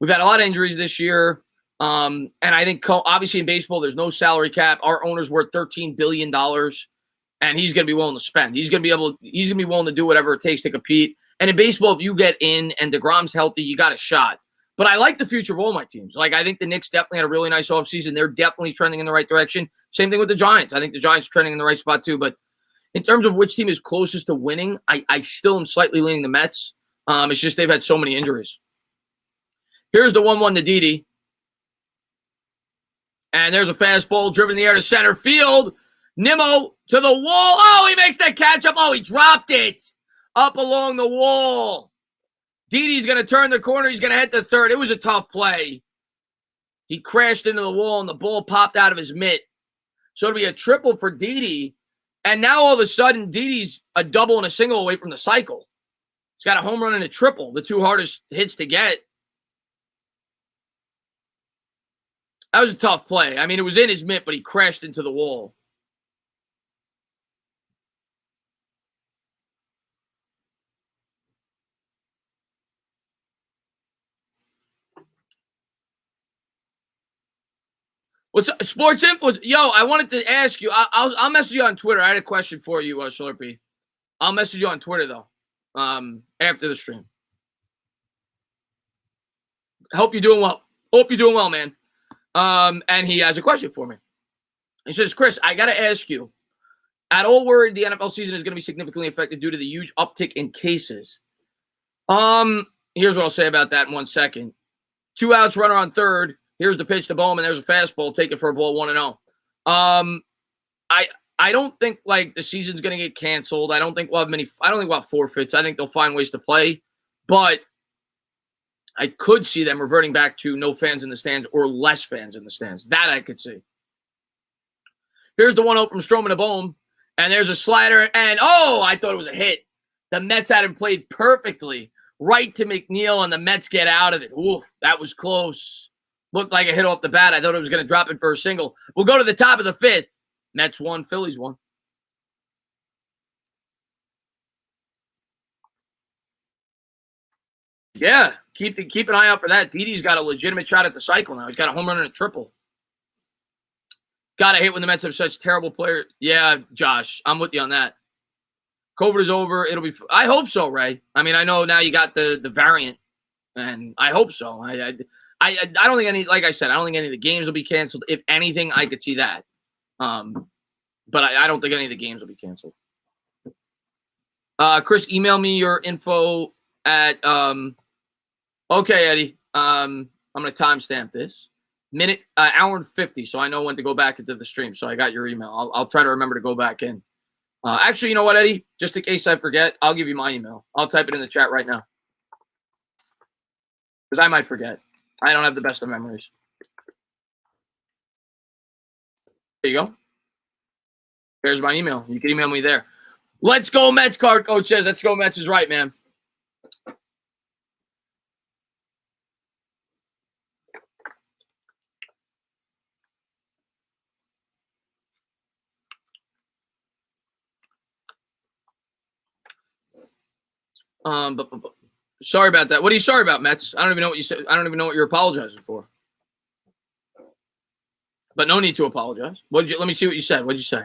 we've had a lot of injuries this year. And I think obviously in baseball, there's no salary cap. Our owner's worth $13 billion, and he's going to be willing to spend. He's going to be willing to do whatever it takes to compete. And in baseball, if you get in and DeGrom's healthy, you got a shot. But I like the future of all my teams. Like, I think the Knicks definitely had a really nice offseason. They're definitely trending in the right direction. Same thing with the Giants. I think the Giants are trending in the right spot too. But in terms of which team is closest to winning, I still am slightly leaning the Mets. It's just they've had so many injuries. Here's the 1-1 to Didi. And there's a fastball driven in the air to center field. Nimmo to the wall. Oh, he makes that catch up. Oh, he dropped it up along the wall. Didi's going to turn the corner. He's going to hit the third. It was a tough play. He crashed into the wall, and the ball popped out of his mitt. So it'll be a triple for Didi. And now all of a sudden, Didi's a double and a single away from the cycle. He's got a home run and a triple, the 2 hardest hits to get. That was a tough play. I mean, it was in his mitt, but he crashed into the wall. What's up? Sports Influence? Yo, I wanted to ask you. I'll message you on Twitter. I had a question for you, Slurpee. I'll message you on Twitter though. After the stream. Hope you're doing well, man. And he has a question for me. He says, Chris, I got to ask you, at all worried the NFL season is going to be significantly affected due to the huge uptick in cases? Here's what I'll say about that in 1 second. 2 outs, runner on third. Here's the pitch to Bowman. There's a fastball. Take it for a ball, 1-0. I don't think like the season's going to get canceled. I don't think we'll have forfeits. I think they'll find ways to play, but I could see them reverting back to no fans in the stands or less fans in the stands. That I could see. Here's the 1-0 from Stroman to Bohm, and there's a slider, and I thought it was a hit. The Mets had him played perfectly right to McNeil, and the Mets get out of it. Ooh, that was close. Looked like a hit off the bat. I thought it was going to drop it for a single. We'll go to the top of the 5th. Mets won, Phillies won. Yeah, keep an eye out for that. Didi's got a legitimate shot at the cycle now. He's got a home run and a triple. Gotta hate when the Mets have such terrible players. Yeah, Josh, I'm with you on that. COVID is over. It'll be. I hope so, Ray. I mean, I know now you got the variant, and I hope so. I don't think any. Like I said, I don't think any of the games will be canceled. If anything, I could see that. But I don't think any of the games will be canceled. Chris, email me your info at. Okay, Eddie. I'm gonna timestamp this. Hour and 50, so I know when to go back into the stream. So I got your email. I'll try to remember to go back in. Actually, you know what, Eddie? Just in case I forget, I'll give you my email. I'll type it in the chat right now. Because I might forget. I don't have the best of memories. There you go. There's my email. You can email me there. Let's go Mets, card coach says. Let's go Mets is right, man. But sorry about that. What are you sorry about, Mets? I don't even know what you said. I don't even know what you're apologizing for. But no need to apologize. Let me see what you said. What did you say?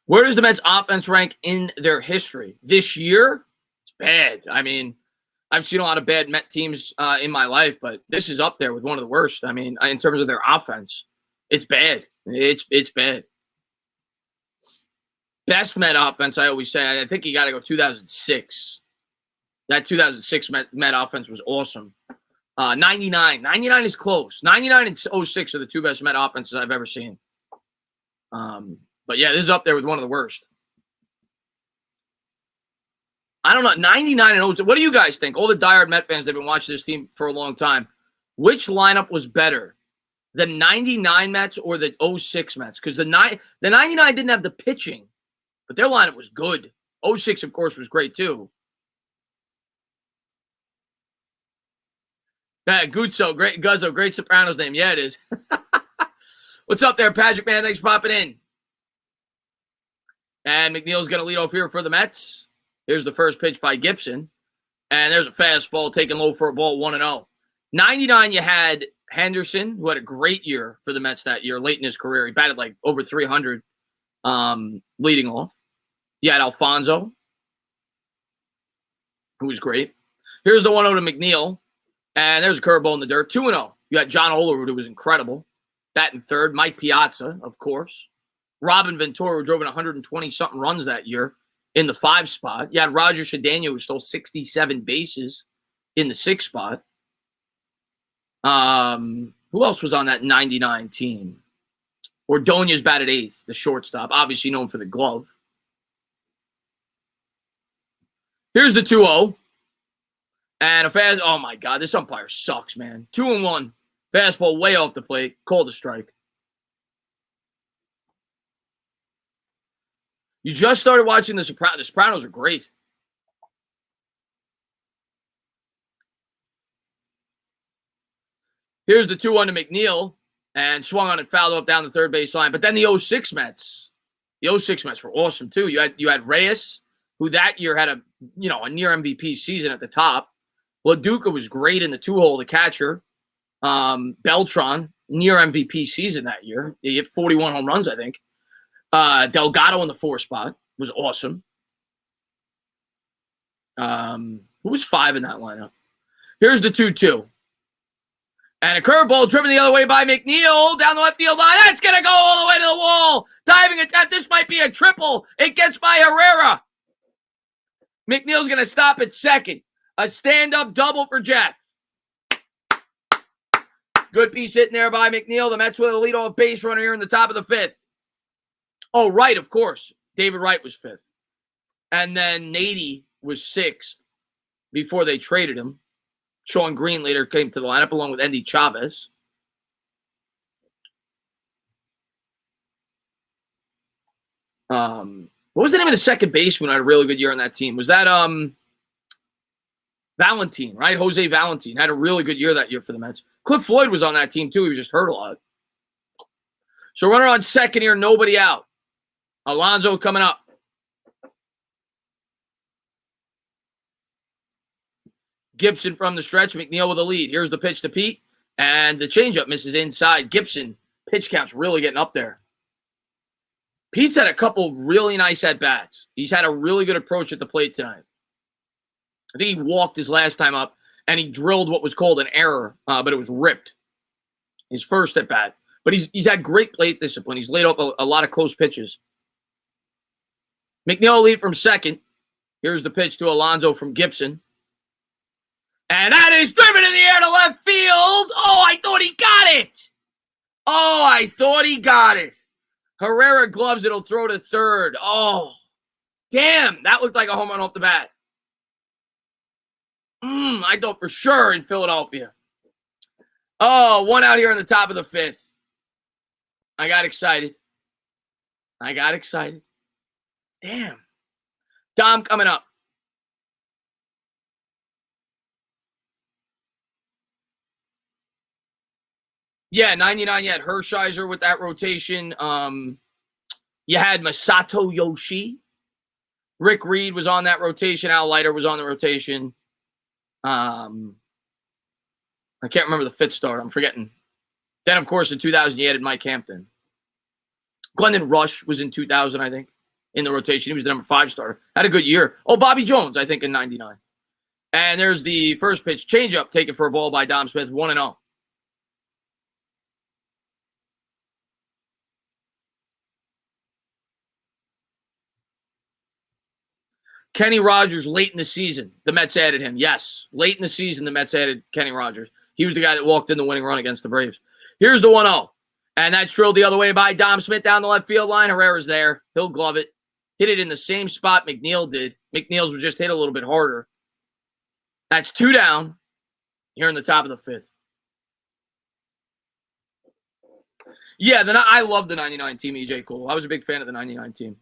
Where does the Mets offense rank in their history? This year, it's bad. I mean, I've seen a lot of bad Met teams in my life, but this is up there with one of the worst. I mean, in terms of their offense, it's bad. It's bad. Best Met offense, I always say. I think you got to go 2006. That 2006 Met offense was awesome. 99 is close. 99 and 06 are the two best Met offenses I've ever seen. But yeah, this is up there with one of the worst. I don't know. 99 and 06. What do you guys think? All the diehard Met fans, they've been watching this team for a long time. Which lineup was better? The 99 Mets or the 06 Mets? Because the 99 didn't have the pitching, but their lineup was good. 06, of course, was great too. Yeah, Guzzo, great Guzzo, great Sopranos name. Yeah, it is. What's up there, Patrick, man? Thanks for popping in. And McNeil's going to lead off here for the Mets. Here's the first pitch by Gibson. And there's a fastball taken low for a ball, 1-0. 99, you had Henderson, who had a great year for the Mets that year, late in his career. He batted like over 300 leading off. You had Alfonso, who was great. Here's the 1-0 to McNeil. And there's a curveball in the dirt. 2-0. You had John Olerud, who was incredible. Batting third. Mike Piazza, of course. Robin Ventura, who drove in 120-something runs that year in the 5 spot. You had Roger Shadania, who stole 67 bases in the 6 spot. Who else was on that 99 team? Ordonez batted 8th, the shortstop, obviously known for the glove. Here's the 2-0. And a fast, oh my God, this umpire sucks, man. 2-1. Fastball way off the plate. Called a strike. You just started watching The Sopranos. The Sopranos are great. Here's the 2-1 to McNeil. And swung on it, fouled up down the third base line. But then the 06 Mets. The 06 Mets were awesome, too. You had Reyes, who that year had a near MVP season at the top. LaDuca was great in the 2-hole, the catcher. Beltran, near MVP season that year. He hit 41 home runs, I think. Delgado in the 4 spot was awesome. Who was 5 in that lineup? Here's the 2-2. And a curveball driven the other way by McNeil down the left field line. That's going to go all the way to the wall. Diving attempt. This might be a triple. It gets by Herrera. McNeil's going to stop at second. A stand-up double for Jeff. Good piece hitting there by McNeil. The Mets with a leadoff base runner here in the top of the 5th. Oh, Wright, of course. David Wright was 5th. And then Nady was 6th before they traded him. Sean Green later came to the lineup along with Andy Chavez. What was the name of the second baseman who had a really good year on that team? Was that Valentin, right? Jose Valentin had a really good year that year for the Mets. Cliff Floyd was on that team, too. He was just hurt a lot. So runner on second here, nobody out. Alonso coming up. Gibson from the stretch. McNeil with a lead. Here's the pitch to Pete. And the changeup misses inside. Gibson, pitch count's really getting up there. Pete's had a couple really nice at-bats. He's had a really good approach at the plate tonight. I think he walked his last time up, and he drilled what was called an error, but it was ripped. His first at-bat. But he's had great plate discipline. He's laid off a lot of close pitches. McNeil lead from second. Here's the pitch to Alonso from Gibson. And that is driven in the air to left field. Oh, I thought he got it. Herrera gloves it. He'll throw to third. Oh, damn. That looked like a home run off the bat. I thought for sure in Philadelphia. Oh, one out here in the top of the fifth. I got excited. Damn. Dom coming up. Yeah, 99 yet. Hershiser with that rotation. You had Masato Yoshi. Rick Reed was on that rotation. Al Leiter was on the rotation. I can't remember the fifth start. I'm forgetting. Then, of course, in 2000, you added Mike Hampton. Glendon Rush was in 2000, I think, in the rotation. He was the number 5 starter. Had a good year. Oh, Bobby Jones, I think, in 99. And there's the first pitch. Changeup taken for a ball by Dom Smith, 1-0. Kenny Rogers late in the season. The Mets added him. Yes. Late in the season, the Mets added Kenny Rogers. He was the guy that walked in the winning run against the Braves. Here's the 1-0. And that's drilled the other way by Dom Smith down the left field line. Herrera's there. He'll glove it. Hit it in the same spot McNeil did. McNeil's was just hit a little bit harder. That's 2 down here in the top of the fifth. Yeah, I love the 99 team, EJ Cole. I was a big fan of the 99 team.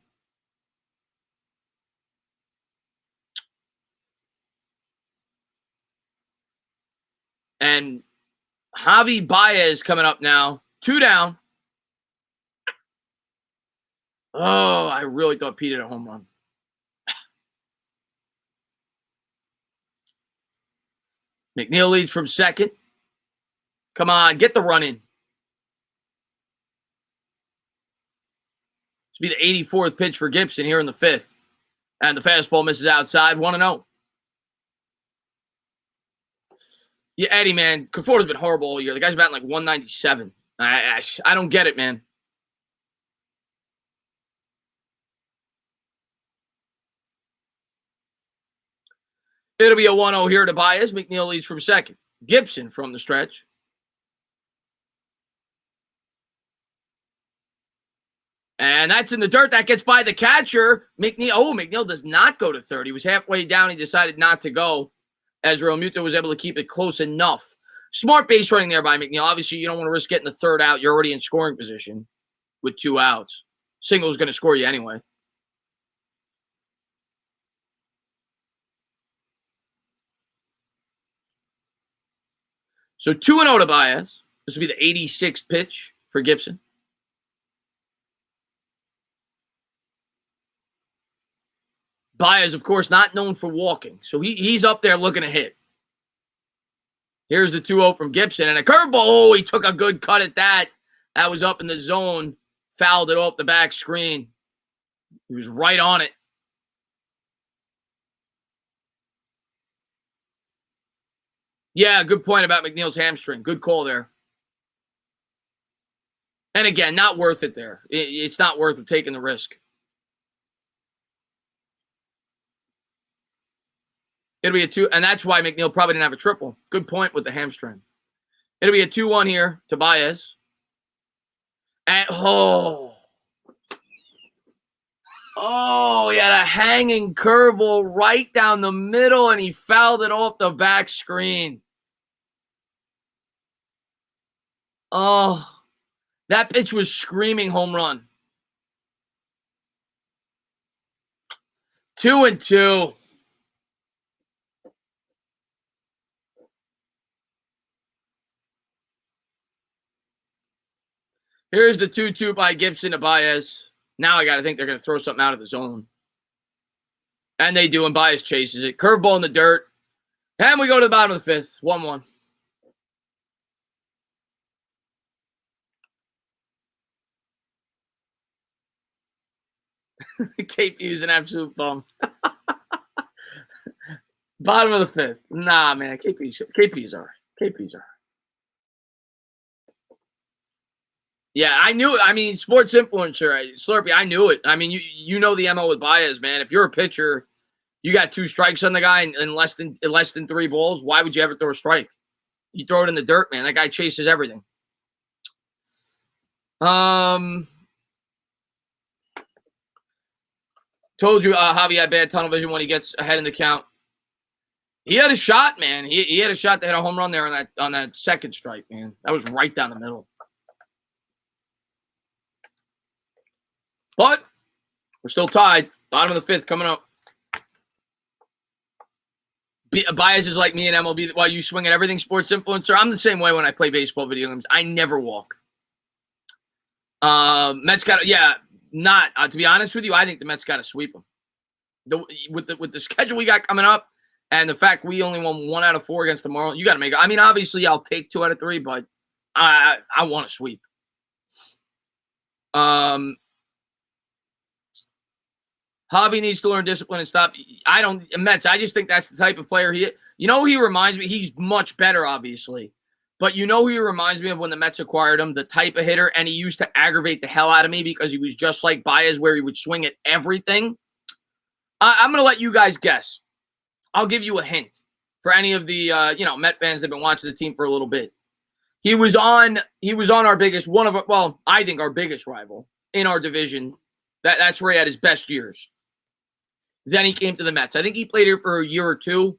And Javi Baez coming up now. 2 down. Oh, I really thought Pete hit a home run. McNeil leads from second. Come on, get the run in. This will be the 84th pitch for Gibson here in the fifth. And the fastball misses outside, 1-0. Yeah, Eddie, man, Conforto's been horrible all year. The guy's batting like 197. I don't get it, man. It'll be a 1-0 here to Baez. McNeil leads from second. Gibson from the stretch. And that's in the dirt. That gets by the catcher. McNeil does not go to third. He was halfway down. He decided not to go, as Realmuto was able to keep it close enough. Smart base running there by McNeil. Obviously, you don't want to risk getting the third out. You're already in scoring position with 2 outs. Single is going to score you anyway. So 2-0 to Baez. This will be the 86th pitch for Gibson. Baez, of course, not known for walking. So he's up there looking to hit. Here's the 2-0 from Gibson. And a curveball. Oh, he took a good cut at that. That was up in the zone. Fouled it off the back screen. He was right on it. Yeah, good point about McNeil's hamstring. Good call there. And again, not worth it there. It's not worth it taking the risk. It'll be a 2, and that's why McNeil probably didn't have a triple. Good point with the hamstring. It'll be a 2-1 here to Baez. And he had a hanging curveball right down the middle, and he fouled it off the back screen. Oh, that pitch was screaming home run. 2-2. Here's the 2-2 by Gibson to Baez. Now I got to think they're going to throw something out of the zone. And they do, and Baez chases it. Curveball in the dirt. And we go to the bottom of the fifth. 1-1. KP's an absolute bum. Bottom of the fifth. Nah, man. KP's all right. KP's all right. Yeah, I knew it. I mean, sports influencer, Slurpee, I knew it. I mean, you know the MO with Baez, man. If you're a pitcher, you got 2 strikes on the guy in less than 3 balls. Why would you ever throw a strike? You throw it in the dirt, man. That guy chases everything. Told you Javi had bad tunnel vision when he gets ahead in the count. He had a shot, man. He had a shot that hit a home run there on that second strike, man. That was right down the middle. But we're still tied. Bottom of the fifth coming up. Baez is like me in MLB. While you swing at everything, sports influencer. I'm the same way when I play baseball video games. I never walk. Mets got not to be honest with you. I think the Mets got to sweep them. With the schedule we got coming up, and the fact we only won 1 out of 4 against tomorrow, you got to make it. I mean, obviously, I'll take 2 out of 3, but I want to sweep. Javi needs to learn discipline and stop. Mets, I just think that's the type of player he is. You know who he reminds me? He's much better, obviously. But you know who he reminds me of when the Mets acquired him? The type of hitter, and he used to aggravate the hell out of me because he was just like Baez, where he would swing at everything. I'm going to let you guys guess. I'll give you a hint for any of the Met fans that have been watching the team for a little bit. He was on our biggest, I think our biggest rival in our division. That's where he had his best years. Then he came to the Mets. I think he played here for a year or 2.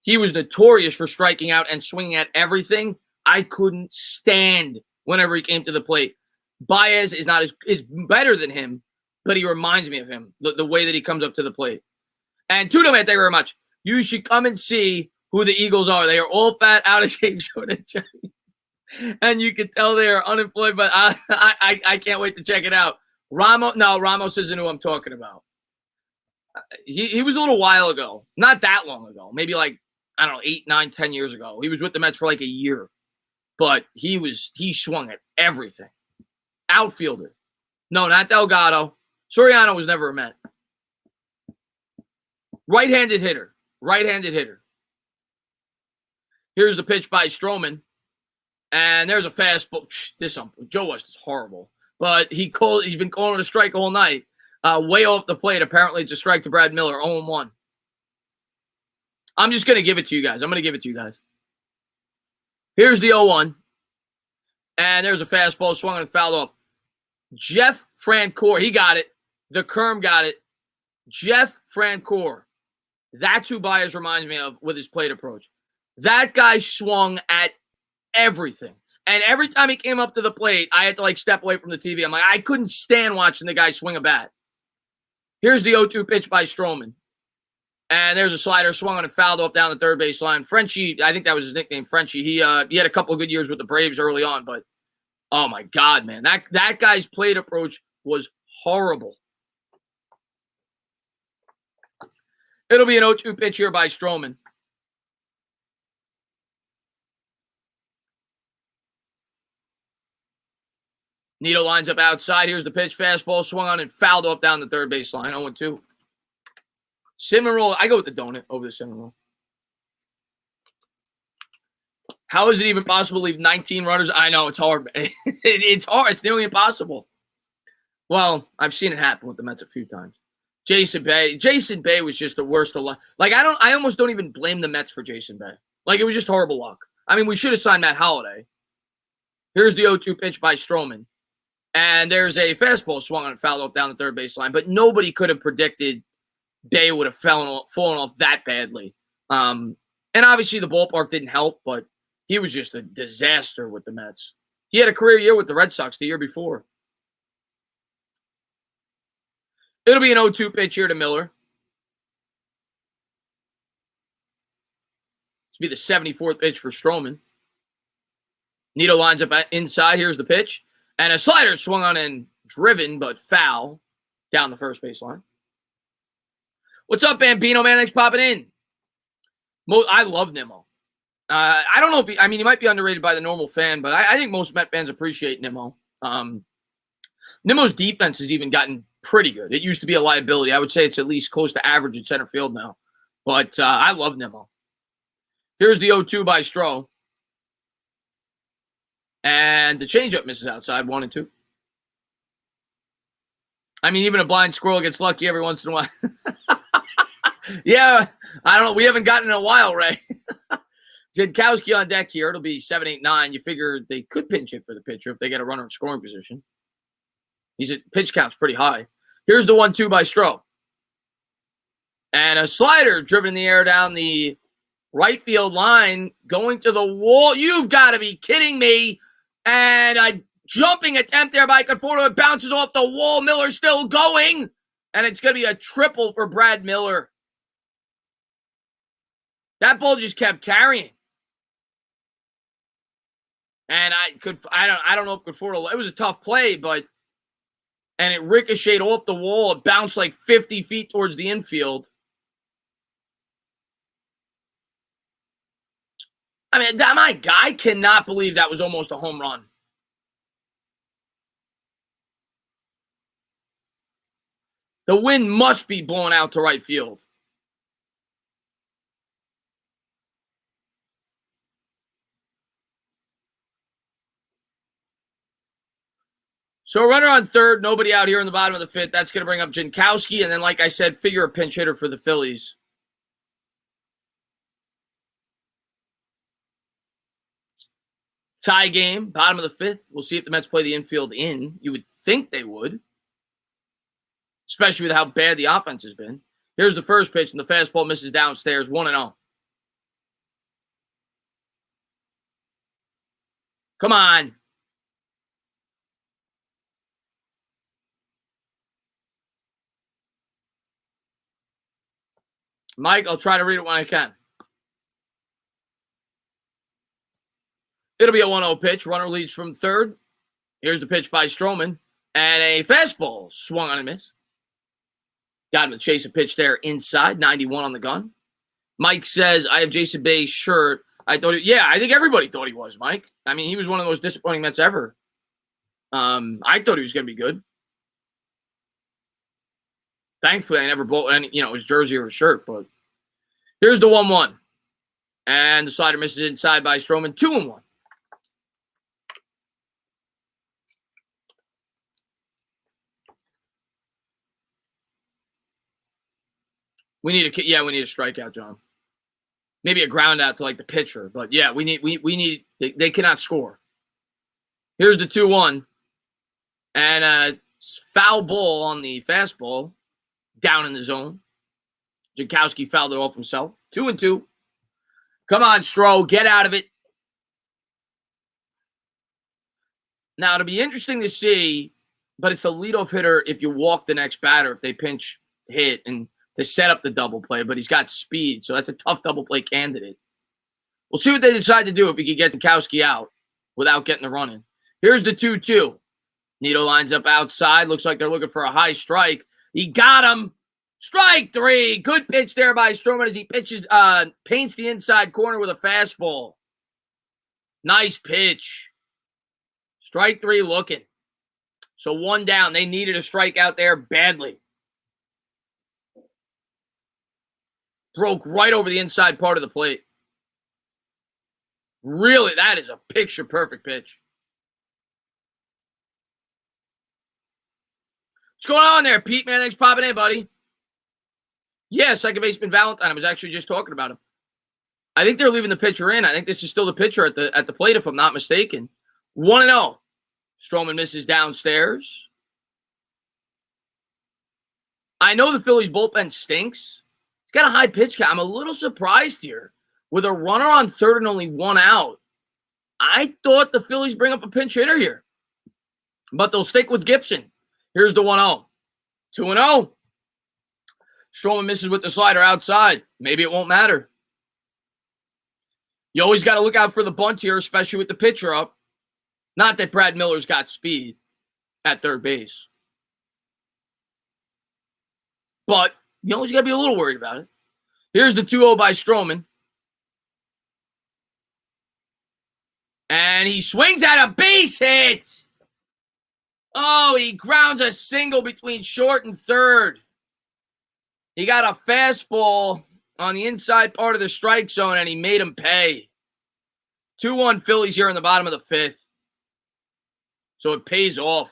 He was notorious for striking out and swinging at everything. I couldn't stand whenever he came to the plate. Baez is better than him, but he reminds me of him, the way that he comes up to the plate. And to them, thank you very much. You should come and see who the Eagles are. They are all fat, out of shape, short and chubby. And you can tell they are unemployed, but I can't wait to check it out. Ramos isn't who I'm talking about. He was a little while ago. Not that long ago. Maybe 8, 9, 10 years ago. He was with the Mets for a year. But he swung at everything. Outfielder. No, not Delgado. Soriano was never a Met. Right-handed hitter. Here's the pitch by Stroman. And there's a fastball. Joe West is horrible. But he's been calling it a strike all night. Way off the plate. Apparently, it's a strike to Brad Miller. 0-1. I'm just going to give it to you guys. Here's the 0-1. And there's a fastball swung and fouled off. Jeff Francoeur. He got it. The Kerm got it. Jeff Francoeur. That's who Baez reminds me of with his plate approach. That guy swung at everything. And every time he came up to the plate, I had to step away from the TV. I'm like, I couldn't stand watching the guy swing a bat. Here's the 0-2 pitch by Stroman. And there's a slider swung on and fouled off down the third base line. Frenchie, I think that was his nickname, Frenchie. He had a couple of good years with the Braves early on, but oh my God, man. That guy's plate approach was horrible. It'll be an 0-2 pitch here by Stroman. Nito lines up outside. Here's the pitch. Fastball swung on and fouled off down the third base line. 0-2. Cinnamon roll. I go with the donut over the cinnamon roll. How is it even possible to leave 19 runners? I know, it's hard. It's hard. It's nearly impossible. Well, I've seen it happen with the Mets a few times. Jason Bay was just the worst of luck. I almost don't even blame the Mets for Jason Bay. It was just horrible luck. I mean, we should have signed Matt Holliday. Here's the 0-2 pitch by Stroman. And there's a fastball swung on and fouled off down the third base line. But nobody could have predicted Bay would have fallen off that badly. And obviously the ballpark didn't help, but he was just a disaster with the Mets. He had a career year with the Red Sox the year before. It'll be an 0-2 pitch here to Miller. This will be the 74th pitch for Stroman. Nito lines up inside. Here's the pitch. And a slider swung on and driven, but foul down the first baseline. What's up, Bambino? Man, thanks popping in. I love Nimmo. I don't know if he might be underrated by the normal fan, but I think most Met fans appreciate Nimmo. Nimmo's defense has even gotten pretty good. It used to be a liability. I would say it's at least close to average in center field now. But I love Nimmo. Here's the 0-2 by Stroh. And the changeup misses outside, 1-2. I mean, even a blind squirrel gets lucky every once in a while. Yeah, I don't know. We haven't gotten in a while, Ray. Jankowski on deck here. It'll be 7, 8, 9. You figure they could pinch hit for the pitcher if they get a runner in scoring position. Pitch count's pretty high. Here's the 1-2 by Stroh. And a slider driven in the air down the right field line, going to the wall. You've got to be kidding me. And a jumping attempt there by Conforto. It bounces off the wall. Miller's still going. And it's going to be a triple for Brad Miller. That ball just kept carrying. And I don't know if Conforto, it was a tough play, and it ricocheted off the wall. It bounced like 50 feet towards the infield. I mean, my guy cannot believe that was almost a home run. The wind must be blowing out to right field. So a runner on third, nobody out here in the bottom of the fifth. That's going to bring up Jankowski. And then, like I said, figure a pinch hitter for the Phillies. Tie game, bottom of the fifth. We'll see if the Mets play the infield in. You would think they would, especially with how bad the offense has been. Here's the first pitch, and the fastball misses downstairs, 1-0. Come on. Mike, I'll try to read it when I can. It'll be a 1-0 pitch. Runner leads from third. Here's the pitch by Stroman. And a fastball swung on and missed. Got him to chase a pitch there inside. 91 on the gun. Mike says, I have Jason Bay's shirt. I think everybody thought he was, Mike. I mean, he was one of the most disappointing Mets ever. I thought he was going to be good. Thankfully, I never bought any, his jersey or his shirt. But here's the 1-1. And the slider misses inside by Stroman. 2-1. We need a strikeout, John. Maybe a ground out to like the pitcher, but yeah, we need they cannot score. Here's the 2-1. And a foul ball on the fastball down in the zone. Jankowski fouled it off himself. 2-2. Come on, Stroh, get out of it. Now, it'll be interesting to see, but it's the leadoff hitter if you walk the next batter, if they pinch hit and to set up the double play, but he's got speed, so that's a tough double play candidate. We'll see what they decide to do if we can get Jankowski out without getting the run in. Here's the 2-2. Nito lines up outside. Looks like they're looking for a high strike. He got him. Strike 3. Good pitch there by Stroman as he paints the inside corner with a fastball. Nice pitch. Strike 3 looking. So 1 down. They needed a strike out there badly. Broke right over the inside part of the plate. Really, that is a picture-perfect pitch. What's going on there, Pete? Man, thanks for popping in, buddy. Yeah, second baseman Valentine. I was actually just talking about him. I think they're leaving the pitcher in. I think this is still the pitcher at the plate, if I'm not mistaken. 1-0. Stroman misses downstairs. I know the Phillies bullpen stinks. It's got a high pitch count. I'm a little surprised here. With a runner on third and only 1 out, I thought the Phillies bring up a pinch hitter here. But they'll stick with Gibson. Here's the 1-0. 2-0. Stroman misses with the slider outside. Maybe it won't matter. You always got to look out for the bunt here, especially with the pitcher up. Not that Brad Miller's got speed at third base. But you always got to be a little worried about it. Here's the 2-0 by Stroman. And he swings at a base hit. Oh, he grounds a single between short and third. He got a fastball on the inside part of the strike zone, and he made him pay. 2-1 Phillies here in the bottom of the fifth. So it pays off.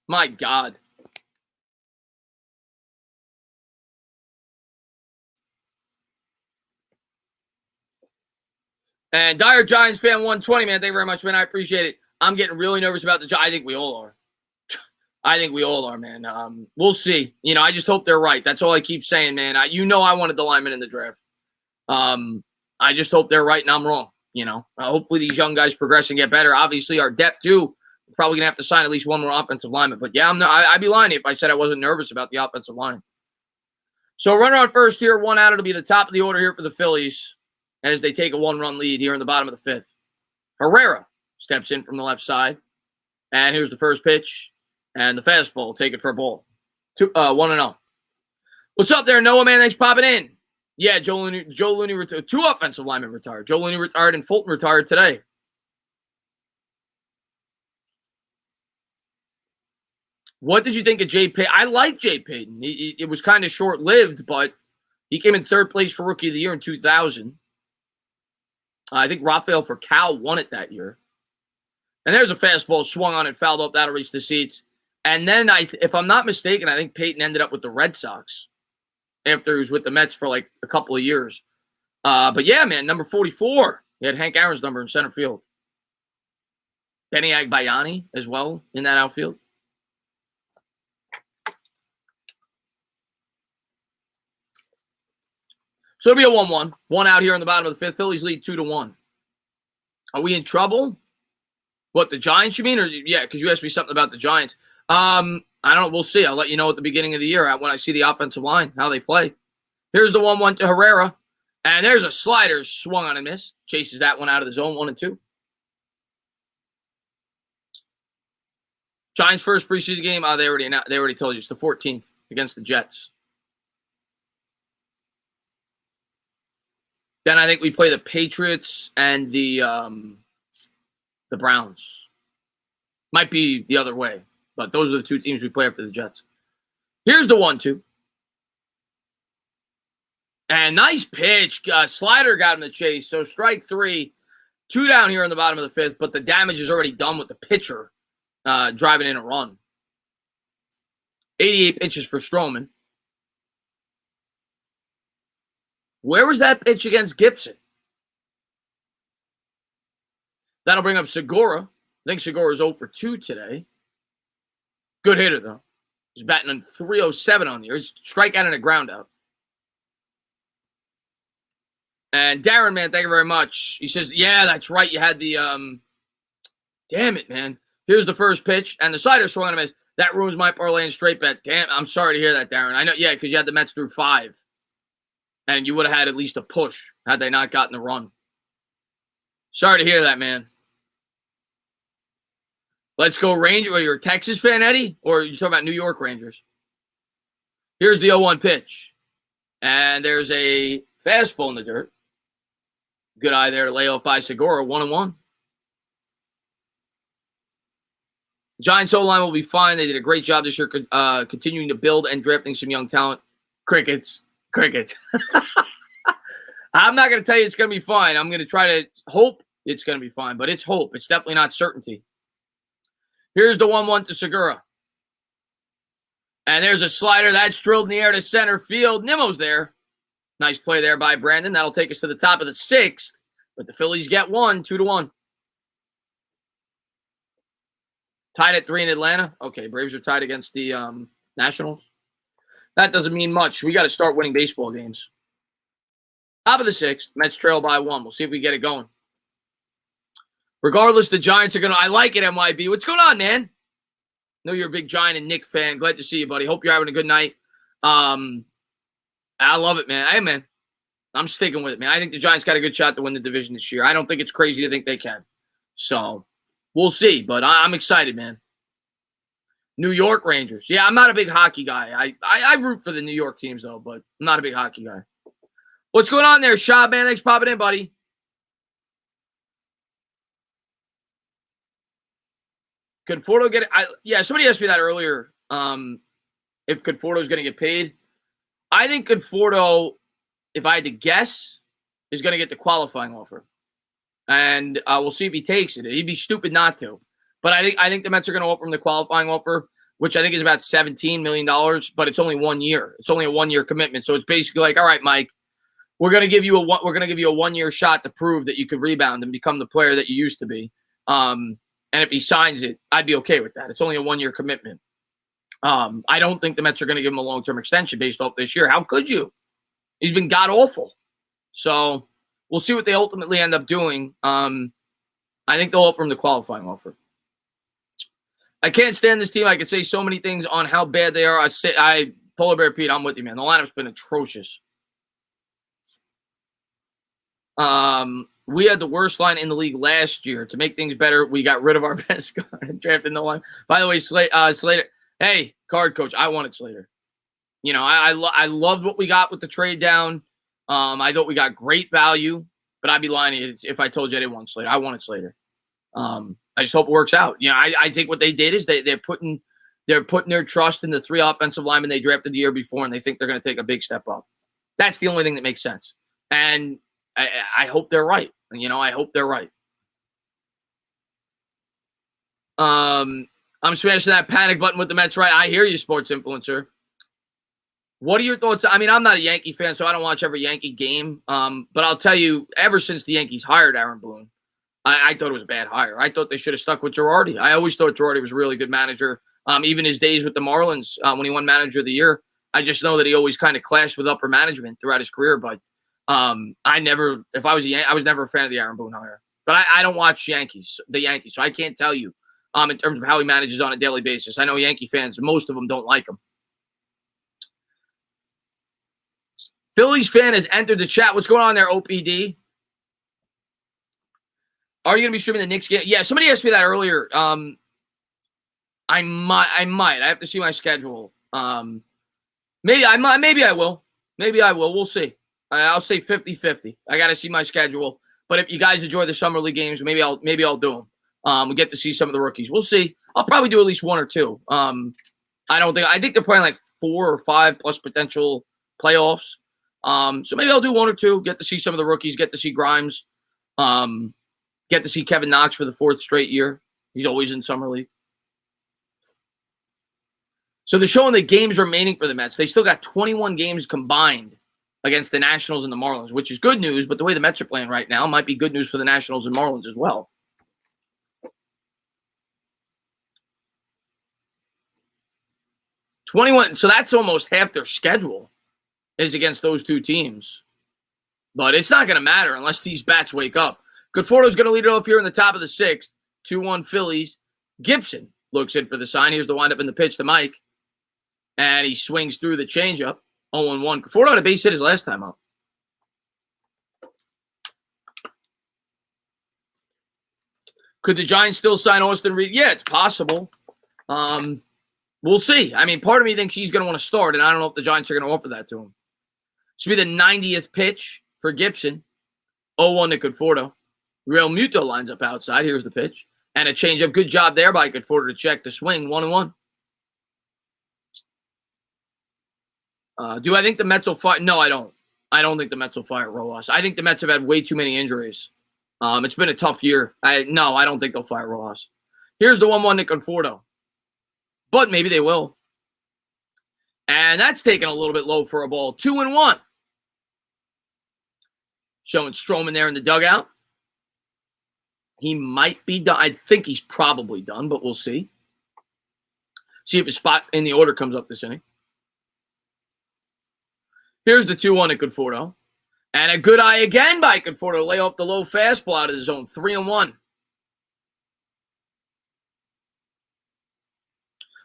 My God. And Dire Giants fan 120, man. Thank you very much, man. I appreciate it. I'm getting really nervous about the Giants. I think we all are. I think we all are, man. We'll see. I just hope they're right. That's all I keep saying, man. I wanted the lineman in the draft. I just hope they're right and I'm wrong. Hopefully these young guys progress and get better. Obviously, our depth too. We're probably gonna have to sign at least one more offensive lineman. But yeah, I'd be lying if I said I wasn't nervous about the offensive line. So runner on first here, one out. It'll be the top of the order here for the Phillies as they take a 1-run lead here in the bottom of the fifth. Herrera steps in from the left side, and here's the first pitch. And the fastball, take it for a ball. 1-0. What's up there, Noah, man? Thanks for popping in. Yeah, Joe Looney retired. 2 offensive linemen retired. Joe Looney retired and Fulton retired today. What did you think of Jay Payton? I like Jay Payton. It was kind of short-lived, but he came in third place for Rookie of the Year in 2000. I think Rafael for Cal won it that year. And there's a fastball swung on and fouled up. That'll reach the seats. And then, if I'm not mistaken, I think Payton ended up with the Red Sox after he was with the Mets for like a couple of years. But yeah, man, number 44. He had Hank Aaron's number in center field. Benny Agbayani as well in that outfield. So it'll be a 1-1. 1 out here in the bottom of the fifth. Phillies lead 2-1. Are we in trouble? What, the Giants you mean? Or yeah, because you asked me something about the Giants. I don't know. We'll see. I'll let you know at the beginning of the year when I see the offensive line, how they play. Here's the 1-1 to Herrera. And there's a slider swung on and missed. Chases that one out of the zone, 1-2. Giants' first preseason game. They already told you. It's the 14th against the Jets. Then I think we play the Patriots and the Browns. Might be the other way, but those are the 2 teams we play after the Jets. Here's the 1-2. And nice pitch. Slider got him the chase. So strike 3. 2 down here in the bottom of the fifth, but the damage is already done with the pitcher driving in a run. 88 pitches for Stroman. Where was that pitch against Gibson? That'll bring up Segura. I think Segura's 0 for 2 today. Good hitter, though. He's batting on 307 on the year. He's strikeout and a ground out. And Darren, man, thank you very much. He says, yeah, that's right. You had the damn it, man. Here's the first pitch, and the slider swung on a miss. That ruins my parlay and straight bet. Damn, I'm sorry to hear that, Darren. I know, yeah, because you had the Mets through 5. And you would have had at least a push had they not gotten the run. Sorry to hear that, man. Let's go Rangers. Are you a Texas fan, Eddie? Or are you talking about New York Rangers? Here's the 0-1 pitch. And there's a fastball in the dirt. Good eye there to lay off by Segura. 1-1. Giants O-line will be fine. They did a great job this year continuing to build and drafting some young talent. Crickets. I'm not going to tell you it's going to be fine. I'm going to try to hope it's going to be fine, but it's hope. It's definitely not certainty. Here's the 1-1 to Segura. And there's a slider that's drilled in the air to center field. Nimmo's there. Nice play there by Brandon. That'll take us to the top of the 6th, but the Phillies get 1, 2-1. Tied at 3 in Atlanta. Okay, Braves are tied against the Nationals. That doesn't mean much. We got to start winning baseball games. Top of the 6th. Mets trail by 1. We'll see if we get it going. Regardless, the Giants are going to... I like it, MYB. What's going on, man? Know you're a big Giant and Nick fan. Glad to see you, buddy. Hope you're having a good night. I love it, man. Hey, man. I'm sticking with it, man. I think the Giants got a good shot to win the division this year. I don't think it's crazy to think they can. So we'll see, but I'm excited, man. New York Rangers. Yeah, I'm not a big hockey guy. I root for the New York teams, though, but I'm not a big hockey guy. What's going on there, Shab, man? Thanks for popping in, buddy. Conforto get it? Yeah, somebody asked me that earlier. If Conforto's going to get paid. I think Conforto, if I had to guess, is going to get the qualifying offer. And we'll see if he takes it. He'd be stupid not to. But I think the Mets are going to offer him the qualifying offer, which I think is about $17 million, but it's only 1 year. It's only a 1-year commitment. So it's basically like, all right, Mike, we're going to give you a 1-year shot to prove that you could rebound and become the player that you used to be. And if he signs it, I'd be okay with that. It's only a 1-year commitment. I don't think the Mets are going to give him a long-term extension based off this year. How could you? He's been god-awful. So we'll see what they ultimately end up doing. I think they'll offer him the qualifying offer. I can't stand this team. I could say so many things on how bad they are. Polar Bear Pete, I'm with you, man. The lineup's been atrocious. We had the worst line in the league last year. To make things better, we got rid of our best guy and drafted no one. By the way, Slater. Hey, card coach, I wanted Slater. You know, I loved what we got with the trade down. I thought we got great value, but I'd be lying if I told you I didn't want Slater. I wanted Slater. I just hope it works out. You know, I think what they did is they're putting their trust in the 3 offensive linemen they drafted the year before, and they think they're going to take a big step up. That's the only thing that makes sense. And I hope they're right. You know, I hope they're right. I'm smashing that panic button with the Mets, right? I hear you, sports influencer. What are your thoughts? I mean, I'm not a Yankee fan, so I don't watch every Yankee game. But I'll tell you, ever since the Yankees hired Aaron Boone, I thought it was a bad hire. I thought they should have stuck with Girardi. I always thought Girardi was a really good manager. Even his days with the Marlins, when he won Manager of the Year, I just know that he always kind of clashed with upper management throughout his career. But I was never a fan of the Aaron Boone hire. But I don't watch the Yankees, so I can't tell you in terms of how he manages on a daily basis. I know Yankee fans, most of them don't like him. Phillies fan has entered the chat. What's going on there, OPD? Are you going to be streaming the Knicks game? Yeah, somebody asked me that earlier. I might. I have to see my schedule. Maybe I will. We'll see. I'll say 50-50. I got to see my schedule. But if you guys enjoy the summer league games, maybe I'll do them. We get to see some of the rookies. We'll see. I'll probably do at least 1 or 2. I think they're playing like 4 or 5 plus potential playoffs. So maybe I'll do 1 or 2. Get to see some of the rookies. Get to see Grimes. Get to see Kevin Knox for the 4th straight year. He's always in summer league. So they're showing the games remaining for the Mets. They still got 21 games combined against the Nationals and the Marlins, which is good news, but the way the Mets are playing right now might be good news for the Nationals and Marlins as well. So that's almost half their schedule is against those 2 teams. But it's not going to matter unless these bats wake up. Conforto's going to lead it off here in the top of the 6th. 2-1 Phillies. Gibson looks in for the sign. Here's the windup in the pitch to Mike. And he swings through the changeup. 0-1. Conforto had a base hit his last time up. Could the Giants still sign Austin Reed? Yeah, it's possible. We'll see. I mean, part of me thinks he's going to want to start, and I don't know if the Giants are going to offer that to him. This will be the 90th pitch for Gibson. 0-1 to Conforto. Real Muto lines up outside. Here's the pitch. And a changeup. Good job there by Conforto to check the swing. 1-1. Do I think the Mets will fire? No, I don't. I don't think the Mets will fire Rojas. I think the Mets have had way too many injuries. It's been a tough year. I don't think they'll fire Rojas. Here's the 1-1 to Conforto. But maybe they will. And that's taken a little bit low for a ball. 2-1. Showing Stroman there in the dugout. He might be done. I think he's probably done, but we'll see. See if his spot in the order comes up this inning. Here's the 2-1 at Conforto. And a good eye again by Conforto. Lay off the low fastball out of the zone. 3-1.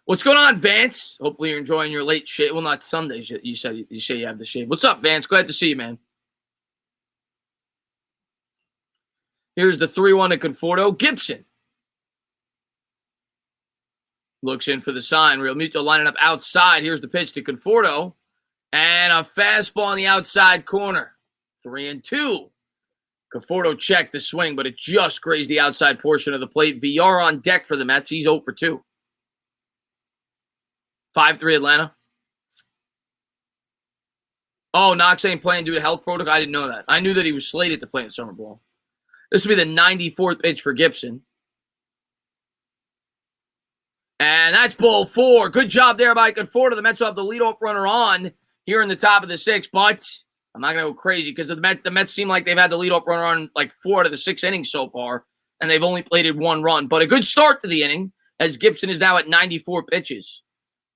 What's going on, Vance? Hopefully you're enjoying your late shave. Well, not Sundays. You say you have the shave. What's up, Vance? Glad to see you, man. Here's the 3-1 to Conforto. Gibson looks in for the sign. Real Muto lining up outside. Here's the pitch to Conforto. And a fastball in the outside corner. 3-2. Conforto checked the swing, but it just grazed the outside portion of the plate. VR on deck for the Mets. He's 0 for 2. 5-3 Atlanta. Oh, Knox ain't playing due to health protocol. I didn't know that. I knew that he was slated to play in summer ball. This will be the 94th pitch for Gibson. And that's ball 4. Good job there by Conforto. The Mets will have the leadoff runner on here in the top of the 6th, but I'm not going to go crazy because the Mets seem like they've had the leadoff runner on like 4 out of the 6 innings so far, and they've only plated 1 run. But a good start to the inning as Gibson is now at 94 pitches.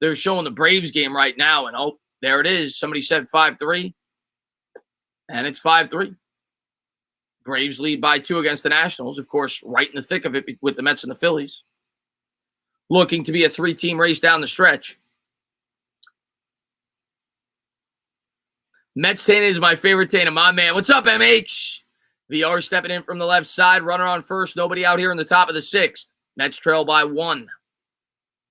They're showing the Braves game right now, and oh, there it is. Somebody said 5-3, and it's 5-3. Braves lead by 2 against the Nationals, of course, right in the thick of it with the Mets and the Phillies. Looking to be a 3-team race down the stretch. Mets Tana is my favorite Tana, my man. What's up, MH? VR stepping in from the left side. Runner on first. Nobody out here in the top of the 6th. Mets trail by 1.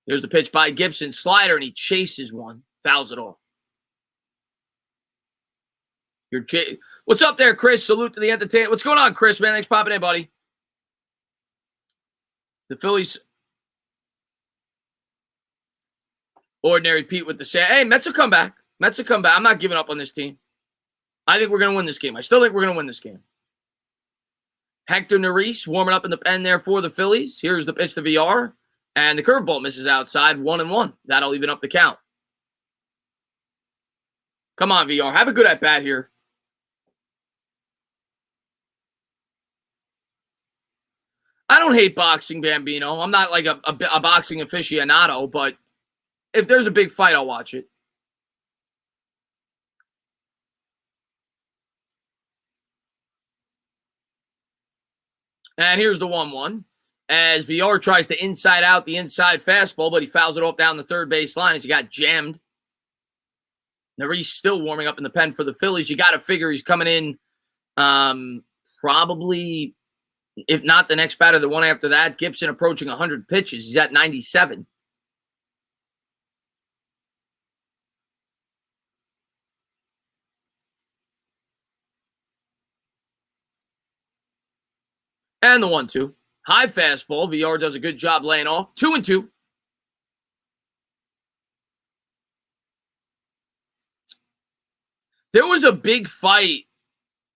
Here's the pitch by Gibson. Slider, and he chases one. Fouls it off. What's up there, Chris? Salute to the entertainment. What's going on, Chris, man? Thanks for popping in, buddy. The Phillies. Ordinary Pete with the say, hey, Mets will come back. Mets will come back. I'm not giving up on this team. I think we're going to win this game. I still think we're going to win this game. Hector Neris warming up in the pen there for the Phillies. Here's the pitch to VR. And the curveball misses outside. 1-1. That'll even up the count. Come on, VR. Have a good at-bat here. I don't hate boxing, Bambino. I'm not like a boxing aficionado, but if there's a big fight, I'll watch it. And here's the 1-1. As VR tries to inside out the inside fastball, but he fouls it off down the third base line as he got jammed. Neris still warming up in the pen for the Phillies. You got to figure he's coming in probably, if not the next batter, the one after that. Gibson approaching 100 pitches. He's at 97. And the 1-2. High fastball. VR does a good job laying off. 2-2. There was a big fight.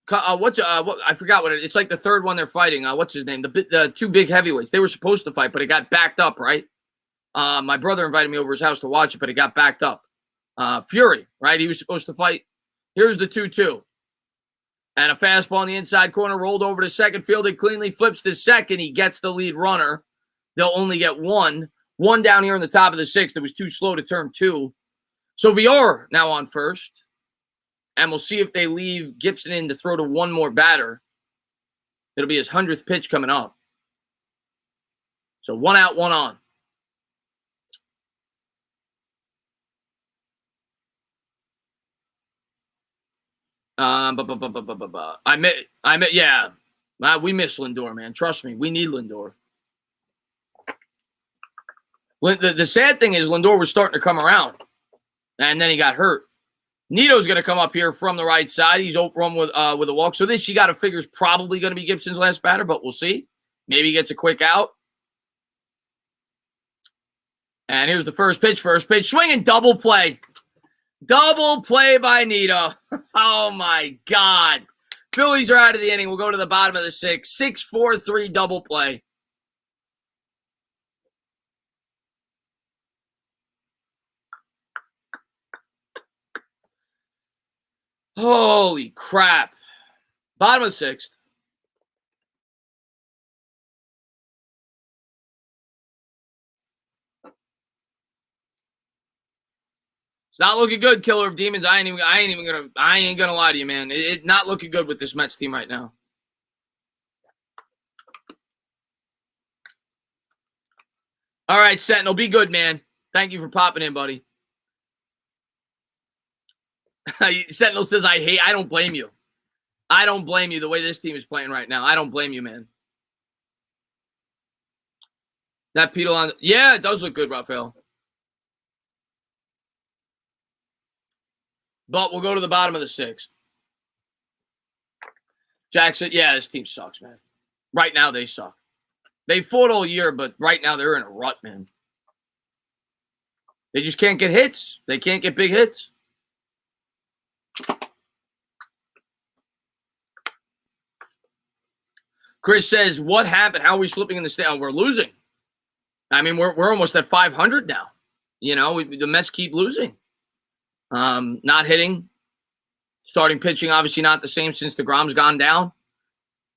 I forgot what it's like the third one they're fighting. What's his name? The 2 big heavyweights. They were supposed to fight, but it got backed up, right? My brother invited me over his house to watch it, but it got backed up. Fury, right? He was supposed to fight. Here's the 2-2. And a fastball in the inside corner, rolled over to second, fielded cleanly, flips to second. He gets the lead runner. They'll only get 1. 1 down here in the top of the 6th. It was too slow to turn 2. So VR now on first. And we'll see if they leave Gibson in to throw to one more batter. It'll be his 100th pitch coming up. So 1 out, 1 on. Yeah. We miss Lindor, man. Trust me, we need Lindor. The sad thing is Lindor was starting to come around, and then he got hurt. Nito's going to come up here from the right side. He's 0 for 1 with a walk. So this you got to figure is probably going to be Gibson's last batter, but we'll see. Maybe he gets a quick out. And here's the first pitch. Swinging, double play. Double play by Nito. Oh, my God. Phillies are out of the inning. We'll go to the bottom of the 6th. 6-4-3 double play. Holy crap. Bottom of the 6th. It's not looking good, Killer of Demons. I ain't gonna lie to you, man. It's not looking good with this Mets team right now. All right, Sentinel, be good, man. Thank you for popping in, buddy. Sentinel says, I don't blame you. I don't blame you the way this team is playing right now. I don't blame you, man. That Pete Alonso, yeah, it does look good, Rafael. But we'll go to the bottom of the 6th. Jackson, yeah, this team sucks, man. Right now, they suck. They fought all year, but right now they're in a rut, man. They just can't get hits. They can't get big hits. Chris says, what happened? How are we slipping in the stand? We're losing. I mean, we're almost at 500 now. You know, the Mets keep losing. Not hitting. Starting pitching, obviously not the same since DeGrom's gone down.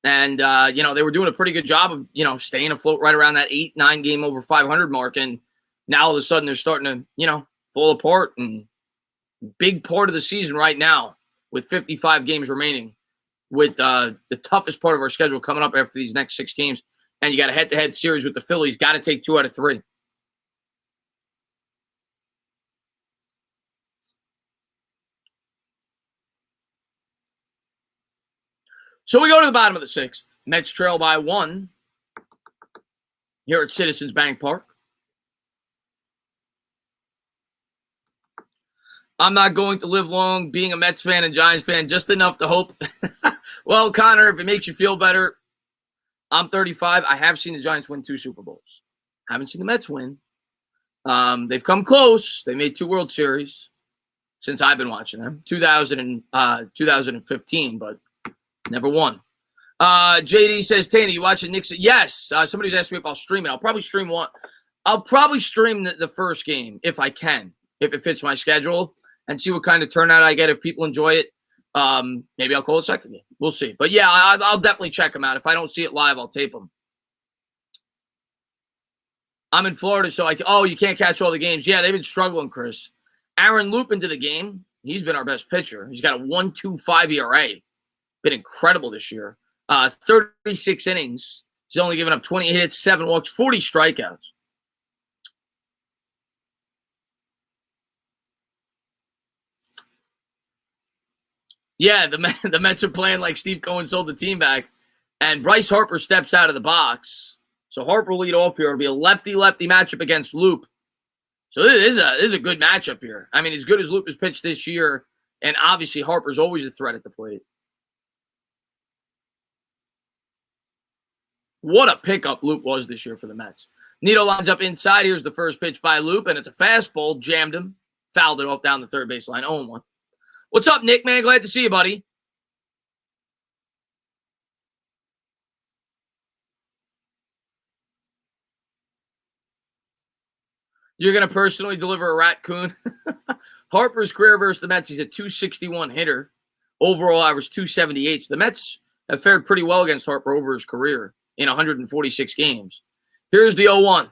And, you know, they were doing a pretty good job of, you know, staying afloat right around that 8-9 game over 500 mark. And now all of a sudden they're starting to, you know, fall apart. And big part of the season right now with 55 games remaining, with the toughest part of our schedule coming up after these next 6 games. And you got a head-to-head series with the Phillies. Got to take 2 out of 3. So we go to the bottom of the 6th. Mets trail by 1 here at Citizens Bank Park. I'm not going to live long being a Mets fan and Giants fan, just enough to hope. Well, Connor, if it makes you feel better, I'm 35. I have seen the Giants win 2 Super Bowls. I haven't seen the Mets win. They've come close. They made 2 World Series since I've been watching them. 2015, but never won. JD says, Tana, you watching Knicks? Yes. Somebody's asked me if I'll stream it. I'll probably stream one. I'll probably stream the first game if I can, if it fits my schedule, and see what kind of turnout I get. If people enjoy it, maybe I'll call a second game. We'll see. But yeah, I'll definitely check them out. If I don't see it live, I'll tape them. I'm in Florida, so you can't catch all the games. Yeah, they've been struggling, Chris. Aaron Loop into the game. He's been our best pitcher. He's got a 1.25 ERA. Been incredible this year. 36 innings. He's only given up 20 hits, 7 walks, 40 strikeouts. Yeah, the Mets are playing like Steve Cohen sold the team back. And Bryce Harper steps out of the box. So Harper will lead off here. It'll be a lefty-lefty matchup against Loop. So this is a good matchup here. I mean, as good as Loop has pitched this year, and obviously Harper's always a threat at the plate. What a pickup Loop was this year for the Mets. Nito lines up inside. Here's the first pitch by Loop, and it's a fastball. Jammed him. Fouled it off down the third baseline. 0-1. What's up, Nick, man? Glad to see you, buddy. You're going to personally deliver a raccoon? Harper's career versus the Mets, he's a 261 hitter. Overall average 278. So the Mets have fared pretty well against Harper over his career in 146 games. Here's the 0-1.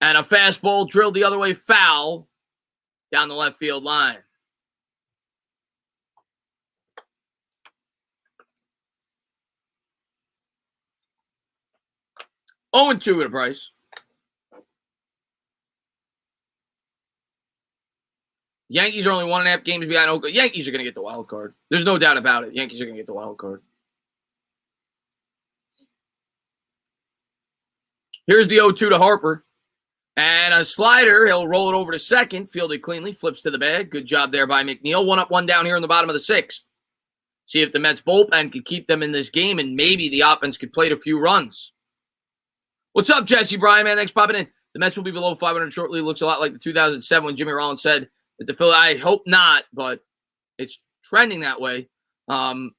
And a fastball drilled the other way, foul down the left field line. Oh, and 2 at a price. Yankees are only 1.5 games behind Oakland. Yankees are going to get the wild card. There's no doubt about it. Yankees are going to get the wild card. Here's the 0-2 to Harper. And a slider. He'll roll it over to second. Fielded cleanly. Flips to the bag. Good job there by McNeil. 1 up, 1 down here in the bottom of the 6th. See if the Mets bullpen could keep them in this game, and maybe the offense could plate a few runs. What's up, Jesse Bryan, man? Thanks for popping in. The Mets will be below 500 shortly. It looks a lot like the 2007 when Jimmy Rollins said that the Phillies, I hope not, but it's trending that way. The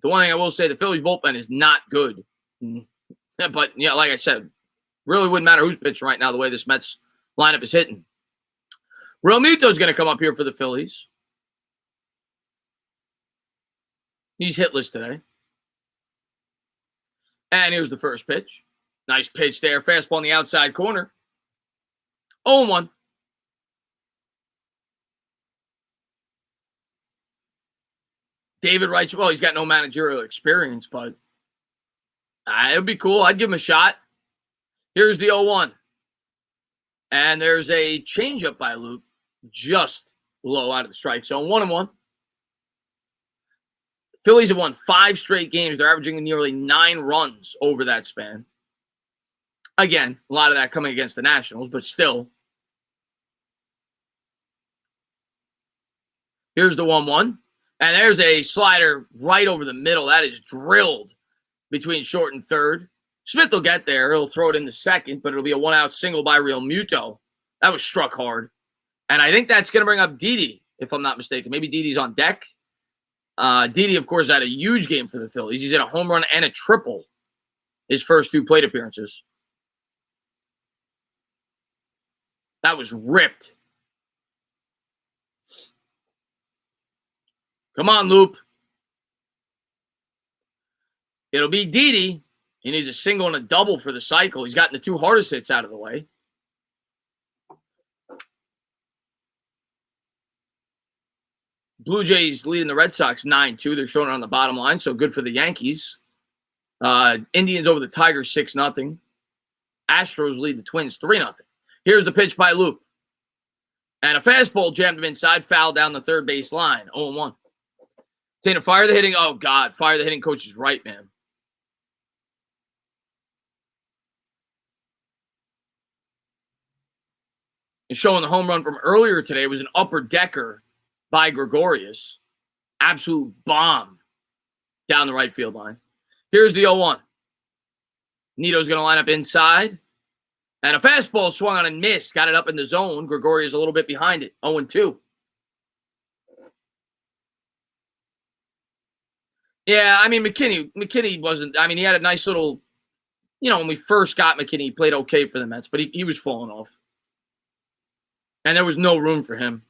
one thing I will say, the Phillies bullpen is not good. But, yeah, like I said, really wouldn't matter who's pitching right now the way this Mets lineup is hitting. Realmuto's going to come up here for the Phillies. He's hitless today. And here's the first pitch. Nice pitch there. Fastball in the outside corner. 0-1. David writes, well, he's got no managerial experience, but it would be cool. I'd give him a shot. Here's the 0-1. And there's a changeup by Luke, just low out of the strike zone. 1-1. Phillies have won 5 straight games. They're averaging nearly 9 runs over that span. Again, a lot of that coming against the Nationals, but still. Here's the 1-1. And there's a slider right over the middle. That is drilled between short and third. Smith will get there. He'll throw it in the second, but it'll be a 1-out single by Real Muto. That was struck hard. And I think that's going to bring up Didi, if I'm not mistaken. Maybe Didi's on deck. Didi, of course, had a huge game for the Phillies. He's hit a home run and a triple his first 2 plate appearances. That was ripped. Come on, Loop. It'll be Didi. He needs a single and a double for the cycle. He's gotten the 2 hardest hits out of the way. Blue Jays leading the Red Sox 9-2. They're showing it on the bottom line, so good for the Yankees. Indians over the Tigers 6-0. Astros lead the Twins 3-0. Here's the pitch by Loop. And a fastball jammed him inside, foul down the third base line. 0-1. Tana, fire the hitting. Oh, God. Fire the hitting coach is right, man. And showing the home run from earlier today was an upper decker by Gregorius. Absolute bomb down the right field line. Here's the 0-1. Nito's going to line up inside. And a fastball swung on and missed. Got it up in the zone. Gregorius a little bit behind it. 0-2. Yeah, I mean, McKinney wasn't, I mean, he had a nice little, when we first got McKinney, he played okay for the Mets, but he was falling off. And there was no room for him.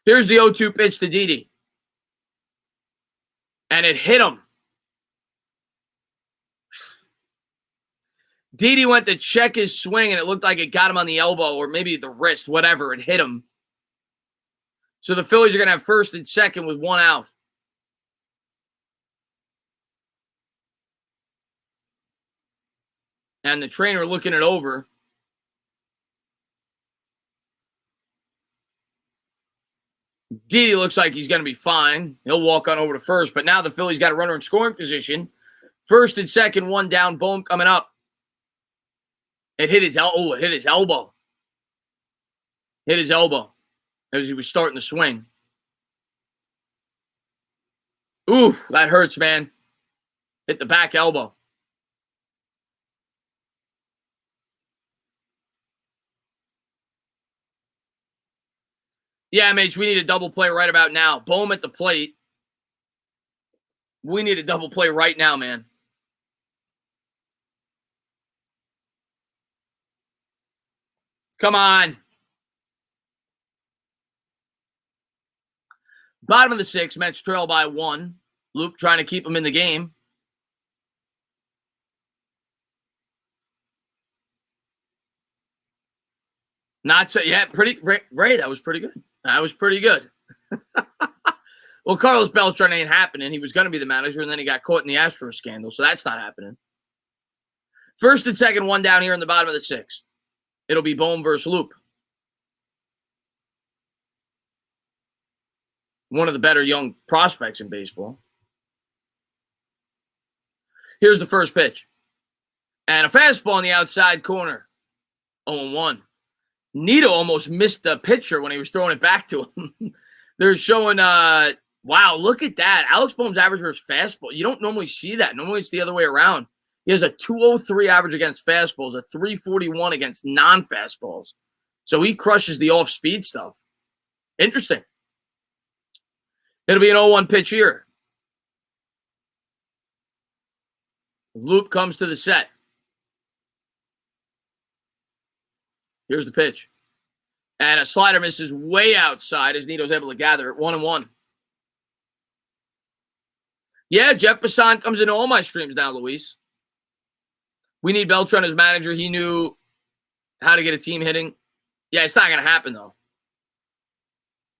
Here's the 0-2 pitch to Didi. And it hit him. Didi went to check his swing, and it looked like it got him on the elbow or maybe the wrist, whatever. It hit him. So the Phillies are going to have first and second with 1 out. And the trainer looking it over. Didi looks like he's going to be fine. He'll walk on over to first. But now the Phillies got a runner in scoring position. First and second, 1 down. Boom coming up. It hit his elbow. It hit his elbow. Hit his elbow as he was starting to swing. Ooh, that hurts, man. Hit the back elbow. Yeah, mates, we need a double play right about now. Boom at the plate. We need a double play right now, man. Come on. Bottom of the 6th, Mets trail by 1. Luke trying to keep them in the game. Not so, yeah, pretty, Ray, that was pretty good. That was pretty good. Well, Carlos Beltran ain't happening. He was going to be the manager, and then he got caught in the Astros scandal, so that's not happening. First and second, 1 down here in the bottom of the 6th. It'll be Bohm versus Loop. One of the better young prospects in baseball. Here's the first pitch. And a fastball in the outside corner. 0-1. Nito almost missed the pitcher when he was throwing it back to him. They're showing, wow, look at that. Alex Bohm's average versus fastball. You don't normally see that. Normally it's the other way around. He has a 203 average against fastballs, a 341 against non-fastballs. So he crushes the off-speed stuff. Interesting. It'll be an 0-1 pitch here. Loop comes to the set. Here's the pitch. And a slider misses way outside as Nito's able to gather it. 1-1. Yeah, Jeff Passan comes into all my streams now, Luis. We need Beltran as manager. He knew how to get a team hitting. Yeah, it's not going to happen, though.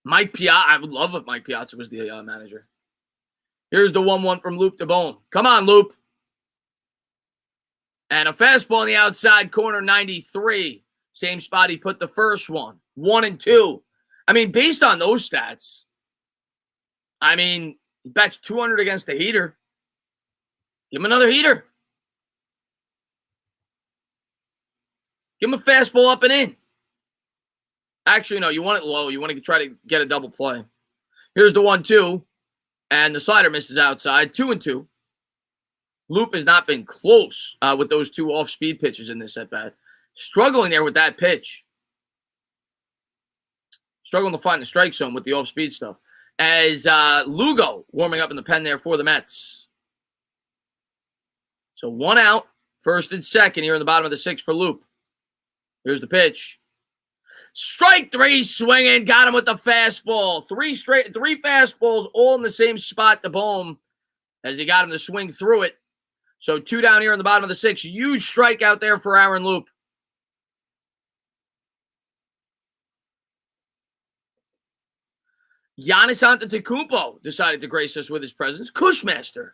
Mike Piazza. I would love if Mike Piazza was the manager. Here's the 1-1 from Loop to Bohm. Come on, Loop. And a fastball in the outside corner, 93. Same spot he put the first one. 1-2. I mean, based on those stats, I mean, He bats 200 against the heater. Give him another heater. Give him a fastball up and in. Actually, no, you want it low. You want to try to get a double play. Here's the 1-2, and the slider misses outside. 2-2. Loop has not been close with those two off-speed pitches in this at-bat. Struggling there with that pitch. Struggling to find the strike zone with the off-speed stuff. As Lugo warming up in the pen there for the Mets. So 1 out, first and second here in the bottom of the 6th for Loop. Here's the pitch. Strike 3, swinging, got him with the fastball. Three fastballs all in the same spot to Bohm as he got him to swing through it. So 2 down here in the bottom of the 6th. Huge strikeout there for Aaron Loop. Giannis Antetokounmpo decided to grace us with his presence. Cushmaster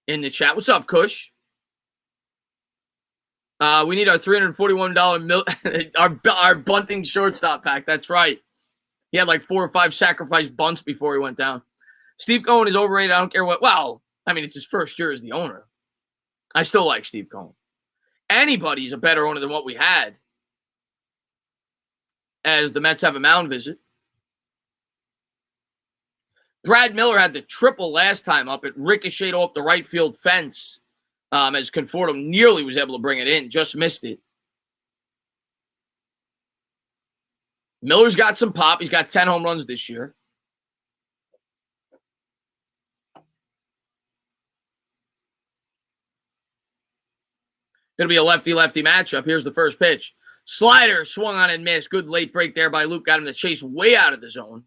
in the chat. What's up, Cush? We need our $341 our bunting shortstop pack. That's right. He had like 4 or 5 sacrifice bunts before he went down. Steve Cohen is overrated. I don't care what. Well, I mean, it's his first year as the owner. I still like Steve Cohen. Anybody's a better owner than what we had. As the Mets have a mound visit. Brad Miller had the triple last time up. It ricocheted off the right field fence as Conforto nearly was able to bring it in. Just missed it. Miller's got some pop. He's got 10 home runs this year. It'll be a lefty-lefty matchup. Here's the first pitch. Slider swung on and missed. Good late break there by Luke. Got him to chase way out of the zone.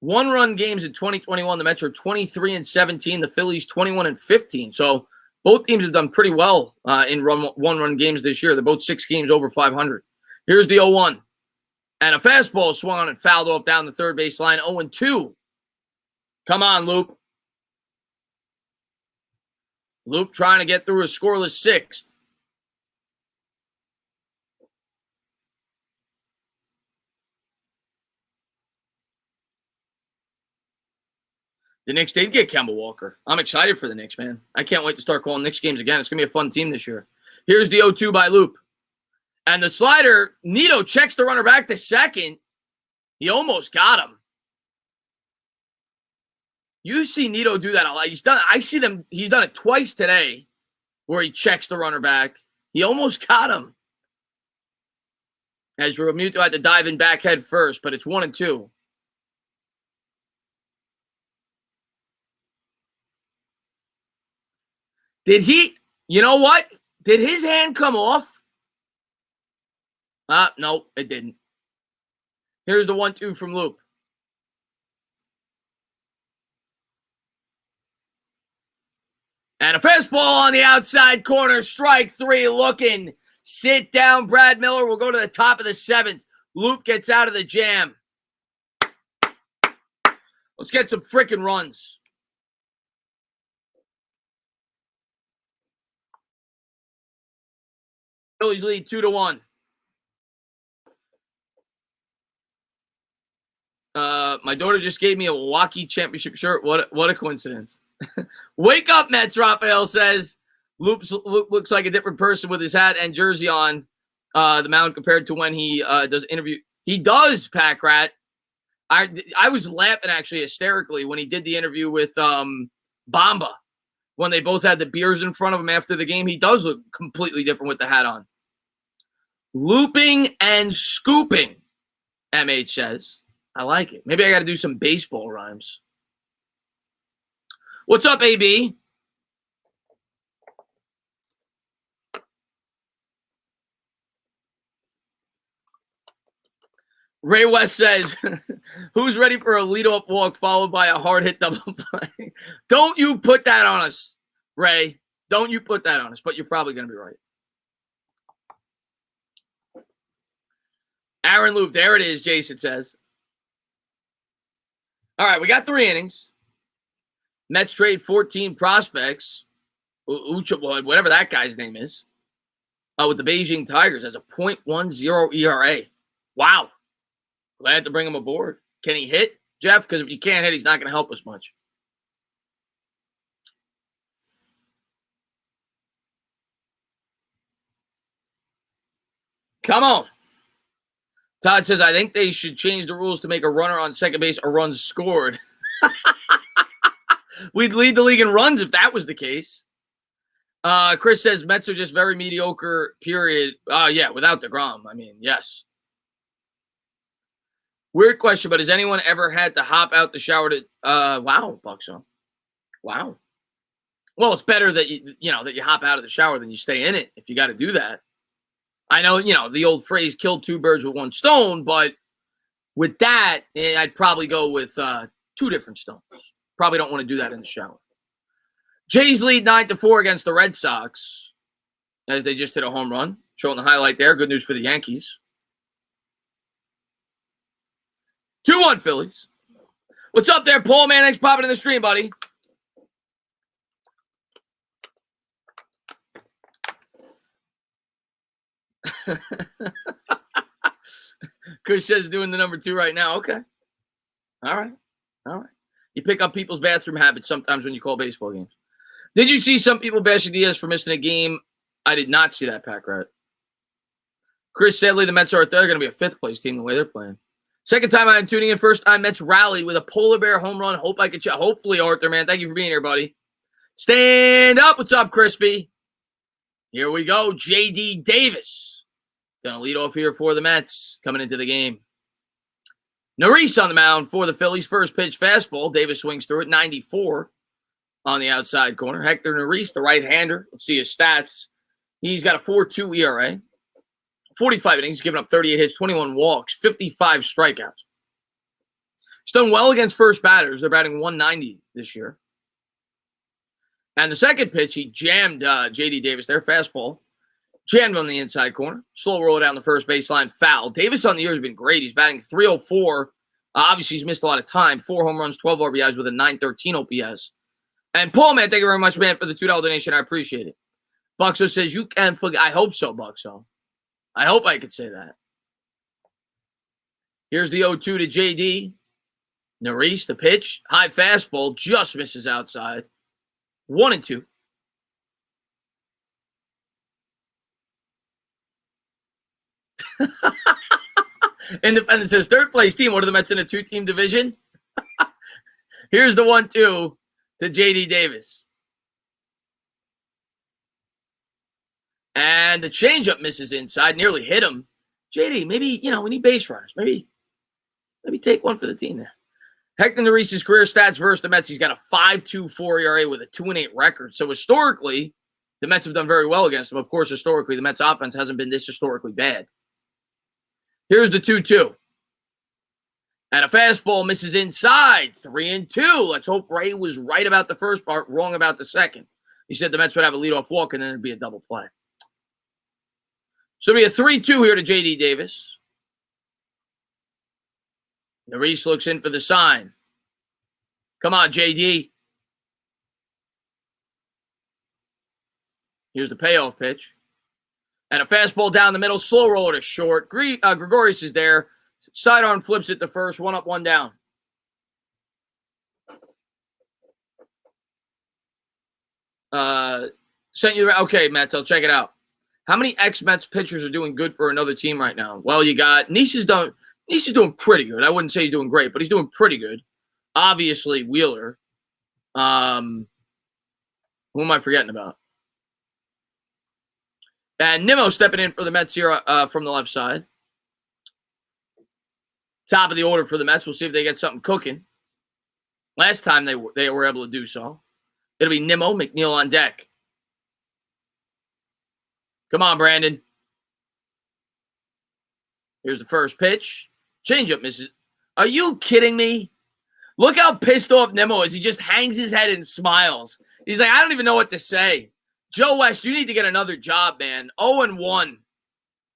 1-run games in 2021. The Mets are 23-17. The Phillies 21-15. So both teams have done pretty well in one-run games this year. They're both 6 games over 500. Here's the 0-1. And a fastball swung on and fouled off down the third base line. 0-2. Come on, Loop. Loop trying to get through a scoreless 6th. The Knicks did get Kemba Walker. I'm excited for the Knicks, man. I can't wait to start calling Knicks games again. It's going to be a fun team this year. Here's the 0-2 by Loop. And the slider, Nito checks the runner back to second. He almost got him. You see Nito do that a lot. He's done it twice today where he checks the runner back. He almost got him. As Realmuto had to dive in back head first, but it's 1-2. You know what? Did his hand come off? No, it didn't. Here's the 1-2 from Loop. And a fastball on the outside corner. Strike 3 looking. Sit down, Brad Miller. We'll go to the top of the 7th. Loop gets out of the jam. Let's get some freaking runs. Phillies lead 2-1. My daughter just gave me a Milwaukee championship shirt. What a coincidence. Wake up, Mets, Raphael says. Loop looks like a different person with his hat and jersey on the mound compared to when he does an interview. He does, Pack Rat. I was laughing actually hysterically when he did the interview with Bamba. When they both had the beers in front of him after the game, he does look completely different with the hat on. Looping and scooping, MH says. I like it. Maybe I got to do some baseball rhymes. What's up, AB? Ray West says, who's ready for a leadoff walk followed by a hard hit double play? Don't you put that on us, Ray. Don't you put that on us, but you're probably going to be right. Aaron Loop, there it is, Jason says. All right, we got 3 innings. Mets trade 14 prospects. Ucha, whatever that guy's name is, with the Beijing Tigers as a .10 ERA. Wow. Glad to bring him aboard. Can he hit? Jeff, because if you can't hit, he's not going to help us much. Come on. Todd says, I think they should change the rules to make a runner on second base a run scored. We'd lead the league in runs if that was the case. Chris says, Mets are just very mediocre, period. Yeah, without DeGrom. I mean, yes. Weird question, but has anyone ever had to hop out the shower to wow, Buxo. Wow. Well, it's better that you hop out of the shower than you stay in it if you got to do that. I know, the old phrase kill two birds with one stone, but with that, I'd probably go with two different stones. Probably don't want to do that in the shower. Jays lead 9-4 against the Red Sox as they just hit a home run. Showing the highlight there. Good news for the Yankees. 2-1 Phillies. What's up there, Paul? Man, thanks for popping in the stream, buddy. Chris says doing the number 2 right now. Okay. All right. You pick up people's bathroom habits sometimes when you call baseball games. Did you see some people bashing Diaz for missing a game? I did not see that, Pack Rat. Chris, sadly, the Mets are going to be a 5th place team the way they're playing. Second time I'm tuning in. First time Mets rallied with a polar bear home run. Hope I could check. Hopefully, Arthur, man. Thank you for being here, buddy. Stand up. What's up, Crispy? Here we go. J.D. Davis. Going to lead off here for the Mets coming into the game. Neris on the mound for the Phillies. First pitch fastball. Davis swings through it. 94 on the outside corner. Hector Neris, the right-hander. Let's see his stats. He's got a 4.2 ERA. 45 innings, given up 38 hits, 21 walks, 55 strikeouts. He's done well against first batters. They're batting 190 this year. And the second pitch, he jammed J.D. Davis there, fastball. Jammed on the inside corner. Slow roll down the first baseline, foul. Davis on the year has been great. He's batting 304. Obviously, he's missed a lot of time. 4 home runs, 12 RBIs with a 913 OPS. And Paul, man, thank you very much, man, for the $2 donation. I appreciate it. Buxo says, you can forget. I hope so, Buxo. I hope I could say that. Here's the 0-2 to J.D. Neris, the pitch. High fastball. Just misses outside. 1-2. Independent says, third place team. What are the Mets in a 2-team division? Here's the 1-2 to J.D. Davis. And the changeup misses inside, nearly hit him. JD, maybe, we need base runners. Maybe take one for the team there. Hector Neris' career stats versus the Mets. He's got a 5.24 ERA with a 2-8 record. So historically, the Mets have done very well against him. Of course, historically, the Mets offense hasn't been this historically bad. Here's the 2-2. And a fastball misses inside. 3-2. Let's hope Ray was right about the first part, wrong about the second. He said the Mets would have a leadoff walk and then it'd be a double play. So it'll be a 3-2 here to J.D. Davis. Neris looks in for the sign. Come on, J.D. Here's the payoff pitch. And a fastball down the middle. Slow roller to short. Gregorius is there. Sidearm flips it to first. 1 up, 1 down. Sent you. Okay, Mets. I'll check it out. How many ex-Mets pitchers are doing good for another team right now? Well, you got Nice is doing pretty good. I wouldn't say he's doing great, but he's doing pretty good. Obviously, Wheeler. Who am I forgetting about? And Nimmo stepping in for the Mets here from the left side. Top of the order for the Mets. We'll see if they get something cooking. Last time they were able to do so. It'll be Nimmo, McNeil on deck. Come on, Brandon. Here's the first pitch. Changeup misses. Are you kidding me? Look how pissed off Nimmo is. He just hangs his head and smiles. He's like, I don't even know what to say. Joe West, you need to get another job, man. 0-1.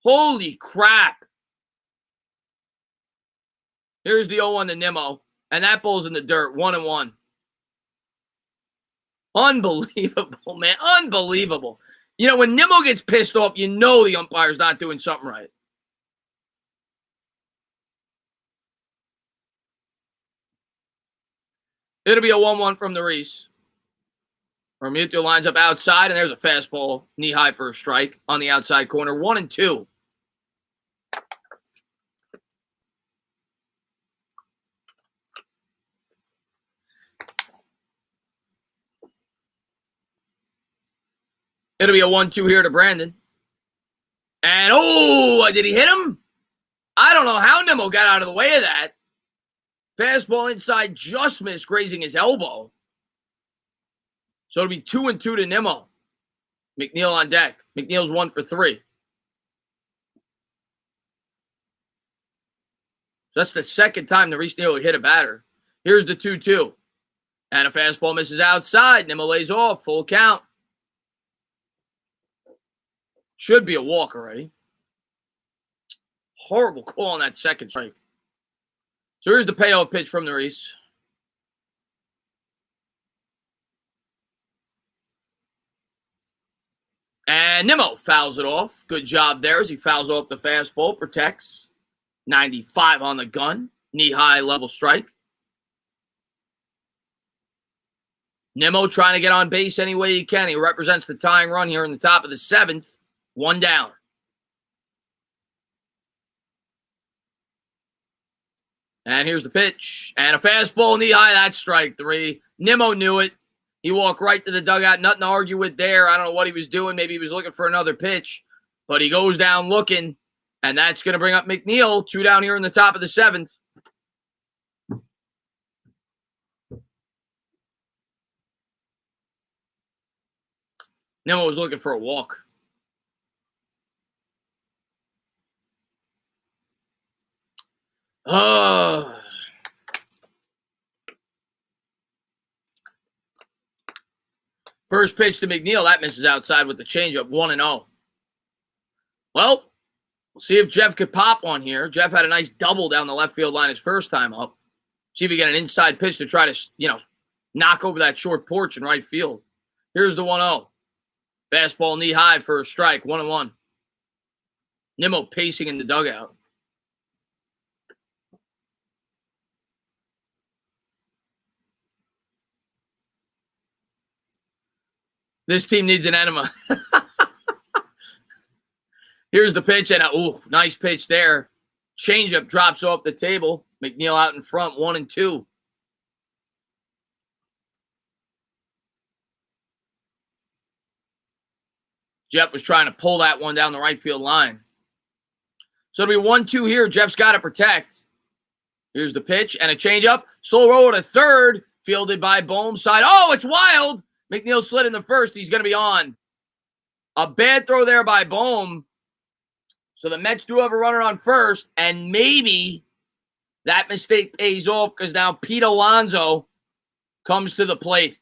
Holy crap. Here's the 0-1 to Nimmo. And that ball's in the dirt. 1-1. Unbelievable, man. Unbelievable. When Nimmo gets pissed off, the umpire's not doing something right. It'll be a 1-1 from the Reese. Realmuto lines up outside, and there's a fastball knee high for a strike on the outside corner. 1-2. It'll be a 1-2 here to Brandon. And, oh, did he hit him? I don't know how Nimmo got out of the way of that. Fastball inside just missed, grazing his elbow. So it'll be 2-2 to Nimmo. McNeil on deck. McNeil's 1 for 3. So that's the second time the Reese nearly hit a batter. Here's the 2-2. And a fastball misses outside. Nimmo lays off. Full count. Should be a walk already. Horrible call on that second strike. So here's the payoff pitch from the Reese. And Nimmo fouls it off. Good job there as he fouls off the fastball. Protects. 95 on the gun. Knee-high level strike. Nimmo trying to get on base any way he can. He represents the tying run here in the top of the 7th. 1 down. And here's the pitch. And a fastball knee-high. That's strike 3. Nimmo knew it. He walked right to the dugout. Nothing to argue with there. I don't know what he was doing. Maybe he was looking for another pitch. But he goes down looking. And that's going to bring up McNeil. 2 down here in the top of the 7th. Nimmo was looking for a walk. First pitch to McNeil. That misses outside with the changeup. 1-0. Well, we'll see if Jeff could pop one here. Jeff had a nice double down the left field line his first time up. See if he get an inside pitch to try to, knock over that short porch in right field. Here's the 1-0. Fastball knee high for a strike. 1-1. Nimmo pacing in the dugout. This team needs an enema. Here's the pitch, and nice pitch there. Changeup drops off the table. McNeil out in front, 1-2. Jeff was trying to pull that one down the right field line. So it'll be 1-2 here. Jeff's got to protect. Here's the pitch and a changeup. Slow roll to third, fielded by Bohm. Side. Oh, it's wild. McNeil slid in the first. He's going to be on. A bad throw there by Bohm. So the Mets do have a runner on first, and maybe that mistake pays off because now Pete Alonso comes to the plate.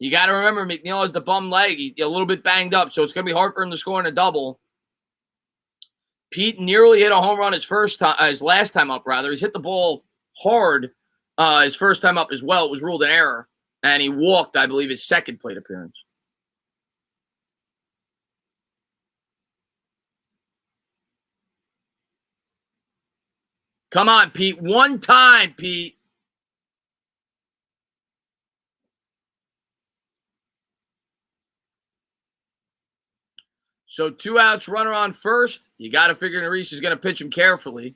You got to remember, McNeil has the bum leg. He's a little bit banged up, so it's going to be hard for him to score in a double. Pete nearly hit a home run his last time up, rather. He's hit the ball hard his first time up as well. It was ruled an error, and he walked, I believe, his second plate appearance. Come on, Pete. One time, Pete. So 2 outs, runner on first. You got to figure Reese is going to pitch him carefully.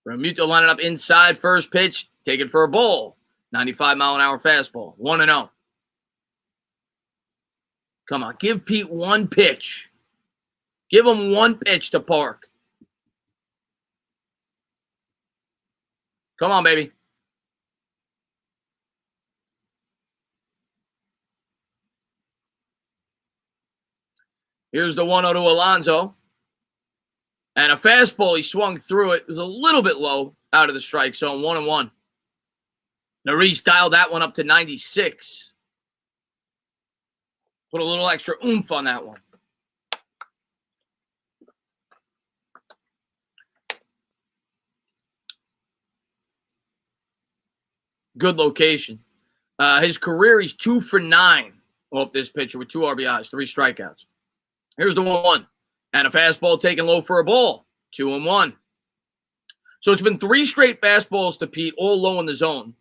Realmuto lining up inside, first pitch, taken for a ball. 95-mile-an-hour fastball. 1-0. Come on, give Pete one pitch. Give him one pitch to park. Come on, baby. Here's the 1-0 to Alonso. And a fastball, he swung through it. It was a little bit low out of the strike zone. 1-1. Nariz dialed that one up to 96. Put a little extra oomph on that one. Good location. His career, he's 2 for 9 off this pitcher with 2 RBIs, 3 strikeouts. Here's the 1-1. And a fastball taken low for a ball. 2-1. So it's been 3 straight fastballs to Pete, all low in the zone.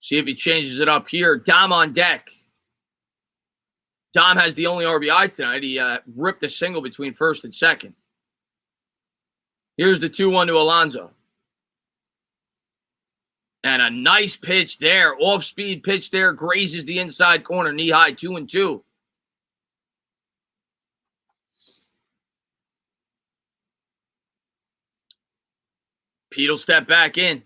See if he changes it up here. Dom on deck. Dom has the only RBI tonight. He ripped a single between first and second. Here's the 2-1 to Alonso. And a nice pitch there. Off-speed pitch there. Grazes the inside corner. Knee-high, 2-2. Pete will step back in.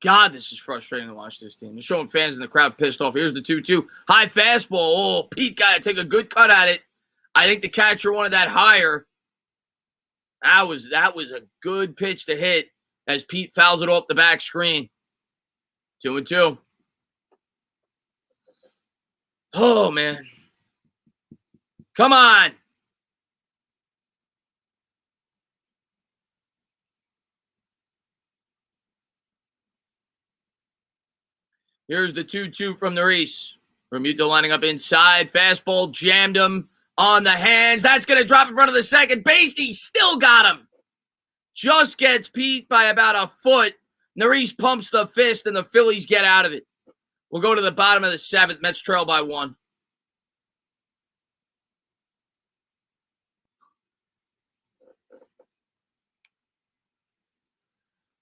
God, this is frustrating to watch this team. They're showing fans in the crowd pissed off. Here's the 2-2. High fastball. Oh, Pete got to take a good cut at it. I think the catcher wanted that higher. That was a good pitch to hit as Pete fouls it off the back screen. 2-2. Oh, man. Come on. Here's the 2-2 from Neris. Remuto lining up inside. Fastball jammed him on the hands. That's going to drop in front of the second base. He still got him. Just gets Pete by about a foot. Neris pumps the fist, and the Phillies get out of it. We'll go to the bottom of the 7th. Mets trail by 1.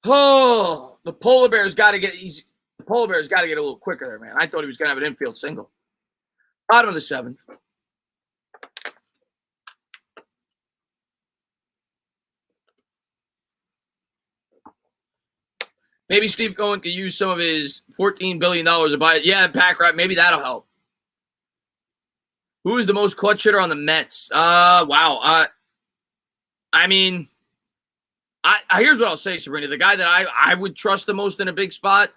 Oh, the Polar Bear's got to get easy. The Polar Bear's got to get a little quicker there, man. I thought he was going to have an infield single. Bottom of the 7th. Maybe Steve Cohen could use some of his $14 billion to buy it. Yeah, pack rat. Maybe that'll help. Who is the most clutch hitter on the Mets? Wow. I mean, here's what I'll say, Sabrina. The guy that I would trust the most in a big spot,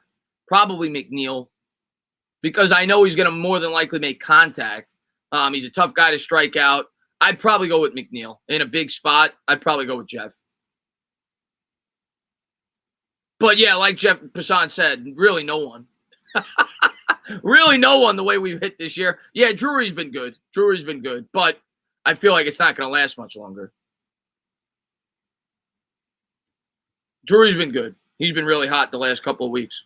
probably McNeil, because I know he's going to more than likely make contact. He's a tough guy to strike out. I'd probably go with McNeil. In a big spot, I'd probably go with Jeff. But, yeah, like Jeff Passan said, really no one. Really no one the way we've hit this year. Yeah, Drury's been good. But I feel like it's not going to last much longer. Drury's been good. He's been really hot the last couple of weeks.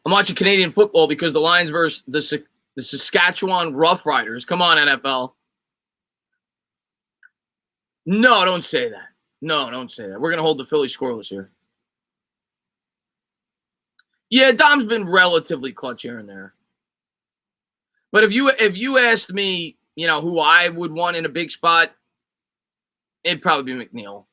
I'm watching Canadian football because the Lions versus the Saskatchewan Roughriders. Come on, NFL. No, don't say that. No, don't say that. We're going to hold the Phillies scoreless here. Yeah, Dom's been relatively clutch here and there. But if you asked me, who I would want in a big spot, it'd probably be McNeil.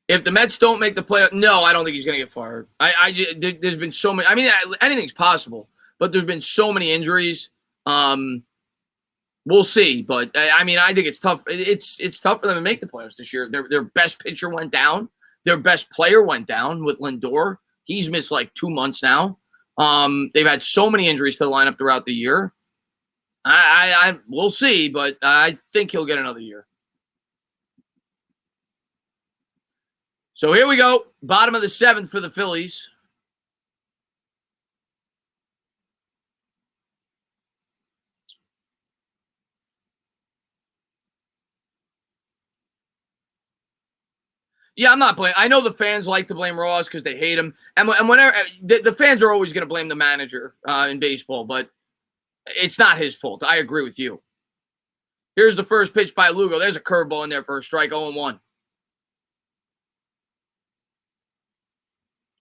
If the Mets don't make the playoff, no, I don't think he's going to get fired. There's been so many. I mean, anything's possible, but there's been so many injuries. We'll see, but I mean, I think it's tough. It's tough for them to make the playoffs this year. Their best pitcher went down. Their best player went down with Lindor. He's missed like 2 months now. They've had so many injuries to the lineup throughout the year. We'll see, but I think he'll get another year. So here we go. Bottom of the 7th for the Phillies. Yeah, I'm not blaming. I know the fans like to blame Ross because they hate him. And whenever the fans are always going to blame the manager in baseball, but it's not his fault. I agree with you. Here's the first pitch by Lugo. There's a curveball in there for a strike, 0-1.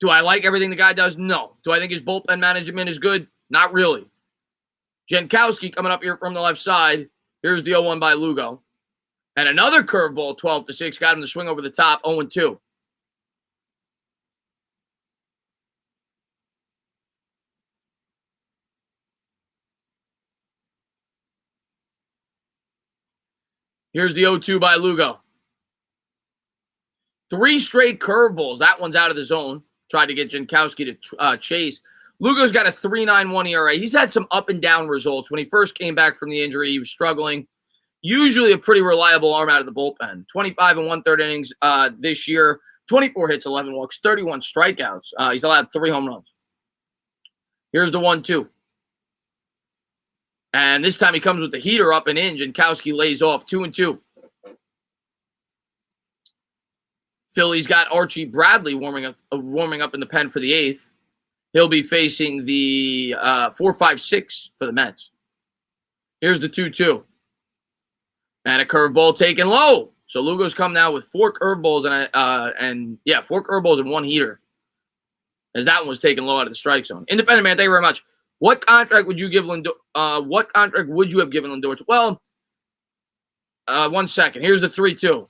Do I like everything the guy does? No. Do I think his bullpen management is good? Not really. Jankowski coming up here from the left side. Here's the 0-1 by Lugo. And another curveball, 12-6, got him to swing over the top, 0-2. Here's the 0-2 by Lugo. 3 straight curveballs. That one's out of the zone. Tried to get Jankowski to chase. Lugo's got a 3.91 ERA. He's had some up and down results. When he first came back from the injury, he was struggling. Usually a pretty reliable arm out of the bullpen. 25 and 1/3 innings this year. 24 hits, 11 walks, 31 strikeouts. He's allowed 3 home runs. Here's the 1-2. And this time he comes with the heater up and in. Jankowski lays off 2-2. Phillies got Archie Bradley warming up in the pen for the 8th. He'll be facing the 4-5-6 for the Mets. Here's the 2-2. And a curveball taken low. So Lugo's come now with 4 curveballs and 4 curveballs and 1 heater. As that one was taken low out of the strike zone. Independent man, thank you very much. What contract would you give Lindor? What contract would you have given Lindor to? Well, 1 second. Here's the 3-2.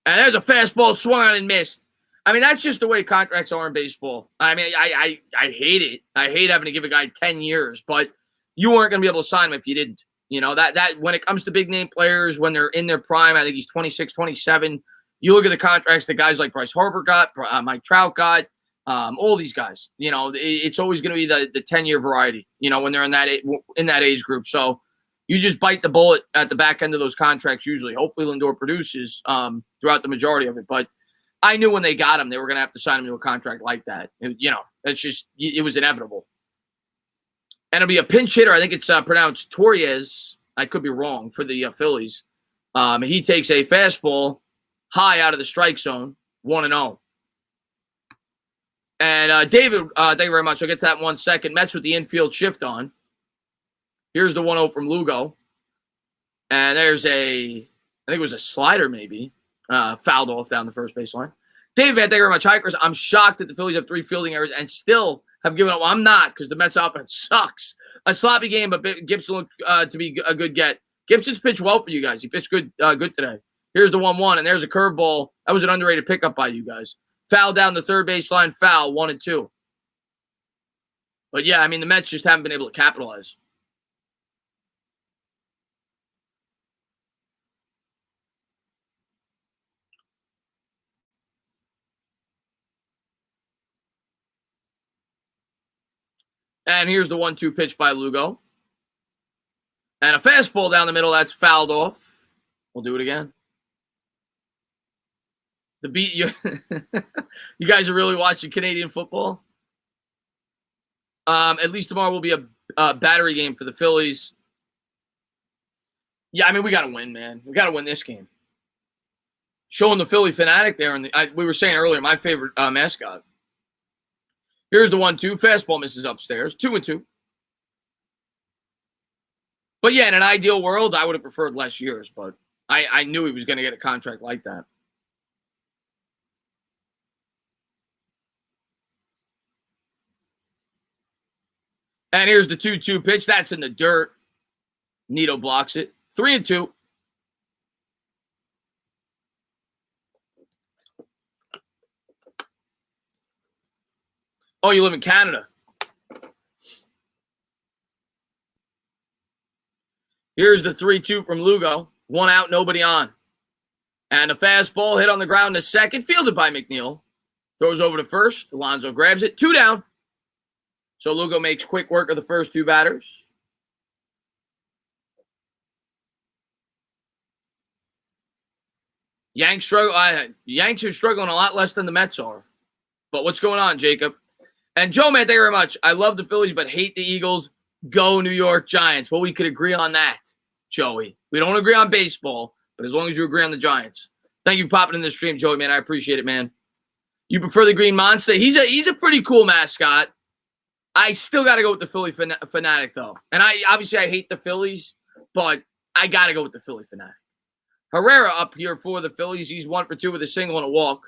And there's a fastball swung on and missed. I mean, that's just the way contracts are in baseball. I mean, I hate it. I hate having to give a guy 10 years, but you weren't going to be able to sign him if you didn't. You know, that when it comes to big name players, when they're in their prime, I think he's 26, 27. You look at the contracts that guys like Bryce Harper got, Mike Trout got, all these guys. You know, it's always going to be the 10-year variety, you know, when they're in that age group. So you just bite the bullet at the back end of those contracts usually. Hopefully Lindor produces throughout the majority of it. But I knew when they got him, they were going to have to sign him to a contract like that. It was inevitable. And it'll be a pinch hitter. I think it's pronounced Torres. I could be wrong for the Phillies. He takes a fastball high out of the strike zone, 1-0. And David, thank you very much. I'll get to that in 1 second. Mets with the infield shift on. Here's the 1-0 from Lugo. And there's I think it was a slider maybe, fouled off down the first baseline. David, man, thank you very much. Hikers, I'm shocked that the Phillies have 3 fielding errors and still have given up. Well, I'm not, because the Mets offense sucks. A sloppy game, but Gibson looked to be a good get. Gibson's pitched well for you guys. He pitched good today. Here's the 1-1, and there's a curveball. That was an underrated pickup by you guys. Foul down the third baseline, foul, 1-2. But yeah, I mean, the Mets just haven't been able to capitalize. And here's the 1-2 pitch by Lugo. And a fastball down the middle, that's fouled off. We'll do it again. You guys are really watching Canadian football? At least tomorrow will be a battery game for the Phillies. Yeah, I mean, we got to win, man. We got to win this game. Showing the Philly fanatic there. We were saying earlier, my favorite mascot. Here's the 1-2. Fastball misses upstairs. 2-2. But yeah, in an ideal world, I would have preferred less years. But I knew he was going to get a contract like that. And here's the 2-2 pitch. That's in the dirt. Nito blocks it. 3-2. Oh, you live in Canada. Here's the 3-2 from Lugo. 1 out, nobody on. And a fastball hit on the ground to second, fielded by McNeil. Throws over to first. Alonso grabs it. 2 down. So Lugo makes quick work of the first 2 batters. Yanks are struggling a lot less than the Mets are. But what's going on, Jacob? And Joe, man, thank you very much. I love the Phillies, but hate the Eagles. Go New York Giants. Well, we could agree on that, Joey. We don't agree on baseball, but as long as you agree on the Giants. Thank you for popping in the stream, Joey, man. I appreciate it, man. You prefer the Green Monster? He's a pretty cool mascot. I still got to go with the Philly fanatic, though. And I hate the Phillies, but I got to go with the Philly fanatic. Herrera up here for the Phillies. He's 1 for 2 with a single and a walk.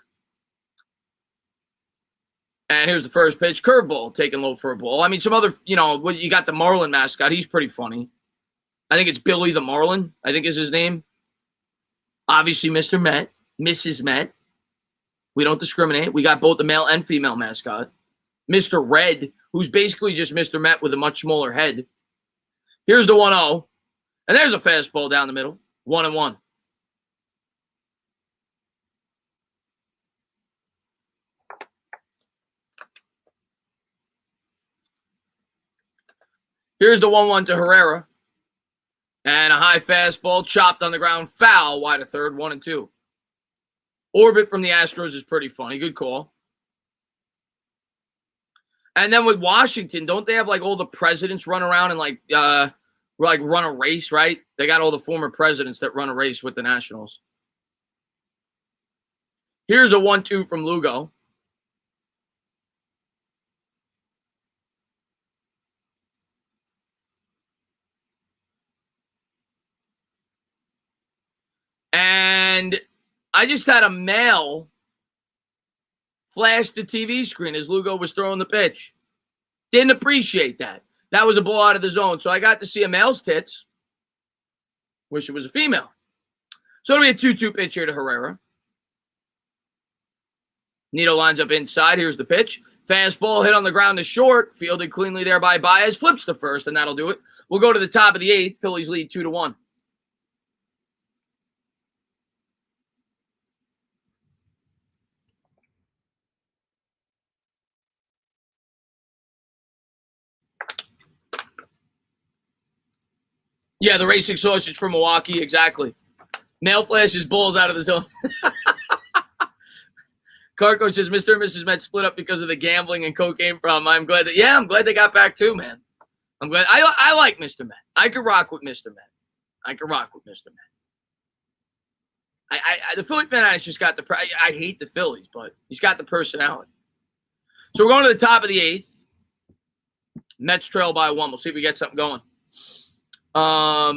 And here's the first pitch. Curveball, taken low for a ball. I mean, some other, you got the Marlin mascot. He's pretty funny. I think it's Billy the Marlin, I think is his name. Obviously, Mr. Met, Mrs. Met. We don't discriminate. We got both the male and female mascot. Mr. Red, who's basically just Mr. Met with a much smaller head. Here's the 1-0. And there's a fastball down the middle. 1-1. Here's the 1-1 to Herrera. And a high fastball chopped on the ground, foul, wide of third, 1-2. Orbit from the Astros is pretty funny. Good call. And then with Washington, don't they have like all the presidents run around and like run a race, right? They got all the former presidents that run a race with the Nationals. Here's a 1-2 from Lugo. And I just had a male flash the TV screen as Lugo was throwing the pitch. Didn't appreciate that. That was a ball out of the zone. So I got to see a male's tits. Wish it was a female. So it'll be a 2-2 pitch here to Herrera. Nito lines up inside. Here's the pitch. Fastball hit on the ground to short. Fielded cleanly there by Baez. Flips to first, and that'll do it. We'll go to the top of the 8th. Phillies lead 2-1. Yeah, the racing sausage from Milwaukee, exactly. Male flashes balls out of the zone. Carco says Mr. and Mrs. Met split up because of the gambling and cocaine problem. I'm glad they got back too, man. I'm glad. I like Mr. Met. I could rock with Mr. Met. The Philly fan has just got the. I hate the Phillies, but he's got the personality. So we're going to the top of the 8th. Mets trail by 1. We'll see if we get something going. I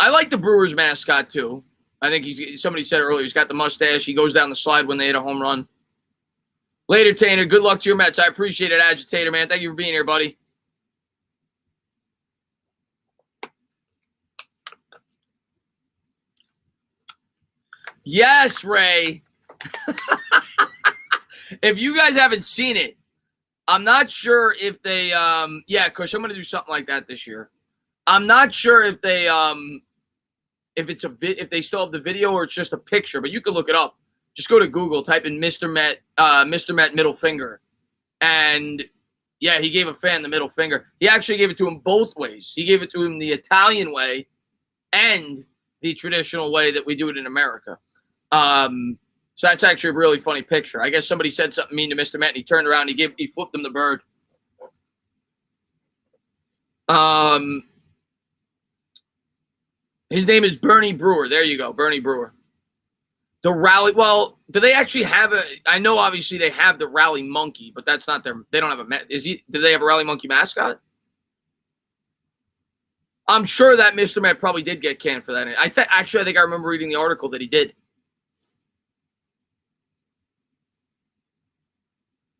like the Brewers mascot too. I think somebody said earlier, he's got the mustache. He goes down the slide when they hit a home run. Later, Tanner. Good luck to your Mets. I appreciate it, Agitator, man. Thank you for being here, buddy. Yes, Ray. If you guys haven't seen it, I'm not sure if they Kush, I'm going to do something like that this year. I'm not sure if they if they still have the video or it's just a picture, but you can look it up. Just go to Google, type in Mr. Met middle finger. And yeah, he gave a fan the middle finger. He actually gave it to him both ways. He gave it to him the Italian way and the traditional way that we do it in America. So that's actually a really funny picture. I guess somebody said something mean to Mr. Met, and he turned around and he flipped him the bird. His name is Bernie Brewer. There you go, Bernie Brewer. The rally. Well, do they actually have a? I know obviously they have the rally monkey, but that's not their. They don't have a. Do they have a rally monkey mascot? I'm sure that Mr. Met probably did get canned for that. I think I remember reading the article that he did.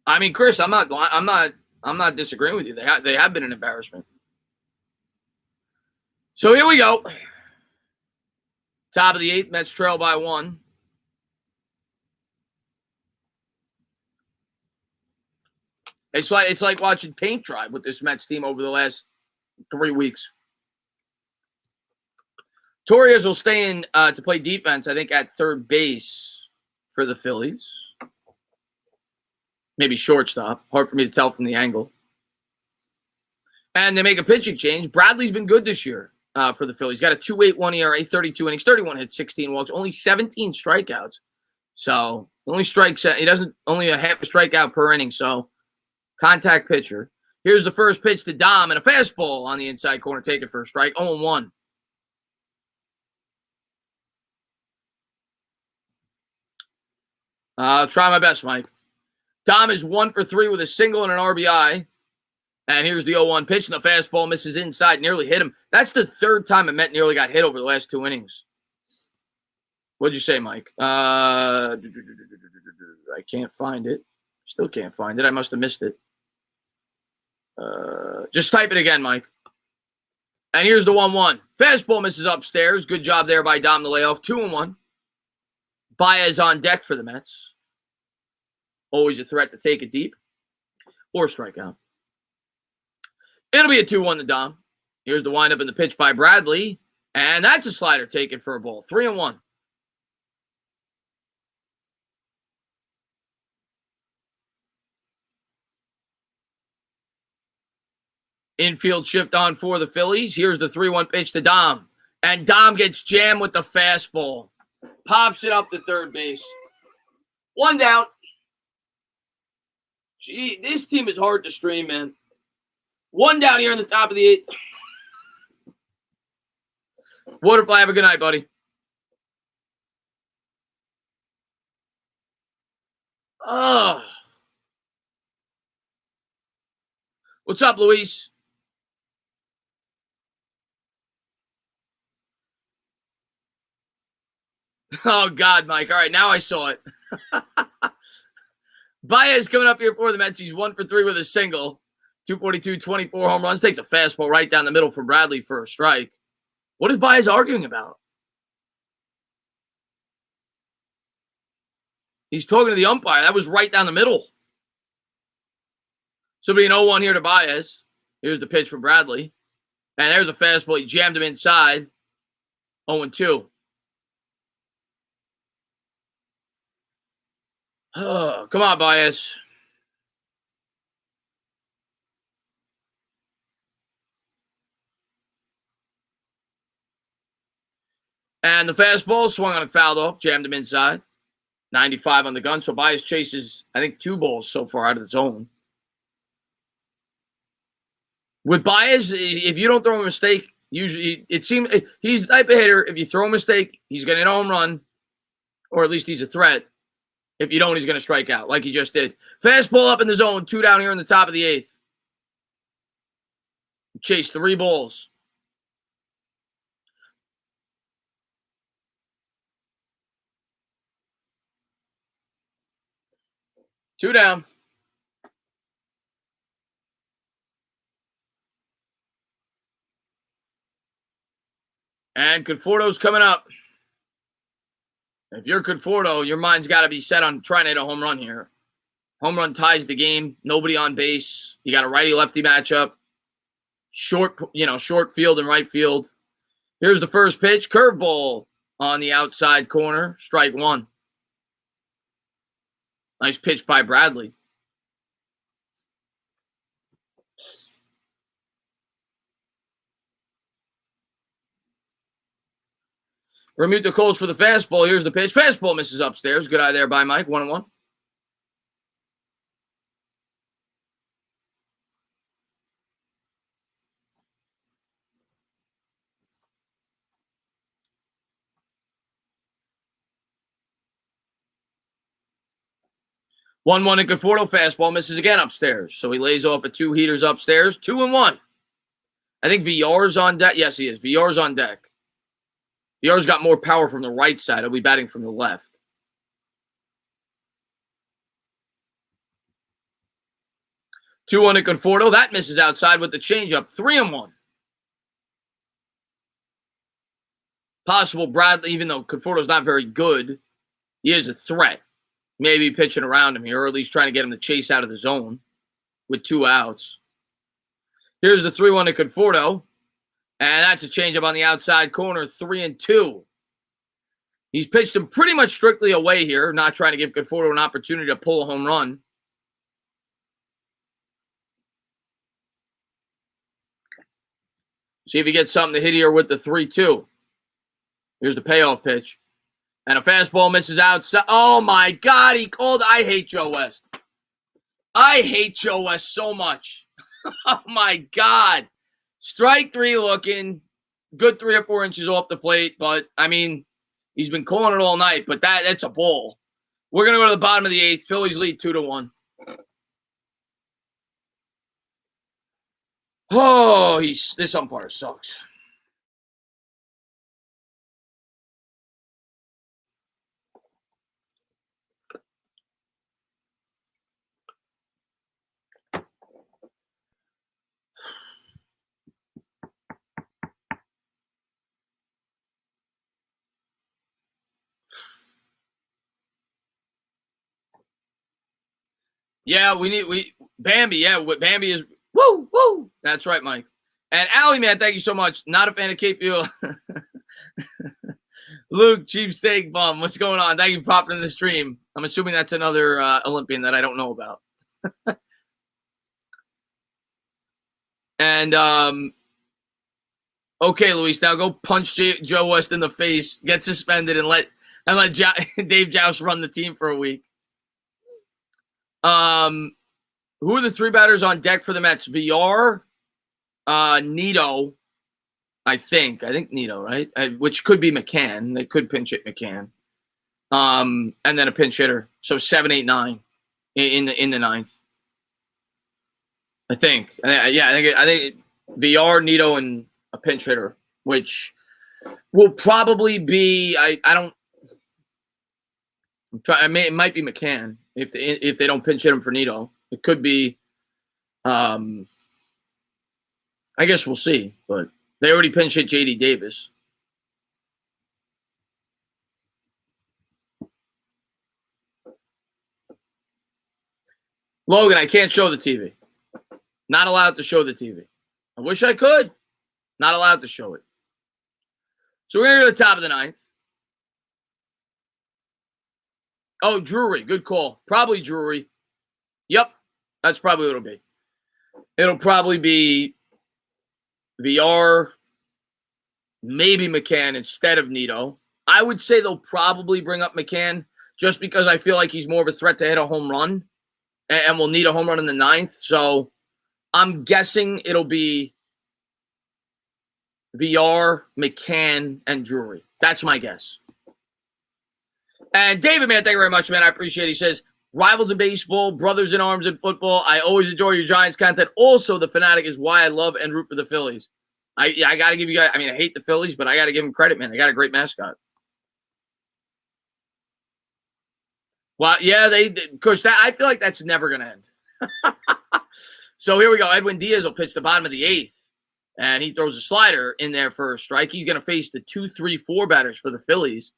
I mean, Chris, I'm not disagreeing with you. They have been an embarrassment. So here we go. Top of the 8th, Mets trail by 1. It's like watching paint dry with this Mets team over the last 3 weeks. Torres will stay in to play defense, I think, at third base for the Phillies. Maybe shortstop. Hard for me to tell from the angle. And they make a pitching change. Bradley's been good this year for the Phillies. Got a 2.81 ERA, 32 innings, 31 hits, 16 walks, only 17 strikeouts. So only strikes. He doesn't only a half a strikeout per inning. So contact pitcher. Here's the first pitch to Dom and a fastball on the inside corner. Take it for a strike. 0-1. I'll try my best, Mike. Dom is 1 for 3 with a single and an RBI. And here's the 0-1 pitch, and the fastball misses inside, nearly hit him. That's the third time a Met nearly got hit over the last 2 innings. What'd you say, Mike? I can't find it. Still can't find it. I must have missed it. Just type it again, Mike. And here's the 1-1. Fastball misses upstairs. Good job there by Dom, the layoff. 2-1. Baez on deck for the Mets. Always a threat to take it deep or strike out. It'll be a 2-1 to Dom. Here's the windup in the pitch by Bradley. And that's a slider taken for a ball. 3-1. Infield shift on for the Phillies. Here's the 3-1 pitch to Dom. And Dom gets jammed with the fastball. Pops it up to third base. One down. Gee, this team is hard to stream, man. One down here in the top of the 8th. Waterfly, have a good night, buddy. Oh. What's up, Luis? Oh, God, Mike. All right, now I saw it. Baez coming up here for the Mets. He's 1 for 3 with a single. 242, 24 home runs. Take the fastball right down the middle for Bradley for a strike. What is Baez arguing about? He's talking to the umpire. That was right down the middle. So it'll be an 0-1 here to Baez. Here's the pitch for Bradley. And there's a fastball. He jammed him inside. 0-2. Oh, come on, Baez. And the fastball swung on and fouled off. Jammed him inside. 95 on the gun. So Baez chases, I think, 2 balls so far out of the zone. With Baez, if you don't throw a mistake, usually it seems he's the type of hitter. If you throw a mistake, he's going to hit a home run, or at least he's a threat. If you don't, he's going to strike out like he just did. Fastball up in the zone, 2 down here in the top of the 8th. Chase 3 balls. Two down. And Conforto's coming up. If you're Conforto, your mind's got to be set on trying to hit a home run here. Home run ties the game. Nobody on base. You got a righty-lefty matchup. Short field and right field. Here's the first pitch. Curveball on the outside corner. Strike 1. Nice pitch by Bradley. Remute the calls for the fastball. Here's the pitch. Fastball misses upstairs. Good eye there by Mike. 1-1. One in Conforto. Fastball misses again upstairs. So he lays off at 2 heaters upstairs. 2-1. I think Villar's on deck. Yes, he is. Villar's on deck. Villar's got more power from the right side. He'll be batting from the left. 2-1 to Conforto. That misses outside with the changeup. 3-1. Possible Bradley, even though Conforto's not very good, he is a threat. Maybe pitching around him here, or at least trying to get him to chase out of the zone with 2 outs. Here's the 3-1 to Conforto. And that's a changeup on the outside corner, 3-2. He's pitched him pretty much strictly away here, not trying to give Conforto an opportunity to pull a home run. See if he gets something to hit here with the 3-2. Here's the payoff pitch. And a fastball misses outside. Oh, my God. He called. I hate Joe West. I hate Joe West so much. Oh, my God. Strike 3 looking. Good 3 or 4 inches off the plate. But, I mean, he's been calling it all night. But that's a ball. We're going to go to the bottom of the 8th. Phillies lead 2-1. Oh, this umpire sucks. Yeah, Bambi. Yeah, what Bambi is. Woo. That's right, Mike. And Allie, man, thank you so much. Not a fan of Cape View. Luke, cheap steak bum. What's going on? Thank you for popping in the stream. I'm assuming that's another Olympian that I don't know about. And, okay, Luis, now go punch Joe West in the face, get suspended, and let Dave Joust run the team for a week. Who are the three batters on deck for the Mets? VR, Nito, I think Nito, right? Which could be McCann. They could pinch hit McCann. And then a pinch hitter. So 7, 8, 9 in the ninth. I think VR, Nito, and a pinch hitter, which will probably be it might be McCann if they don't pinch hit him for Nito. It could be. I guess we'll see, but they already pinch hit J.D. Davis. Logan, I can't show the TV. Not allowed to show the TV. I wish I could. Not allowed to show it. So we're going to go to the top of the ninth. Oh, Drury. Good call. Probably Drury. Yep. That's probably what it'll be. It'll probably be VR, maybe McCann instead of Nito. I would say they'll probably bring up McCann just because I feel like he's more of a threat to hit a home run and will need a home run in the ninth. So I'm guessing it'll be VR, McCann, and Drury. That's my guess. And David, man, thank you very much, man. I appreciate it. He says, rivals in baseball, brothers in arms in football. I always enjoy your Giants content. Also, the Fanatic is why I love and root for the Phillies. I got to give you guys, I hate the Phillies, but I got to give them credit, man. They got a great mascot. Well, yeah, Coach, I feel like that's never going to end. So here we go. Edwin Diaz will pitch the bottom of the eighth, and he throws a slider in there for a strike. He's going to face the 2, 3, 4 batters for the Phillies.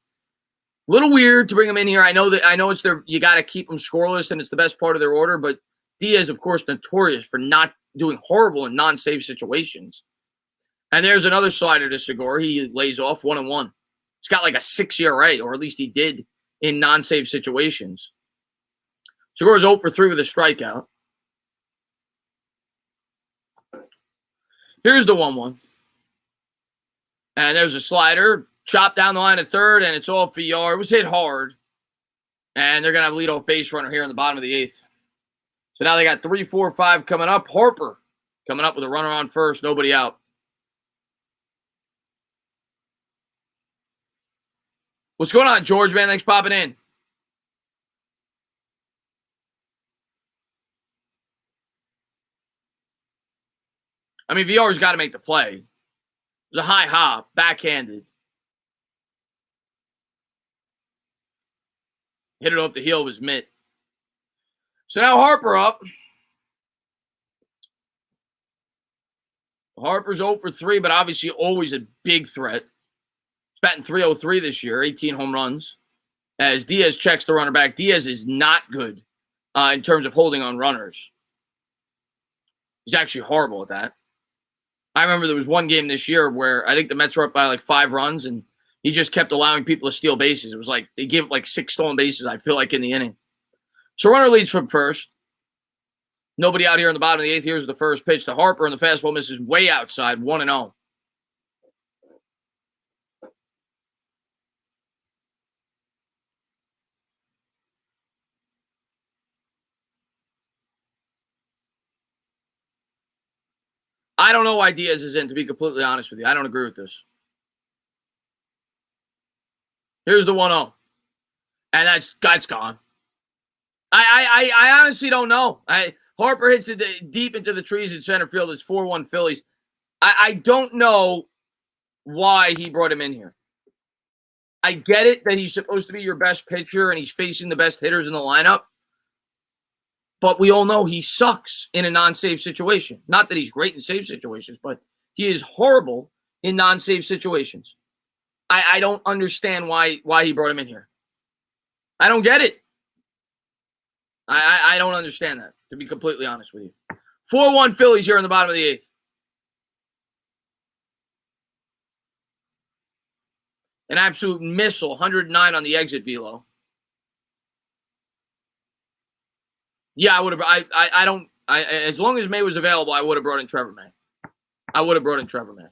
A little weird to bring him in here. I know it's you got to keep them scoreless, and it's the best part of their order. But Diaz, of course, notorious for not doing horrible in non-save situations. And there's another slider to Segura. He lays off 1-1. He's got like a 6 ERA, or at least he did in non-save situations. Segura's 0 for 3 with a strikeout. Here's the 1-1. And there's a slider. Chopped down the line at third, and it's off VR. It was hit hard. And they're going to have a leadoff base runner here in the bottom of the eighth. So now they got 3, 4, 5 coming up. Harper coming up with a runner on first, nobody out. What's going on, George, man? Thanks for popping in. VR's got to make the play. It was a high hop, backhanded. Hit it off the heel of his mitt. So now Harper up. Harper's 0 for 3, but obviously always a big threat. He's batting .303 this year, 18 home runs. As Diaz checks the runner back. Diaz is not good in terms of holding on runners. He's actually horrible at that. I remember there was one game this year where I think the Mets were up by like 5 runs, and he just kept allowing people to steal bases. It was like they gave like 6 stolen bases, I feel like, in the inning. So runner leads from first. Nobody out here in the bottom of the eighth. Here's the first pitch to Harper, and the fastball misses way outside, 1-0. I don't know why Diaz is in, to be completely honest with you. I don't agree with this. Here's the 1-0. And that's gone. I honestly don't know. Harper hits it deep into the trees in center field. It's 4-1 Phillies. I don't know why he brought him in here. I get it that he's supposed to be your best pitcher and he's facing the best hitters in the lineup. But we all know he sucks in a non-save situation. Not that he's great in save situations, but he is horrible in non-save situations. I don't understand why he brought him in here. I don't get it. I don't understand that, to be completely honest with you. 4-1 Phillies here in the bottom of the eighth. An absolute missile, 109 on the exit velo. Yeah, I would have. As long as May was available, I would have brought in Trevor May. I would have brought in Trevor, man.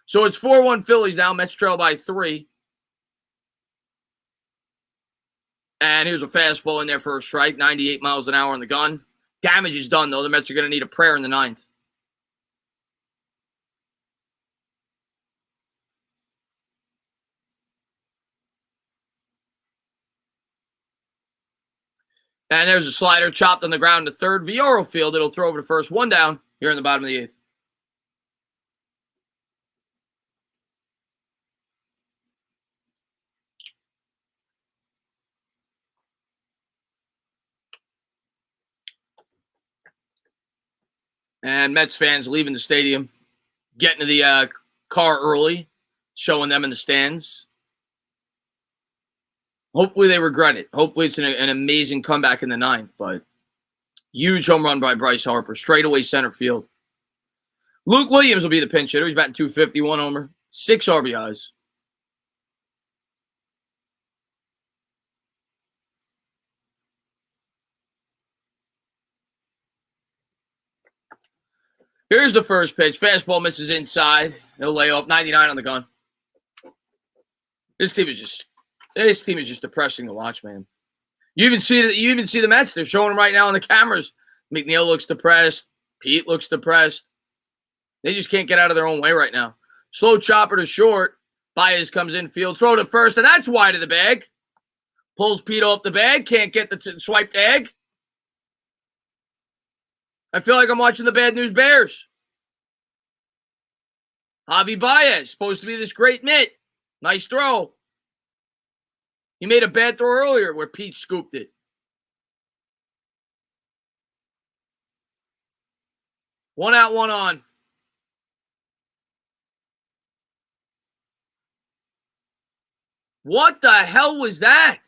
So it's 4-1 Phillies now. Mets trail by 3. And here's a fastball in there for a strike. 98 miles an hour on the gun. Damage is done, though. The Mets are going to need a prayer in the 9th. And there's a slider chopped on the ground to third. Vioro field. It'll throw over to first. 1 down here in the bottom of the 8th. And Mets fans leaving the stadium, getting to the car early, showing them in the stands. Hopefully they regret it. Hopefully it's an amazing comeback in the 9th, but huge home run by Bryce Harper, straightaway center field. Luke Williams will be the pinch hitter. He's batting .250, 1 homer, 6 RBIs. Here's the first pitch. Fastball misses inside. He'll lay off. 99 on the gun. This team is just depressing to watch, man. You even see the Mets. They're showing them right now on the cameras. McNeil looks depressed. Pete looks depressed. They just can't get out of their own way right now. Slow chopper to short. Baez comes in field. Throw to first, and that's wide of the bag. Pulls Pete off the bag. Can't get the swiped egg. I feel like I'm watching the Bad News Bears. Javi Baez, supposed to be this great mitt. Nice throw. He made a bad throw earlier where Pete scooped it. 1 out, 1 on. What the hell was that?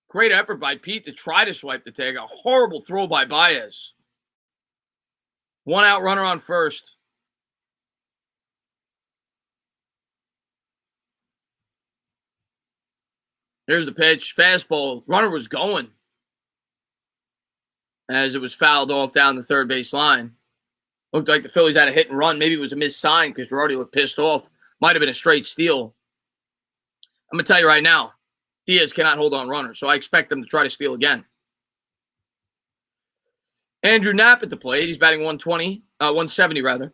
Great effort by Pete to try to swipe the tag. A horrible throw by Baez. 1 out, runner on first. Here's the pitch. Fastball. Runner was going as it was fouled off down the third base line. Looked like the Phillies had a hit and run. Maybe it was a missed sign because Girardi looked pissed off. Might have been a straight steal. I'm going to tell you right now, Diaz cannot hold on runners, so I expect them to try to steal again. Andrew Knapp at the plate. He's batting 170 rather.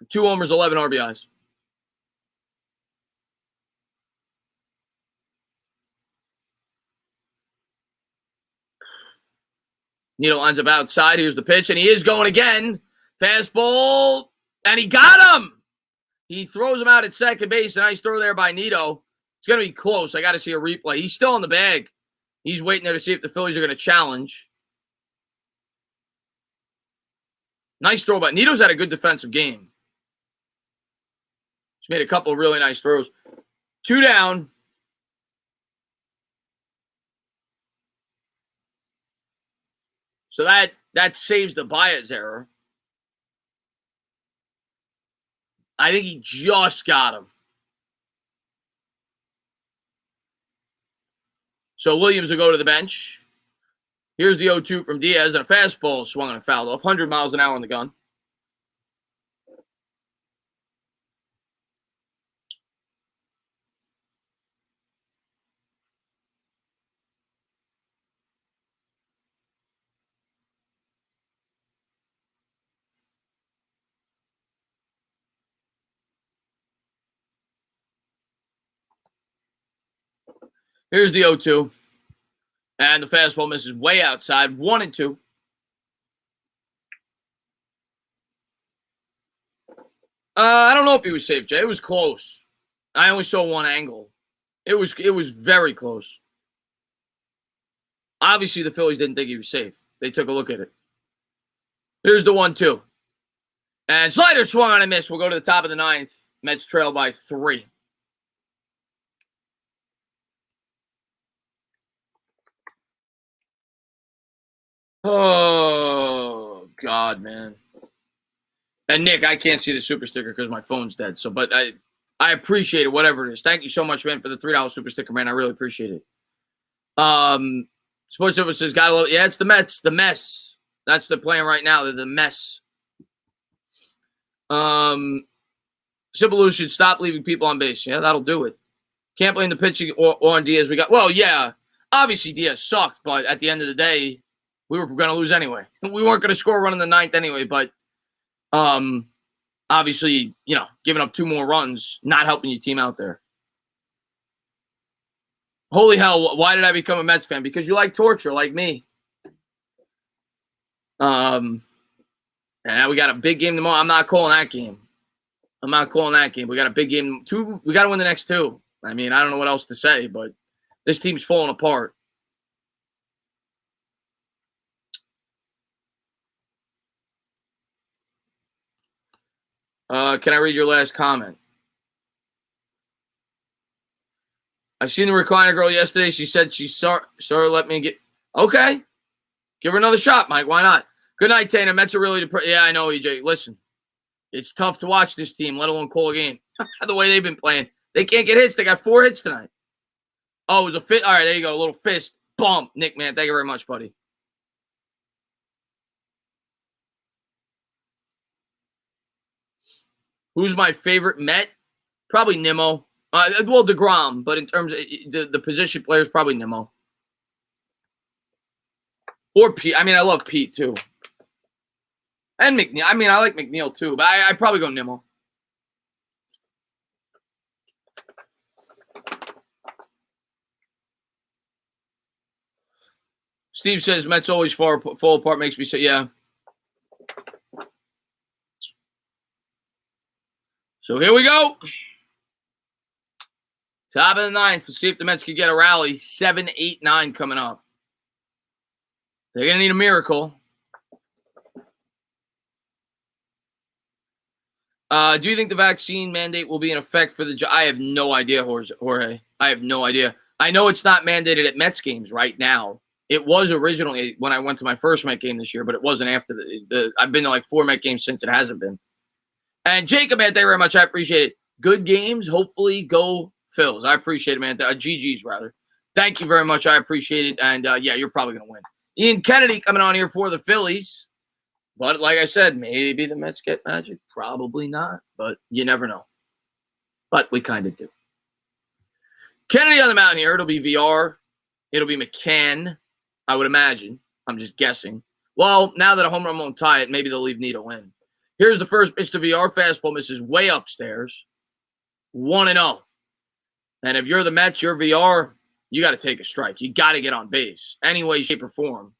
2 homers, 11 RBIs. Needle lines up outside. Here's the pitch, and he is going again. Fastball, and he got him. He throws him out at second base. A nice throw there by Nito. It's going to be close. I got to see a replay. He's still in the bag. He's waiting there to see if the Phillies are going to challenge. Nice throw, but Nito's had a good defensive game. He's made a couple of really nice throws. 2 down. So that saves the Baez error. I think he just got him. So Williams will go to the bench. Here's the 0-2 from Diaz, and a fastball swung and fouled off. 100 miles an hour on the gun. Here's the 0-2. And the fastball misses way outside. 1-2. I don't know if he was safe, Jay. It was close. I only saw one angle. It was very close. Obviously, the Phillies didn't think he was safe. They took a look at it. Here's the 1-2. And slider swung on and missed. We'll go to the top of the 9th. Mets trail by 3. Oh, God, man. And Nick, I can't see the super sticker because my phone's dead. So, but I appreciate it, whatever it is. Thank you so much, man, for the $3 super sticker, man. I really appreciate it. Sports Silver says, gotta love it. Yeah, it's the Mets. The mess. That's the plan right now. They're the mess. Simple should stop leaving people on base. Yeah, that'll do it. Can't blame the pitching or on Diaz. Well, yeah, obviously Diaz sucked, but at the end of the day, we were going to lose anyway. We weren't going to score a run in the ninth anyway, but obviously, giving up 2 more runs, not helping your team out there. Holy hell, why did I become a Mets fan? Because you like torture, like me. And now we got a big game tomorrow. I'm not calling that game. We got a big game. We got to win the next 2. I mean, I don't know what else to say, but this team's falling apart. Can I read your last comment? I seen the recliner girl yesterday. She said she saw let me get. Okay. Give her another shot, Mike. Why not? Good night, Tana. Mets are really depressed. Yeah, I know, EJ. Listen, it's tough to watch this team, let alone call a game. The way they've been playing. They can't get hits. They got 4 hits tonight. Oh, it was a fist. All right, there you go. A little fist bump. Nick, man, thank you very much, buddy. Who's my favorite Met? Probably Nimmo. Well, DeGrom, but in terms of the position players, probably Nimmo. Or Pete. I mean, I love Pete, too. And McNeil. I mean, I like McNeil, too, but I'd probably go Nimmo. Steve says Mets always fall apart. Makes me say, yeah. So here we go. Top of the 9th. Let's see if the Mets can get a rally. 7, 8, 9 coming up. They're going to need a miracle. Do you think the vaccine mandate will be in effect for the – I have no idea, Jorge. I have no idea. I know it's not mandated at Mets games right now. It was originally when I went to my first Met game this year, but it wasn't after I've been to like 4 Met games since it hasn't been. And Jacob, man, thank you very much. I appreciate it. Good games. Hopefully go Phils. I appreciate it, man. GG's, rather. Thank you very much. I appreciate it. And, yeah, you're probably going to win. Ian Kennedy coming on here for the Phillies. But like I said, maybe the Mets get magic. Probably not. But you never know. But we kind of do. Kennedy on the mound here. It'll be VR. It'll be McCann, I would imagine. I'm just guessing. Well, now that a home run won't tie it, maybe they'll leave Neto in. Here's the first pitch to VR. Fastball misses way upstairs. 1-0. And if you're the Mets, you're VR, you got to take a strike. You got to get on base. Any way, shape, or form.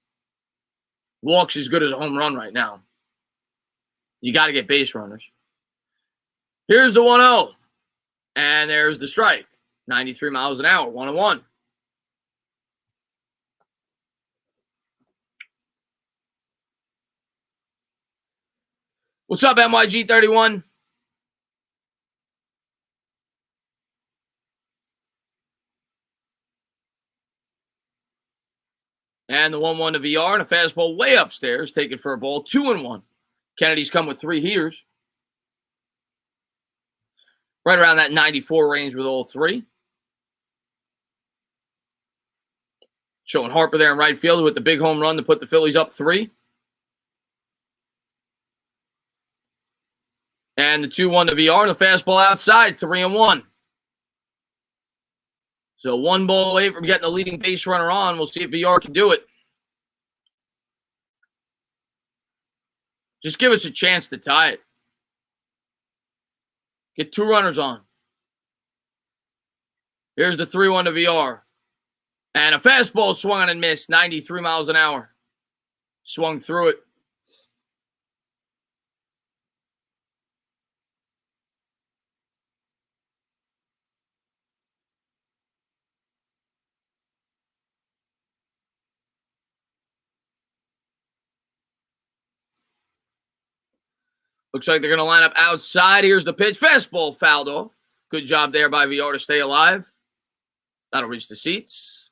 Walk's as good as a home run right now. You got to get base runners. Here's the 1-0. And there's the strike. 93 miles an hour. 1-1. What's up, MYG31? And the 1-1 to VR and a fastball way upstairs, taken for a ball. 2-1. Kennedy's come with 3 heaters. Right around that 94 range with all 3. Showing Harper there in right field with the big home run to put the Phillies up 3. And the 2-1 to VR and the fastball outside, 3-1. So 1 ball away from getting the leading base runner on. We'll see if VR can do it. Just give us a chance to tie it. Get 2 runners on. Here's the 3-1 to VR. And a fastball swung and missed, 93 miles an hour. Swung through it. Looks like they're going to line up outside. Here's the pitch. Fastball fouled off. Good job there by VR to stay alive. That'll reach the seats.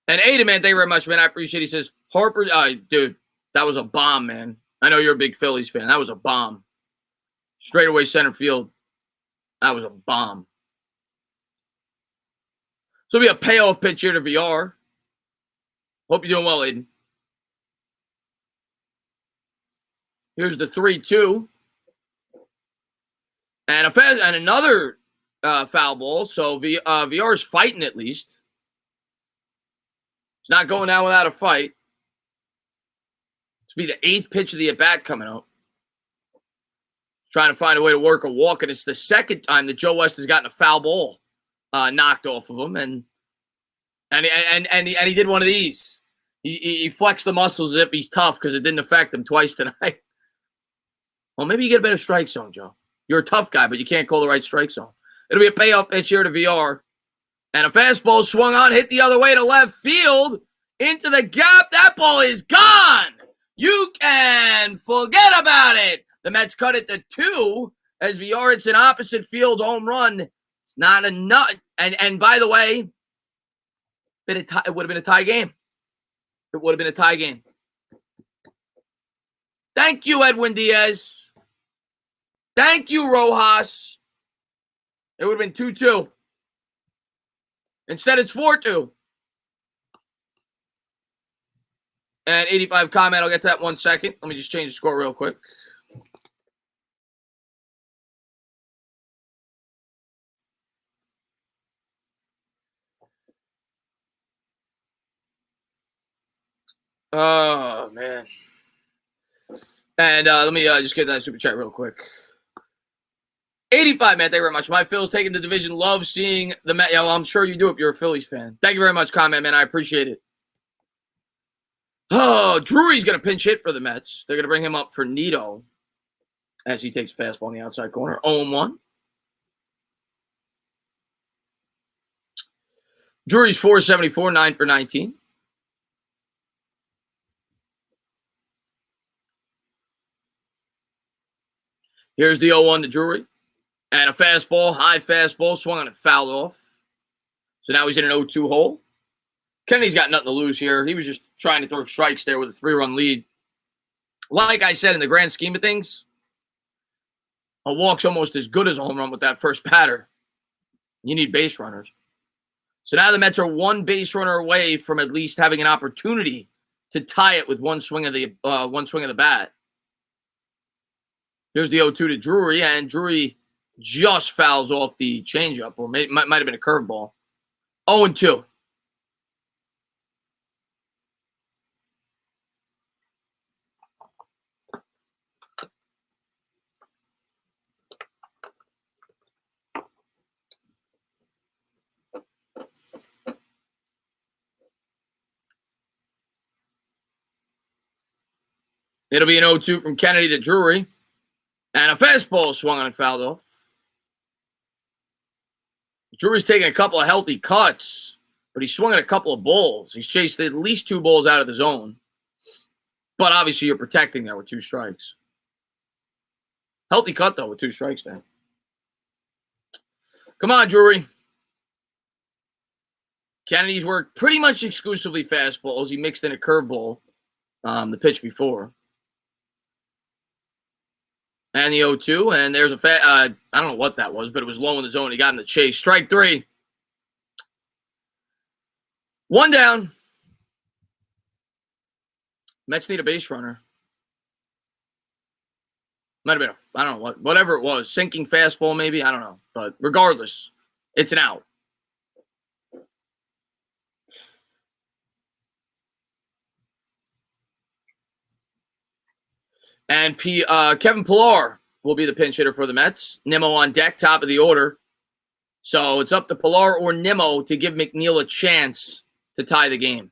And Ada, man, thank you very much, man. I appreciate it. He says, Harper, dude, that was a bomb, man. I know you're a big Phillies fan. That was a bomb. Straightaway center field. That was a bomb. So it'll be a payoff pitch here to VR. Hope you're doing well, Aiden. Here's the 3-2. And another foul ball. So VR is fighting at least. It's not going down without a fight. This will be the 8th pitch of the at-bat coming up. Trying to find a way to work a walk, and it's the second time that Joe West has gotten a foul ball knocked off of him, and he did one of these. He flexed the muscles as if he's tough because it didn't affect him twice tonight. Well, maybe you get a better strike zone, Joe. You're a tough guy, but you can't call the right strike zone. It'll be a payoff pitch here to VR. And a fastball swung on, hit the other way to left field, into the gap. That ball is gone. You can forget about it. The Mets cut it to 2 as VR hits an opposite field home run. It's not enough. And by the way, it would have been a tie game. It would have been a tie game. Thank you, Edwin Diaz. Thank you, Rojas. It would have been 2-2. Instead, it's 4-2. And 85 comment. I'll get to that 1 second. Let me just change the score real quick. Oh, man. And let me just get that super chat real quick. 85, man. Thank you very much. My Phil's taking the division. Love seeing the Mets. Yeah, well, I'm sure you do if you're a Phillies fan. Thank you very much, comment, man. I appreciate it. Oh, Drury's going to pinch hit for the Mets. They're going to bring him up for Nito as he takes a fastball in the outside corner. 0-1. Drury's 474, 9 for 19. Here's the 0-1 to Drury. And a fastball, high fastball, swung on and fouled off. So now he's in an 0-2 hole. Kennedy's got nothing to lose here. He was just trying to throw strikes there with a 3-run lead. Like I said, in the grand scheme of things, a walk's almost as good as a home run with that first batter. You need base runners. So now the Mets are 1 base runner away from at least having an opportunity to tie it with one swing of the bat. Here's the 0-2 to Drury, and Drury just fouls off the changeup, or might have been a curveball. 0-2. It'll be an 0-2 from Kennedy to Drury. And a fastball swung on and fouled off. Drury's taking a couple of healthy cuts, but he's swung at a couple of balls. He's chased at least 2 balls out of the zone. But obviously you're protecting there with 2 strikes. Healthy cut, though, with 2 strikes there. Come on, Drury. Kennedy's worked pretty much exclusively fastballs. He mixed in a curveball the pitch before. And the 0-2, and there's a I don't know what that was, but it was low in the zone. He got in the chase. Strike 3. 1 down. Mets need a base runner. Might have been I don't know, whatever it was. Sinking fastball maybe, I don't know. But regardless, it's an out. And Kevin Pillar will be the pinch hitter for the Mets. Nimmo on deck, top of the order. So it's up to Pillar or Nimmo to give McNeil a chance to tie the game.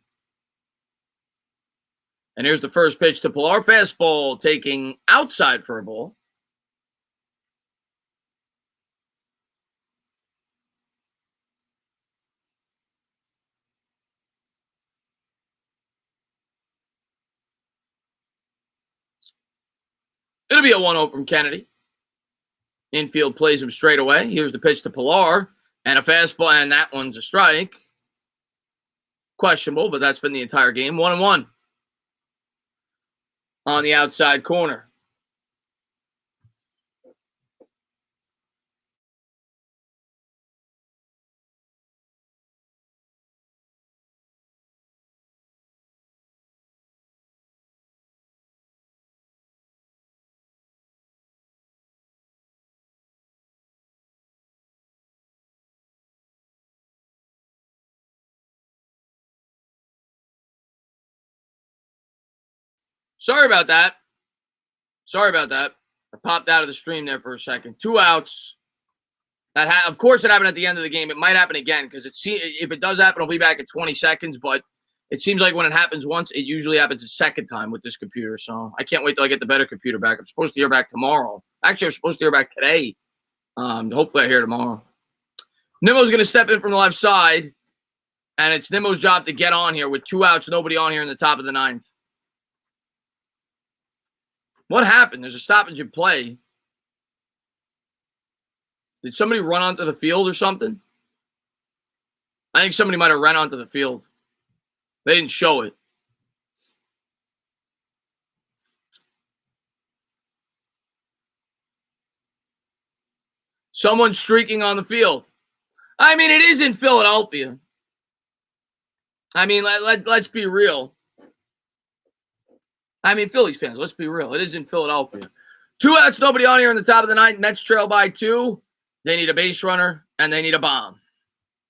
And here's the first pitch to Pillar. Fastball taking outside for a ball. It'll be a 1-0 from Kennedy. Infield plays him straight away. Here's the pitch to Pillar. And a fastball, and that one's a strike. Questionable, but that's been the entire game. 1-1 on the outside corner. Sorry about that. I popped out of the stream there for a second. 2 outs. Of course, it happened at the end of the game. It might happen again because if it does happen, it'll be back in 20 seconds. But it seems like when it happens once, it usually happens a second time with this computer. So I can't wait till I get the better computer back. I'm supposed to hear back tomorrow. Actually, I'm supposed to hear back today. Hopefully, I hear tomorrow. Nimmo's going to step in from the left side, and it's Nimmo's job to get on here with 2 outs, nobody on here in the top of the 9th. What happened? There's a stoppage in play. Did somebody run onto the field or something? I think somebody might have run onto the field. They didn't show it. Someone streaking on the field. I mean, it is in Philadelphia. I mean, let's be real. I mean, Phillies fans, let's be real. It is in Philadelphia. 2 outs, nobody on here in the top of the 9th. Mets trail by 2. They need a base runner, and they need a bomb.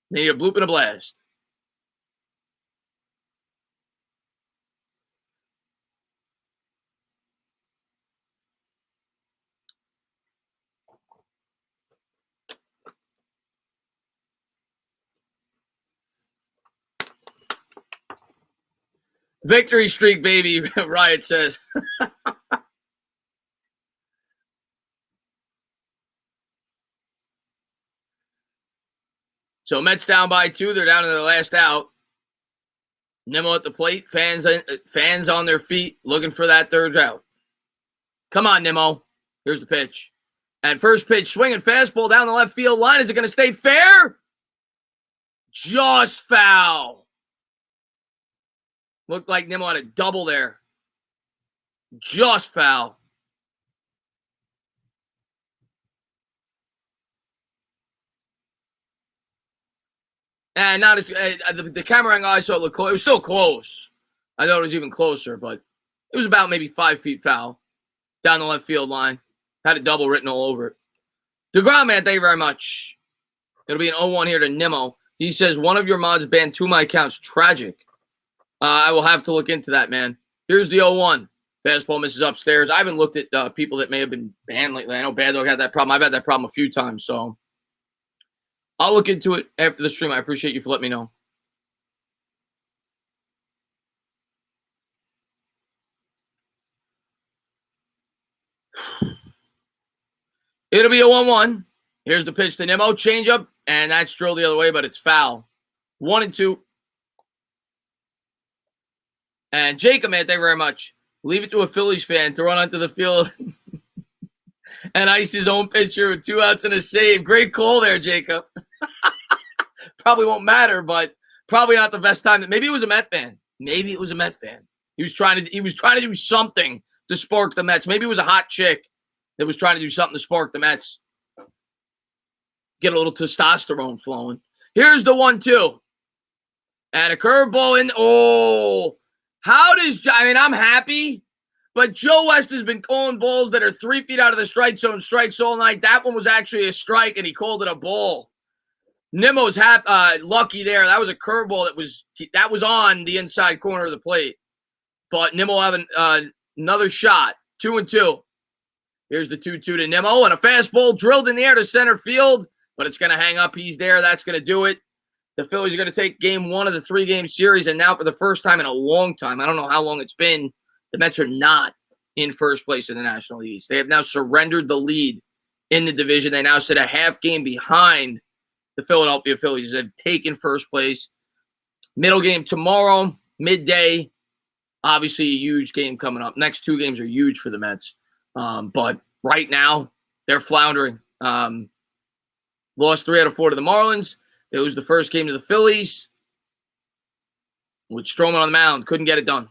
They need a bloop and a blast. Victory streak, baby, Riot says. So Mets down by 2. They're down to their last out. Nimmo at the plate. Fans on their feet looking for that third out. Come on, Nimmo. Here's the pitch. And first pitch, swinging fastball down the left field line. Is it going to stay fair? Just foul. Looked like Nimmo had a double there. Just foul. And not as the camera angle I saw it looked close. It was still close. I thought it was even closer, but it was about maybe 5 feet foul down the left field line. Had a double written all over it. DeGrom, man, thank you very much. It'll be an 0-1 here to Nimmo. He says, one of your mods banned 2 of my accounts. Tragic. I will have to look into that, man. Here's the 0-1. Fastball misses upstairs. I haven't looked at people that may have been banned lately. I know Bad Dog had that problem. I've had that problem a few times, so I'll look into it after the stream. I appreciate you for letting me know. It'll be a 1-1. Here's the pitch to Nimmo. Changeup, and that's drilled the other way, but it's foul. 1-2. And Jacob, man, thank you very much. Leave it to a Phillies fan to run onto the field and ice his own pitcher with 2 outs and a save. Great call there, Jacob. Probably won't matter, but probably not the best time. Maybe it was a Met fan. Maybe it was a Met fan. He was trying to do something to spark the Mets. Maybe it was a hot chick that was trying to do something to spark the Mets. Get a little testosterone flowing. Here's the 1-2. And a curveball in. Oh, I'm happy, but Joe West has been calling balls that are 3 feet out of the strike zone strikes all night. That one was actually a strike, and he called it a ball. Nimmo's lucky there. That was a curveball that was on the inside corner of the plate. But Nimmo having another shot. 2-2. Here's the 2-2 to Nimmo, and a fastball drilled in the air to center field, but it's going to hang up. He's there. That's going to do it. The Phillies are going to take game 1 of the 3-game series, and now for the first time in a long time, I don't know how long it's been, the Mets are not in first place in the National League East. They have now surrendered the lead in the division. They now sit a half game behind the Philadelphia Phillies. They've taken first place. Middle game tomorrow, midday. Obviously, a huge game coming up. Next 2 games are huge for the Mets. But right now, they're floundering. Lost 3 out of 4 to the Marlins. They lose the first game to the Phillies. With Stroman on the mound. Couldn't get it done.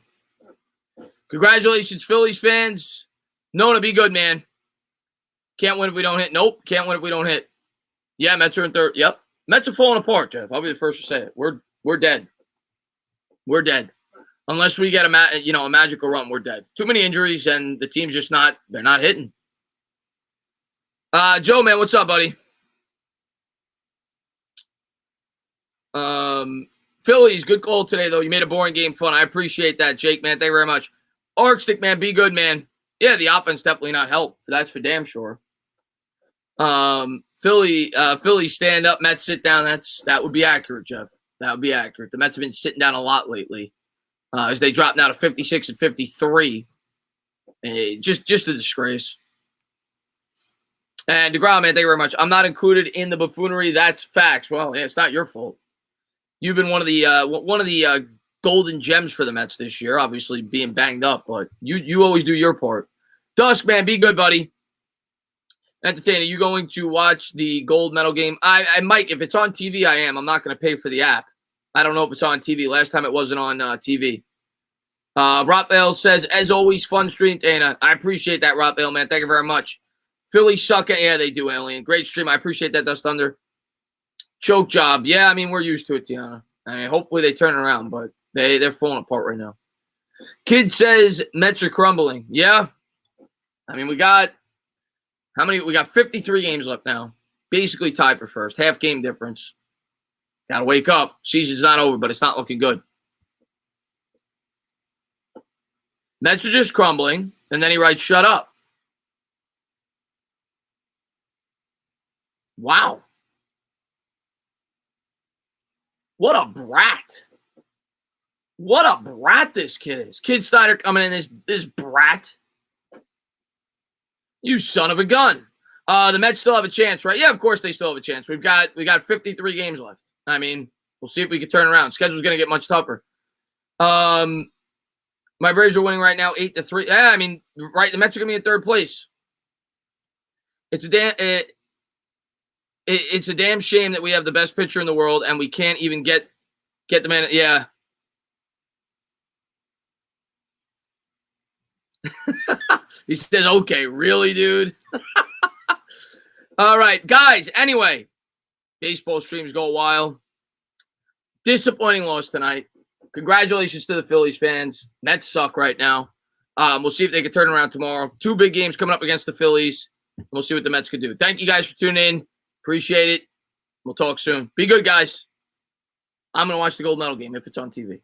Congratulations, Phillies fans. Nona, be good, man. Can't win if we don't hit. Nope. Can't win if we don't hit. Yeah, Mets are in third. Yep. Mets are falling apart, Jeff. I'll be the first to say it. We're dead. We're dead. Unless we get a magical run, we're dead. Too many injuries, and the team's just they're not hitting. Joe, man, what's up, buddy? Phillies, good call today, though. You made a boring game fun. I appreciate that, Jake, man. Thank you very much. Arctic, man, be good, man. Yeah, the offense definitely not helped. That's for damn sure. Philly stand up, Mets sit down. That would be accurate, Jeff. That would be accurate. The Mets have been sitting down a lot lately, as they drop now to 56 and 53. Just a disgrace. And DeGrom, man, thank you very much. I'm not included in the buffoonery. That's facts. Well, yeah, it's not your fault. You've been one of the golden gems for the Mets this year, obviously being banged up, but you always do your part. Dusk, man, be good, buddy. Entertain, are you going to watch the gold medal game? I might. If it's on TV, I am. I'm not going to pay for the app. I don't know if it's on TV. Last time it wasn't on TV. Raphael says, as always, fun stream, Dana. I appreciate that, Raphael, man. Thank you very much. Phillies suck. Yeah, they do, Alien. Great stream. I appreciate that, Dust Thunder. Choke job. Yeah, I mean, we're used to it, Tiana. I mean, hopefully they turn around, but they're falling apart right now. Kid says Mets are crumbling. Yeah. I mean, we got how many? We got 53 games left now. Basically tied for first. Half game difference. Got to wake up. Season's not over, but it's not looking good. Mets are just crumbling. And then he writes, shut up. Wow. What a brat. What a brat this kid is. Kid Snyder coming in, this brat. You son of a gun. The Mets still have a chance, right? Yeah, of course they still have a chance. We got 53 games left. I mean, we'll see if we can turn around. Schedule's going to get much tougher. My Braves are winning right now 8-3. Yeah, I mean, right, the Mets are going to be in third place. It's a damn shame that we have the best pitcher in the world and we can't even get the man. Yeah. He says, okay, really, dude? All right, guys, anyway, baseball streams go a while. Disappointing loss tonight. Congratulations to the Phillies fans. Mets suck right now. We'll see if they can turn around tomorrow. 2 big games coming up against the Phillies. We'll see what the Mets can do. Thank you guys for tuning in. Appreciate it. We'll talk soon. Be good, guys. I'm going to watch the gold medal game if it's on TV.